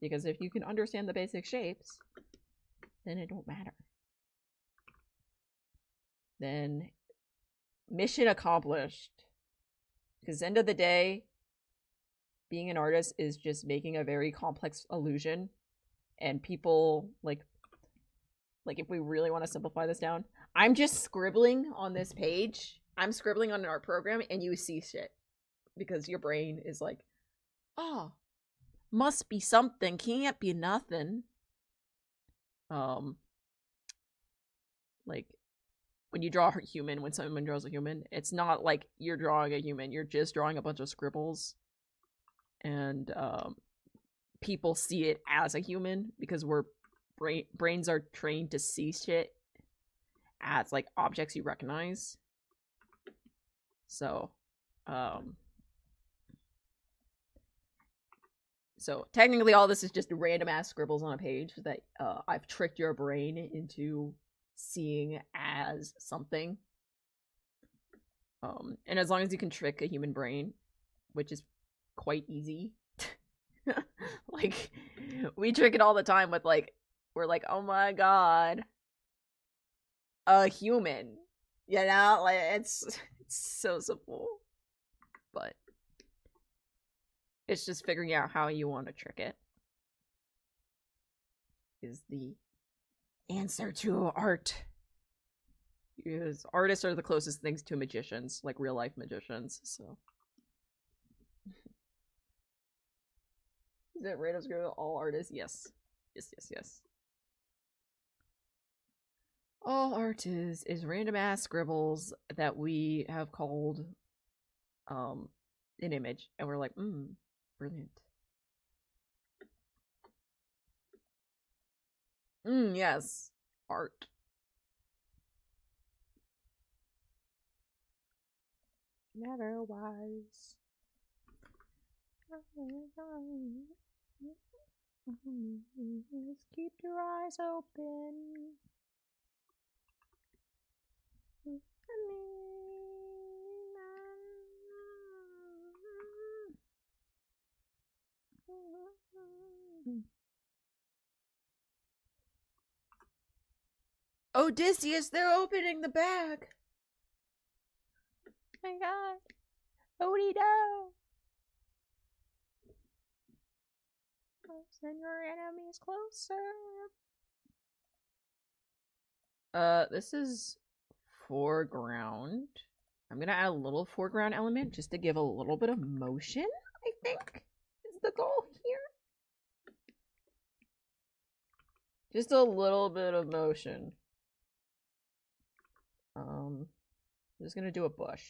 Because if you can understand the basic shapes, then it don't matter. Then mission accomplished. Because end of the day, being an artist is just making a very complex illusion, and people like if we really want to simplify this down, I'm just scribbling on this page. I'm scribbling on an art program and you see shit. Because your brain is like, oh, must be something, can't be nothing. Like when you draw a human, when someone draws a human, it's not like you're drawing a human, you're just drawing a bunch of scribbles. And people see it as a human because brains are trained to see shit as like objects you recognize. So technically all this is just random ass scribbles on a page that I've tricked your brain into seeing as something. And as long as you can trick a human brain, which is quite easy, Like, we trick it all the time with like, we're like, oh my god, a human. You know, like it's so simple, but it's just figuring out how you want to trick it is the answer to art. Because artists are the closest things to magicians, like real life magicians, so. Is it random scribble all artists? Yes. Yes. All art is random ass scribbles that we have called an image, and we're like, brilliant. Yes. Art. Never was. Just keep your eyes open. Odysseus, they're opening the bag. Oh my god. Odie, no. Send your enemies closer. This is foreground. I'm gonna add a little foreground element just to give a little bit of motion, I think, is the goal here. Just a little bit of motion. I'm just gonna do a bush.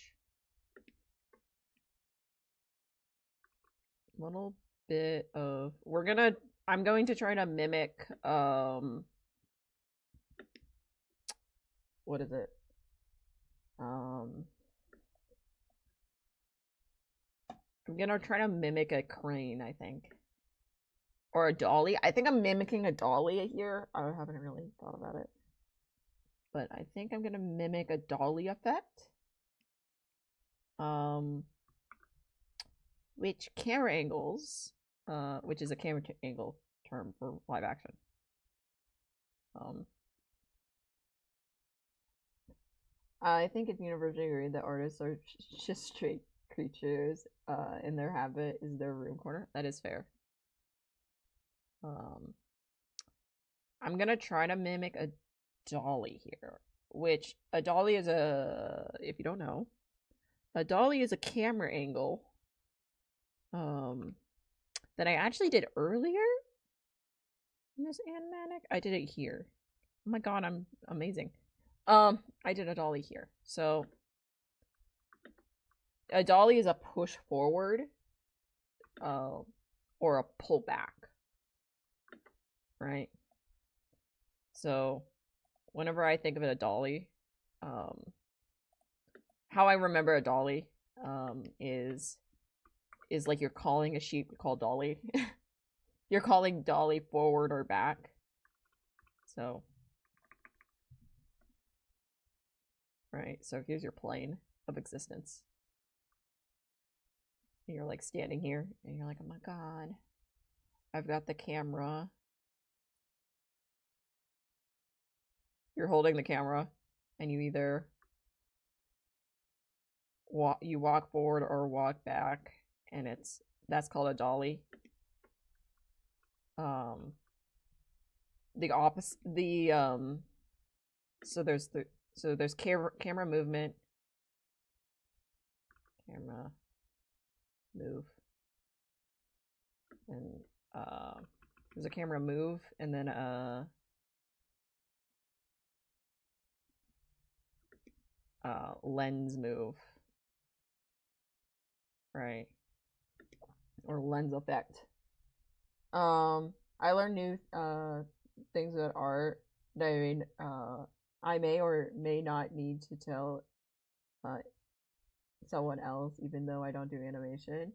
Little bit of, I'm going to try to mimic, what is it? I'm gonna try to mimic a crane, I think. Or a dolly. I think I'm mimicking a dolly here. I haven't really thought about it. But I think I'm gonna mimic a dolly effect. Which camera angles, which is a camera angle term for live action. I think it's universally agreed that artists are just straight creatures, and their habit is their room corner. That is fair. I'm gonna try to mimic a dolly here, which a dolly is if you don't know, a dolly is a camera angle that I actually did earlier in this animatic. I did it here. Oh my god, I'm amazing. I did a dolly here. So a dolly is a push forward or a pull back. Right? So whenever I think of a dolly, how I remember a dolly is like you're calling a sheep called Dolly. You're calling Dolly forward or back. So, right, so here's your plane of existence. And you're like standing here and you're like, oh my god, I've got the camera. You're holding the camera and you either walk forward or walk back, and that's called a dolly. The opposite, so there's camera movement, camera move, and there's a camera move, and then lens move, right? Or lens effect. I learned new things about art that I may or may not need to tell someone else, even though I don't do animation.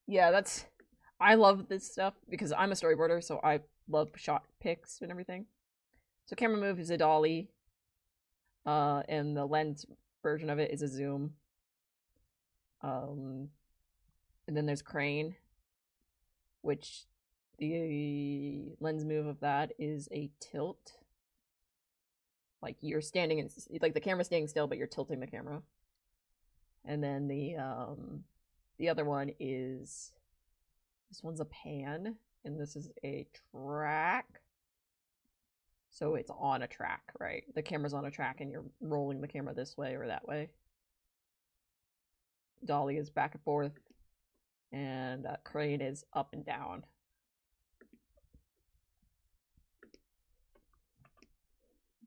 Yeah, I love this stuff because I'm a storyboarder, so I love shot pics and everything. So camera move is a dolly, and the lens version of it is a zoom. And then there's crane. which the lens move of that is a tilt. Like you're standing in, like the camera's standing still, but you're tilting the camera. And then the other one is, this one's a pan, and this is a track. So it's on a track, right? The camera's on a track and you're rolling the camera this way or that way. Dolly is back and forth, and crane is up and down.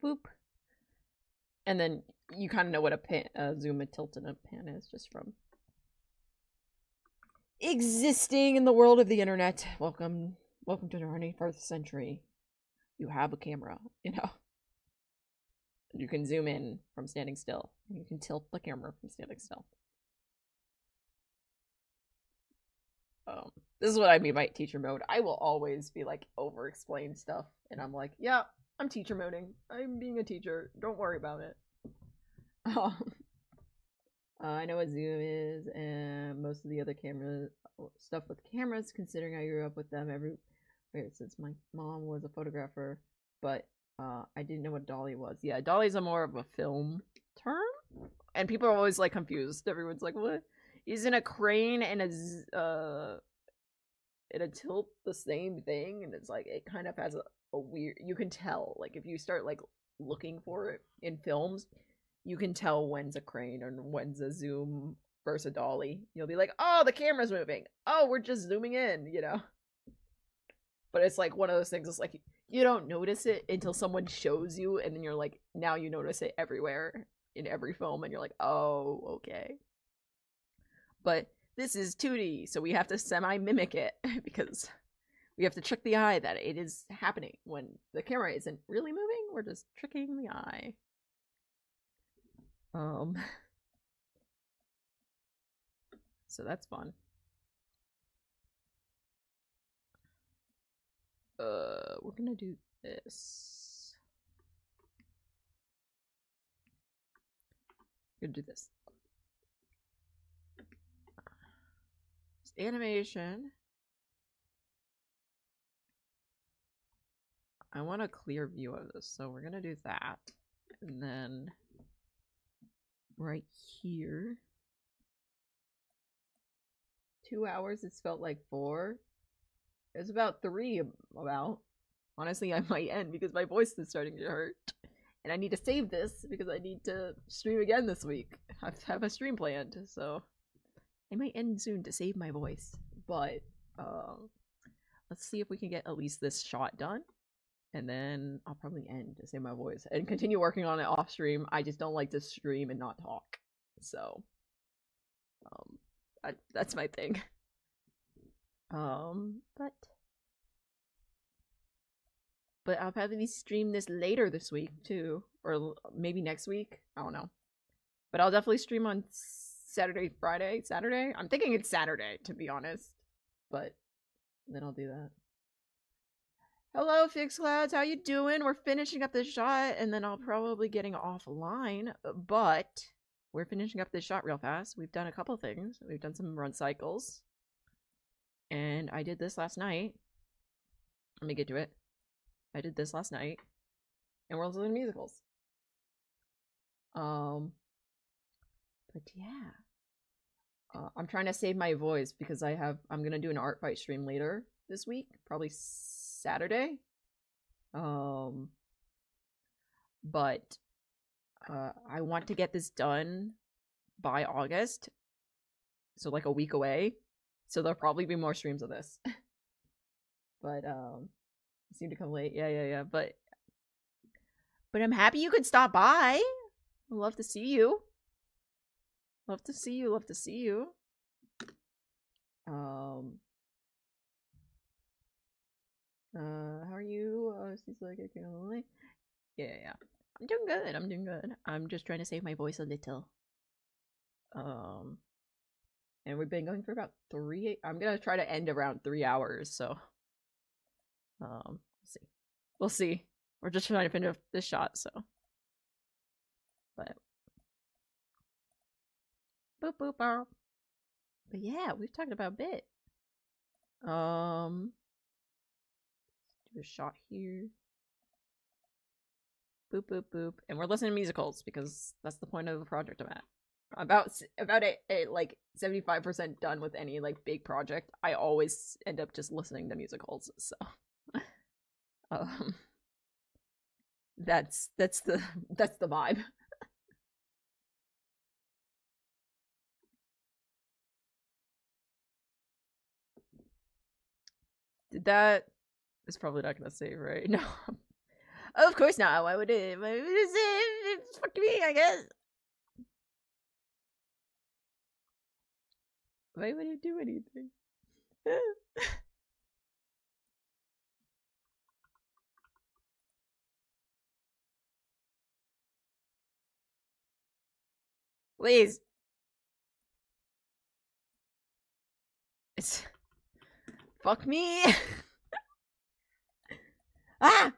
Boop. And then you kind of know what a zoom, a tilt, and a pan is just from existing in the world of the internet. Welcome to the 21st century. You have a camera, you know. You can zoom in from standing still. You can tilt the camera from standing still. This is what I mean by teacher mode. I will always be like over-explain stuff, and I'm like, yeah, I'm teacher moding. I'm being a teacher. Don't worry about it. I know what zoom is, and most of the other camera stuff with cameras, considering I grew up with them since my mom was a photographer, but I didn't know what dolly was. Yeah, dolly's a more of a film term, and people are always like confused. Everyone's like, what? Isn't a crane and a tilt the same thing? And it's like, it kind of has a weird, you can tell, like if you start like looking for it in films, you can tell when's a crane and when's a zoom versus a dolly. You'll be like, oh, the camera's moving. Oh, we're just zooming in, you know? But it's like one of those things, it's like, you don't notice it until someone shows you, and then you're like, now you notice it everywhere in every film, and you're like, oh, okay. But this is 2D, so we have to semi-mimic it, because we have to trick the eye that it is happening when the camera isn't really moving. We're just tricking the eye. So that's fun. We're gonna do this. We're gonna do this. Animation. I want a clear view of this, so we're gonna do that. And then right here, 2 hours, it's felt like 4. It's about 3 about. Honestly, I might end because my voice is starting to hurt. And I need to save this because I need to stream again this week. I have a stream planned, so I might end soon to save my voice. But let's see if we can get at least this shot done. And then I'll probably end to save my voice and continue working on it off stream. I just don't like to stream and not talk. So that's my thing. But I'll probably stream this later this week too, or maybe next week. I don't know. But I'll definitely stream on Saturday. I'm thinking it's Saturday, to be honest. But then I'll do that. Hello, Fix Clouds. How you doing? We're finishing up this shot, and then I'll probably getting offline. But we're finishing up this shot real fast. We've done a couple things. We've done some run cycles. And I did this last night. Let me get to it. I did this last night. And we're listening to musicals. But yeah. I'm trying to save my voice because I'm gonna do an art fight stream later this week. Probably Saturday. But I want to get this done by August. So like a week away. So there'll probably be more streams of this. But you seem to come late. Yeah. But I'm happy you could stop by. I'd love to see you. Love to see you. How are you? She's like, I can only. Yeah. I'm doing good. I'm just trying to save my voice a little. And we've been going for about 3. I'm gonna try to end around 3 hours. So, we'll see. We're just trying to finish this shot. So, but boop boop bow. But yeah, we've talked about a bit. Do a shot here. Boop boop boop, and we're listening to musicals because that's the point of the project I'm at. About a like 75% done with any like big project. I always end up just listening to musicals. So, um, that's the vibe. Did that? It's probably not gonna save, right? No. Of course not. Why would it? Why would it save? It's fuck me, I guess. Why would it do anything? Please. It's fuck me. Ah!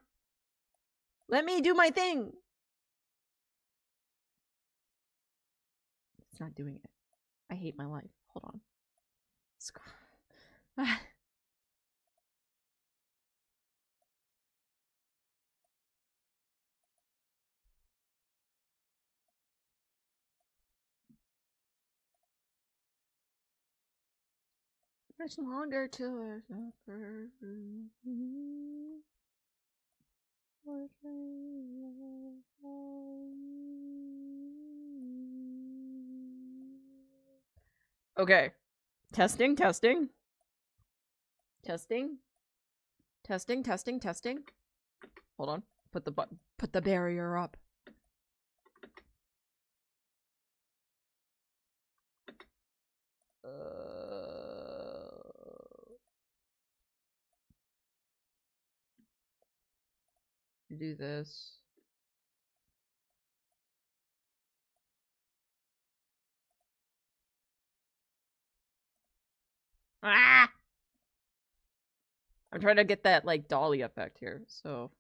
Let me do my thing. It's not doing it. I hate my life. Hold on. Ah. Much longer till I suffer. Okay. Testing, testing. Testing. Testing, testing, testing. Hold on. Put the barrier up. Do this. Ah! I'm trying to get that like dolly effect here, so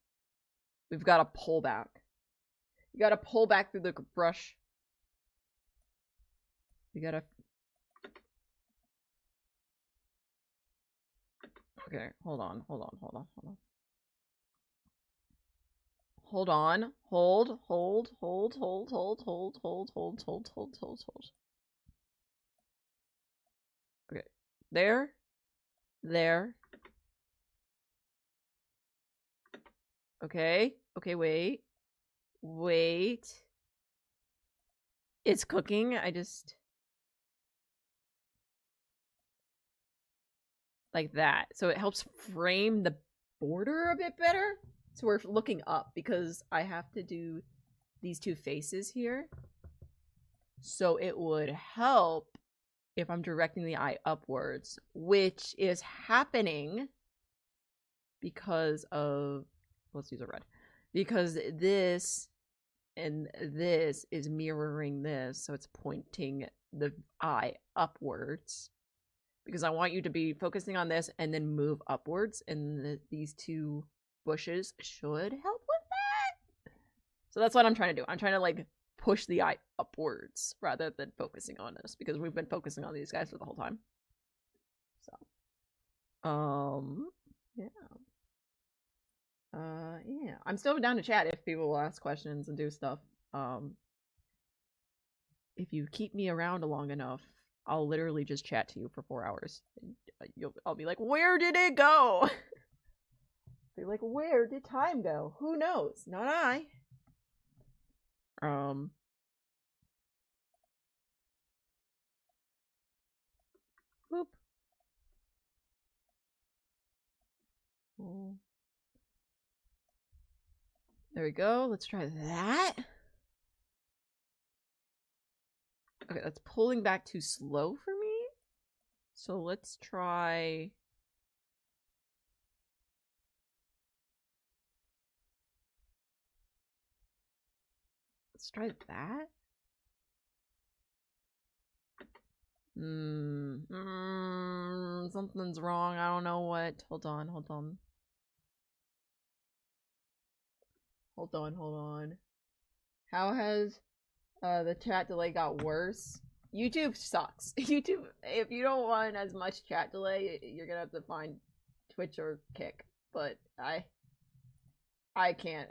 we've got to pull back. You got to pull back through the brush. You gotta. Okay, hold on. Hold on. Okay. There. Okay. Okay, wait. It's cooking. I just like that. So it helps frame the border a bit better. So we're looking up because I have to do these two faces here. So it would help if I'm directing the eye upwards, which is happening because of, let's use a red, because this and this is mirroring this, so it's pointing the eye upwards. Because I want you to be focusing on this and then move upwards, and these two bushes should help with that. So that's what I'm trying to do. I'm trying to like push the eye upwards rather than focusing on this, because we've been focusing on these guys for the whole time. So, yeah. Yeah. I'm still down to chat if people will ask questions and do stuff. If you keep me around long enough, I'll literally just chat to you for 4 hours. I'll be like, where did it go? Be like, where did time go? Who knows? Not I. Boop. Oh. There we go. Let's try that. Okay, that's pulling back too slow for me. So let's try... Let's try that. Something's wrong. I don't know what. Hold on. Hold on. How has the chat delay got worse? YouTube sucks. YouTube, if you don't want as much chat delay, you're gonna have to find Twitch or Kick. But I can't.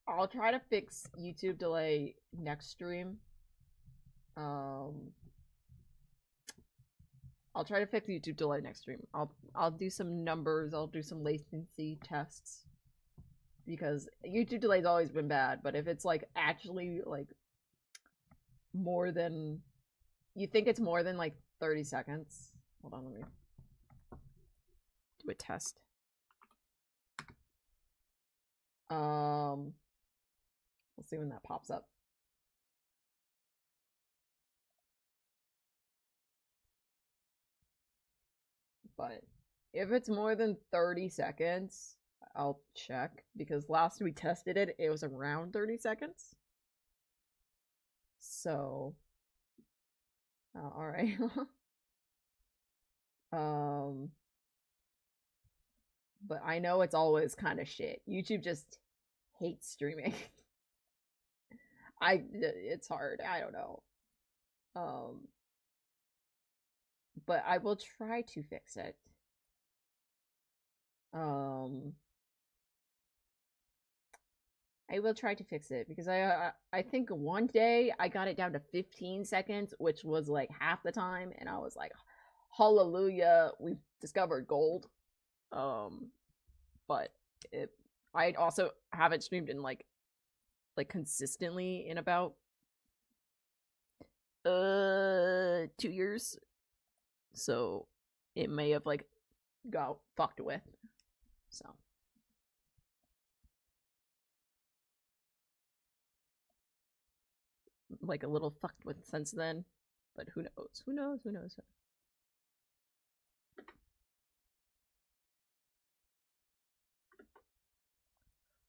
I'll try to fix YouTube delay next stream. I'll try to fix YouTube delay next stream. I'll do some numbers. I'll do some latency tests because YouTube delay's always been bad. But if it's like actually like more than you think it's more than like 30 seconds. Hold on, let me do a test. We'll see when that pops up. But if it's more than 30 seconds, I'll check because last we tested it, it was around 30 seconds. So, all right. But I know it's always kind of shit. YouTube just hates streaming. It's hard. I don't know. But I will try to fix it. I will try to fix it because I think one day I got it down to 15 seconds, which was like half the time, and I was like, hallelujah, we've discovered gold. But I also haven't streamed in like consistently in about 2 years. So it may have like got fucked with. So like a little fucked with since then. But who knows? Who knows? Who knows?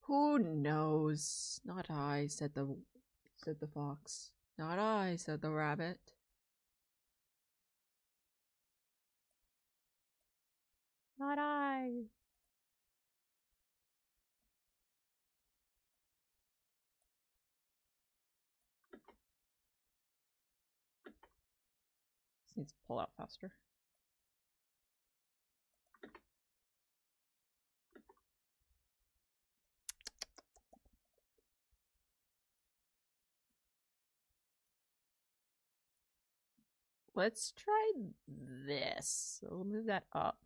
Who knows? Not I, said the fox. Not I, said the rabbit. Not I. This needs to pull out faster. Let's try this. So we'll move that up.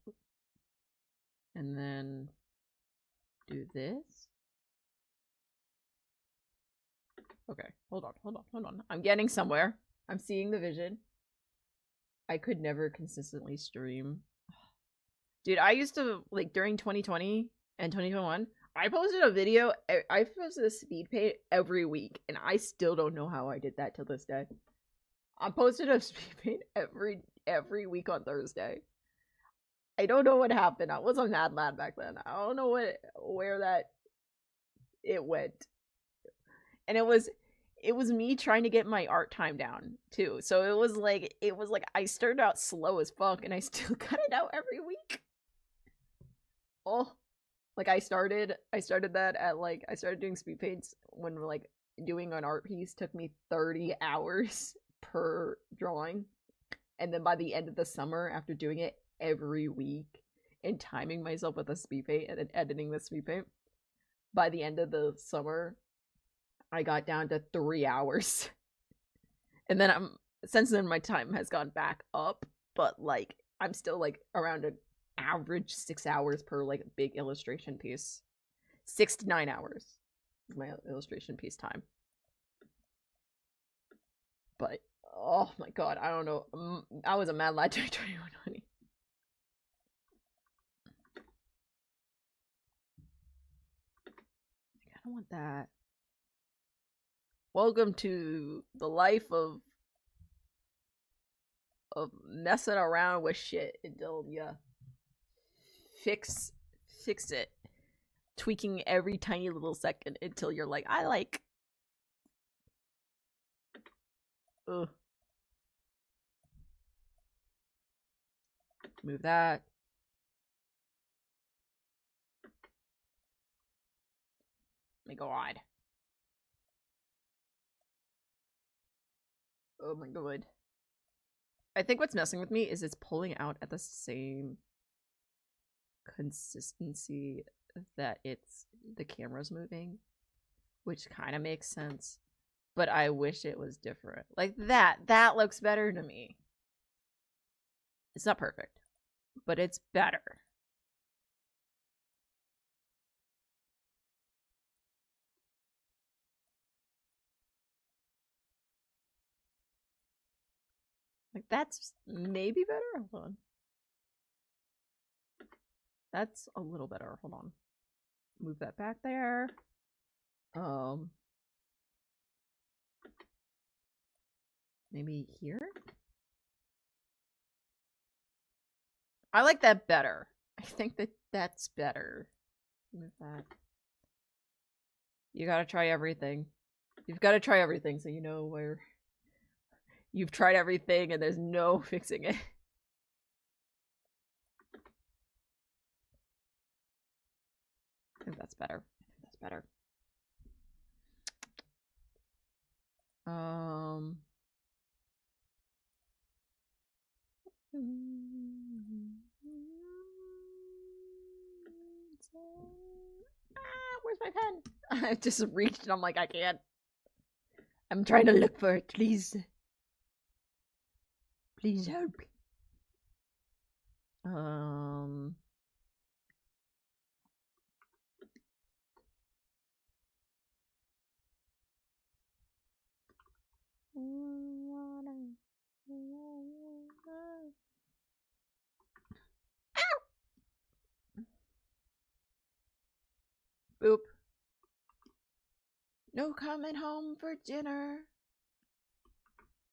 And then do this. Okay, hold on. I'm getting somewhere. I'm seeing the vision. I could never consistently stream. Dude, I used to, like, during 2020 and 2021, I posted a speed paint every week, and I still don't know how I did that till this day. I posted a speed paint every week on Thursday. I don't know what happened. I was a mad lad back then. I don't know where it went. And it was me trying to get my art time down too. So it was like I started out slow as fuck and I still cut it out every week. Oh, like I started that at like I started doing speed paints when like doing an art piece took me 30 hours per drawing. And then by the end of the summer, after doing it every week and timing myself with a speed paint and then editing the speed paint, by the end of the summer, I got down to 3 hours. And then since then my time has gone back up, but like I'm still like around an average 6 hours per like big illustration piece. 6 to 9 hours is my illustration piece time. But oh my god, I don't know. I was a mad lad during 2120. I don't want that. Welcome to the life of messing around with shit until you fix it. Tweaking every tiny little second until you're like, I like. Ugh. Move that. My god. Oh my god. I think what's messing with me is it's pulling out at the same consistency that the camera's moving, which kind of makes sense, but I wish it was different. Like that looks better to me. It's not perfect, but it's better. Like that's maybe better. Hold on. That's a little better. Hold on. Move that back there. Maybe here? I like that better. I think that's better. Move that. You gotta try everything. You've gotta try everything so you know where you've tried everything and there's no fixing it. I think that's better. I think that's better. Where's my pen? I just reached and I'm like, I can't. I'm trying to look for it. Please. Please help. Boop. No coming home for dinner.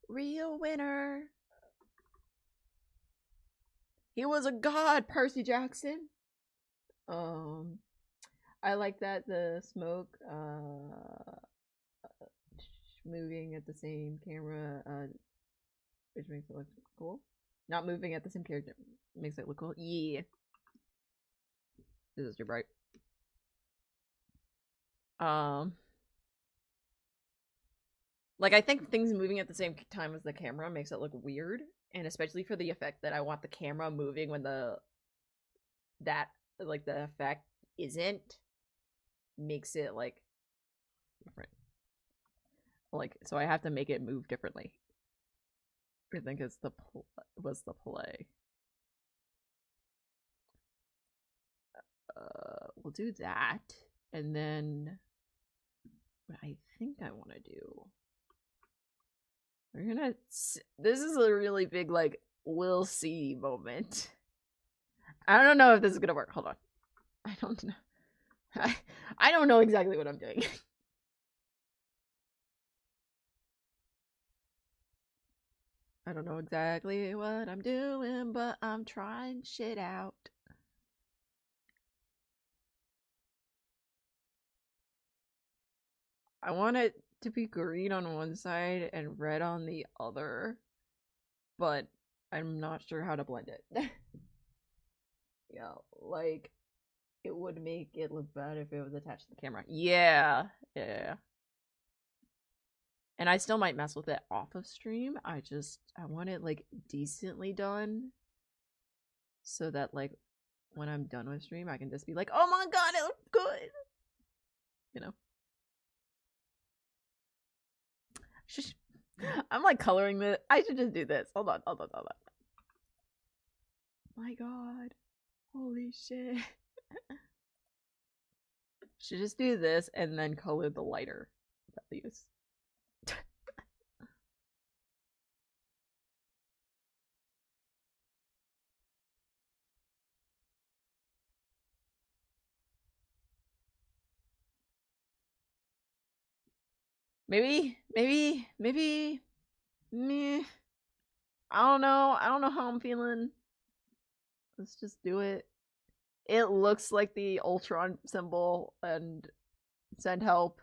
Real winner. He was a god, Percy Jackson. I like that the smoke moving at the same camera, which makes it look cool. Not moving at the same character makes it look cool. Yeah. This is too bright. Like I think things moving at the same time as the camera makes it look weird, and especially for the effect that I want the camera moving when the effect isn't, makes it like different. Like so I have to make it move differently. I think it's the play. We'll do that, and then what I think I want to do. We're gonna. This is a really big like we'll see moment. I don't know if this is gonna work. Hold on. I don't know. I don't know exactly what I'm doing. I don't know exactly what I'm doing, but I'm trying shit out. I want it to be green on one side and red on the other, but I'm not sure how to blend it. Yeah, like it would make it look bad if it was attached to the camera. Yeah. And I still might mess with it off of stream. I want it like decently done so that like when I'm done with stream I can just be like, oh my god, it looks good. You know? I'm like coloring this. I should just do this. Hold on. My god. Holy shit. Should just do this and then color the lighter values. Maybe meh. I don't know how I'm feeling. Let's just do it. It looks like the Ultron symbol and send help.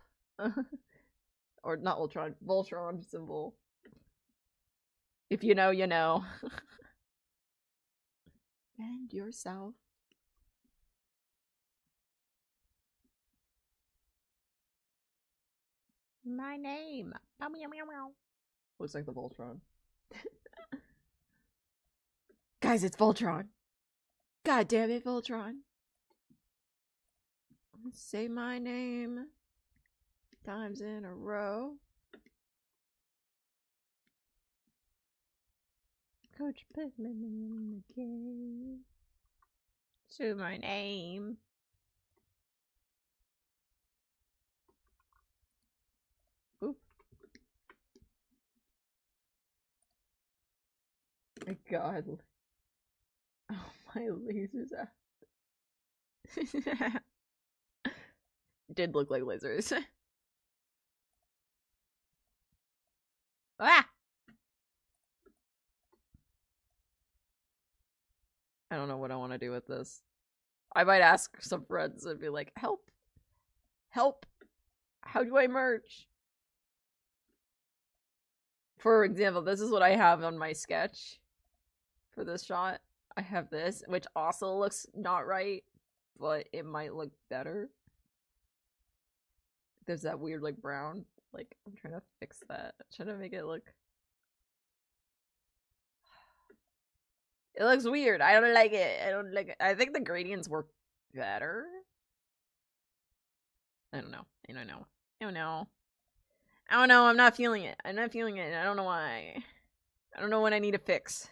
Or not Ultron, Voltron symbol. If you know, you know. Bend yourself. My name. Looks like the Voltron. Guys, it's Voltron. God damn it, Voltron. Say my name times in a row. Coach put my name in the game. Say my name. Oop. My god. Oh, my lasers out. Did look like lasers. Ah! I don't know what I want to do with this. I might ask some friends and be like, help! Help! How do I merge? For example, this is what I have on my sketch for this shot. I have this, which also looks not right, but it might look better. There's that weird, like, brown. Like, I'm trying to fix that. I'm trying to make it look... It looks weird. I don't like it. I don't like it. I think the gradients work better. I don't know. I don't know. I don't know. I don't know. I'm not feeling it. I'm not feeling it. I don't know why. I don't know what I need to fix.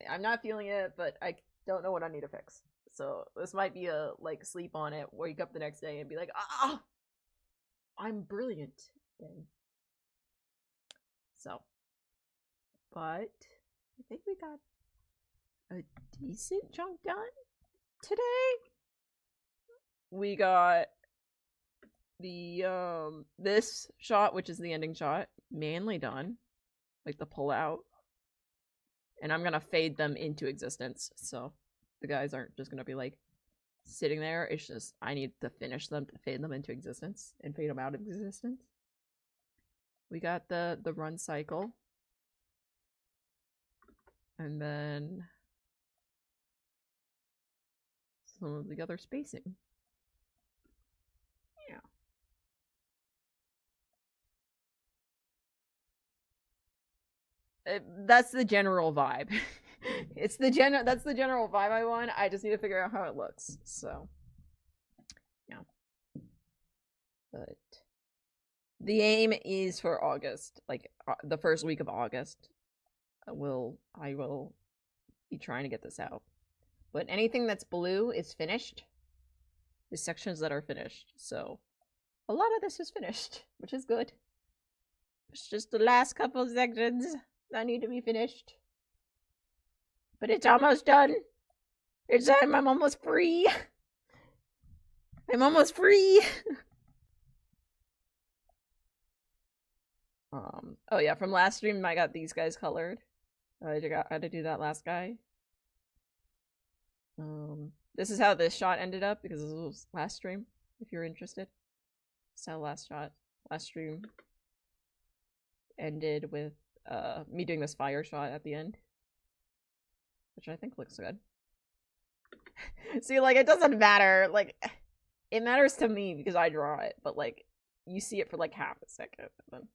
I'm not feeling it, but I don't know what I need to fix. So this might be a, like, sleep on it, wake up the next day and be like, ah, I'm brilliant thing. So, but I think we got a decent chunk done today. We got the this shot, which is the ending shot, mainly done, like the pull out, and I'm gonna fade them into existence, so the guys aren't just gonna be like sitting there. It's just I need to finish them to fade them into existence and fade them out of existence. We got the run cycle, and then some of the other spacing. That's the general vibe. That's the general vibe I want. I just need to figure out how it looks. So, yeah. But the aim is for August, like the first week of August. I will be trying to get this out. But anything that's blue is finished. The sections that are finished. So, a lot of this is finished, which is good. It's just the last couple sections that need to be finished. But it's almost done. It's time. I'm almost free. I'm almost free. Oh yeah, from last stream I got these guys colored. I had to do that last guy. This is how this shot ended up because this was last stream. If you're interested, this is how last stream ended with me doing this fire shot at the end, which I think looks good. See, like, it doesn't matter. Like, it matters to me because I draw it, but like, you see it for like half a second, and then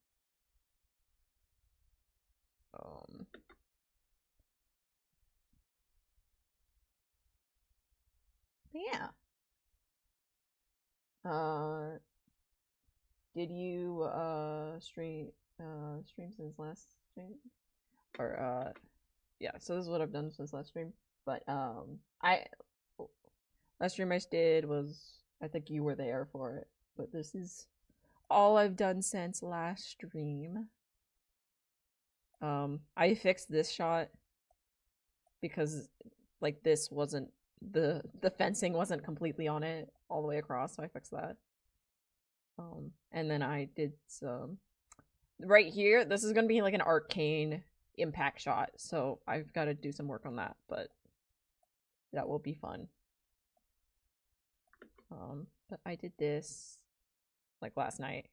yeah. Did you stream since last stream? Or yeah, so this is what I've done since last stream. But last stream I did was, I think you were there for it, but this is all I've done since last stream. I fixed this shot because like this wasn't the fencing wasn't completely on it all the way across, so I fixed that. And then I did some right here. This is gonna be like an arcane impact shot, so I've got to do some work on that, but that will be fun. But I did this like last night.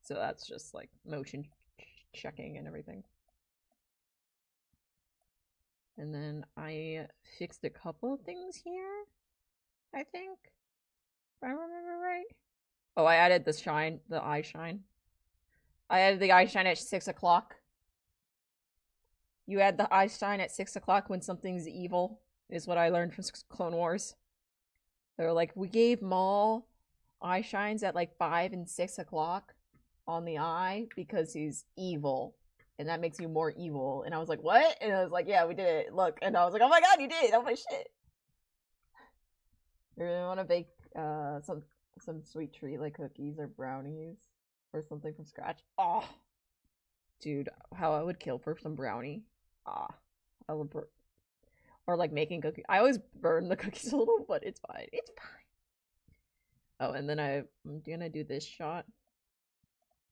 So that's just like motion checking and everything. And then I fixed a couple of things here, I think. If I remember right. Oh, I added the eye shine. I added the eye shine at 6 o'clock. You add the eye shine at 6 o'clock when something's evil, is what I learned from Clone Wars. They were like, we gave Maul eye shines at like 5 and 6 o'clock on the eye because he's evil. And that makes you more evil. And I was like, what? And I was like, yeah, we did it. Look. And I was like, oh my god, you did. Oh my shit. You really want to bake some sweet treat like cookies or brownies or something from scratch? Oh, dude, how I would kill for some brownie. I would or like making cookies. I always burn the cookies a little, but it's fine. It's fine. Oh, and then I'm gonna do this shot.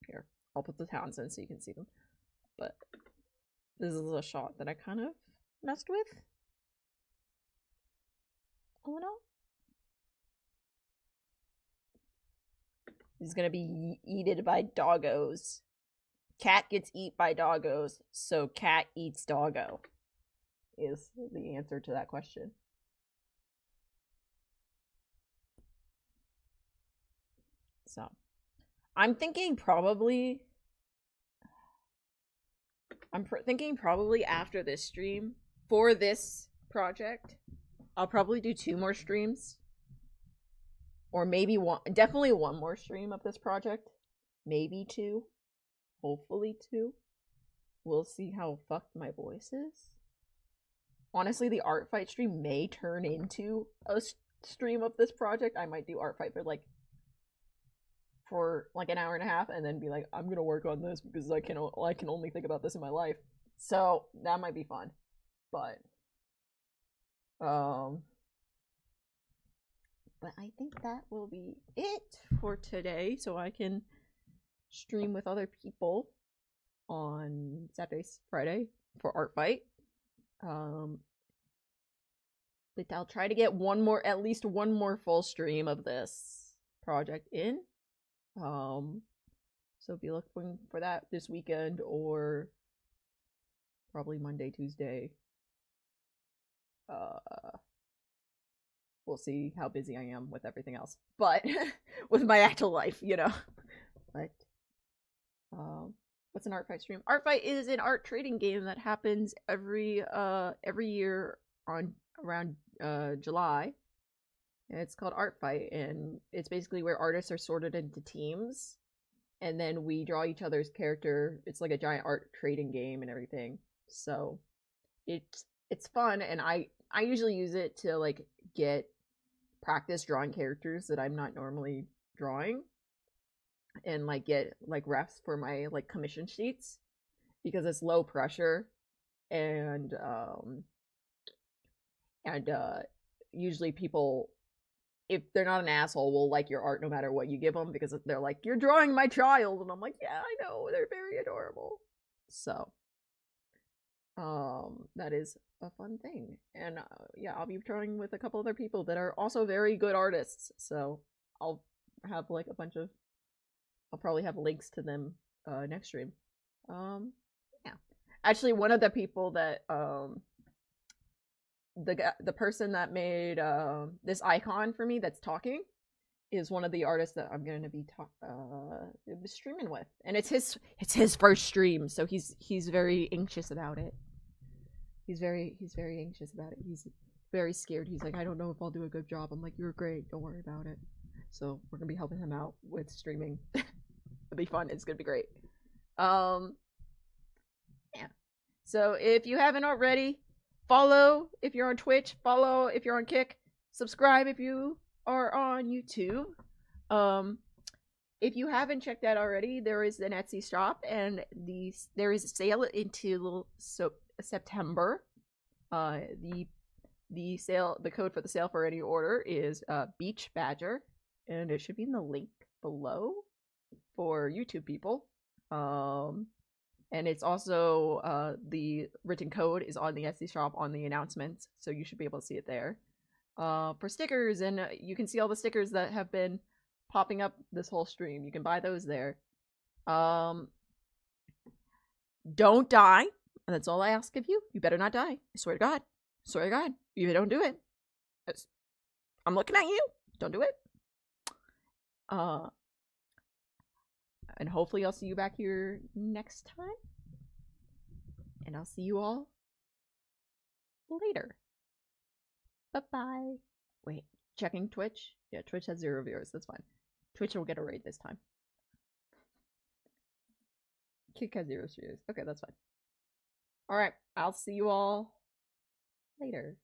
Here, I'll put the hounds in so you can see them. But this is a shot that I kind of messed with. Oh no. He's gonna be eaten by doggos. Cat gets eat by doggos, so cat eats doggo. Is the answer to that question. So, I'm thinking probably after this stream for this project, I'll probably do 2 more streams. Or maybe one, definitely 1 more stream of this project. Maybe 2. Hopefully 2. We'll see how fucked my voice is. Honestly, the art fight stream may turn into a stream of this project. I might do art fight for like an hour and a half and then be like, I'm gonna work on this because I can only think about this in my life. So that might be fun. But I think that will be it for today, so I can stream with other people on Saturday, Friday for art fight. But I'll try to get at least one more full stream of this project in. So be looking for that this weekend or probably Monday, Tuesday. We'll see how busy I am with everything else, but with my actual life, you know. But what's an art fight stream? Art fight is an art trading game that happens every year on around July. And it's called Art Fight, and it's basically where artists are sorted into teams, and then we draw each other's character. It's like a giant art trading game and everything. So it's fun, and I usually use it to like get practice drawing characters that I'm not normally drawing, and like get like refs for my like commission sheets because it's low pressure, and usually people, if they're not an asshole, will like your art no matter what you give them because they're like, you're drawing my child, and I'm like, yeah, I know, they're very adorable. So that is a fun thing. And yeah, I'll be drawing with a couple other people that are also very good artists, so I'll have like I'll probably have links to them next stream. Yeah, actually one of the people that the person that made this icon for me that's talking is one of the artists that I'm going to be streaming with, and it's his first stream, so he's very anxious about it. He's very anxious about it. He's very scared. He's like, I don't know if I'll do a good job. I'm like, you're great. Don't worry about it. So we're gonna be helping him out with streaming. It'll be fun. It's gonna be great. Yeah. So if you haven't already, follow if you're on Twitch. Follow if you're on Kick. Subscribe if you are on YouTube. If you haven't checked that already, there is an Etsy shop, and there is a sale into September. The code for the sale for any order is Beach Badger, and it should be in the link below for YouTube people. And it's also the written code is on the Etsy shop on the announcements, so you should be able to see it there. For stickers, and you can see all the stickers that have been popping up this whole stream. You can buy those there. Don't die. And that's all I ask of you. You better not die. I swear to God. I swear to God. If you don't do it, I'm looking at you. Don't do it. And hopefully I'll see you back here next time. And I'll see you all later. Bye-bye. Wait, checking Twitch? Yeah, Twitch has 0 viewers. That's fine. Twitch will get a raid this time. Kick has 0 viewers. Okay, that's fine. Alright, I'll see you all later.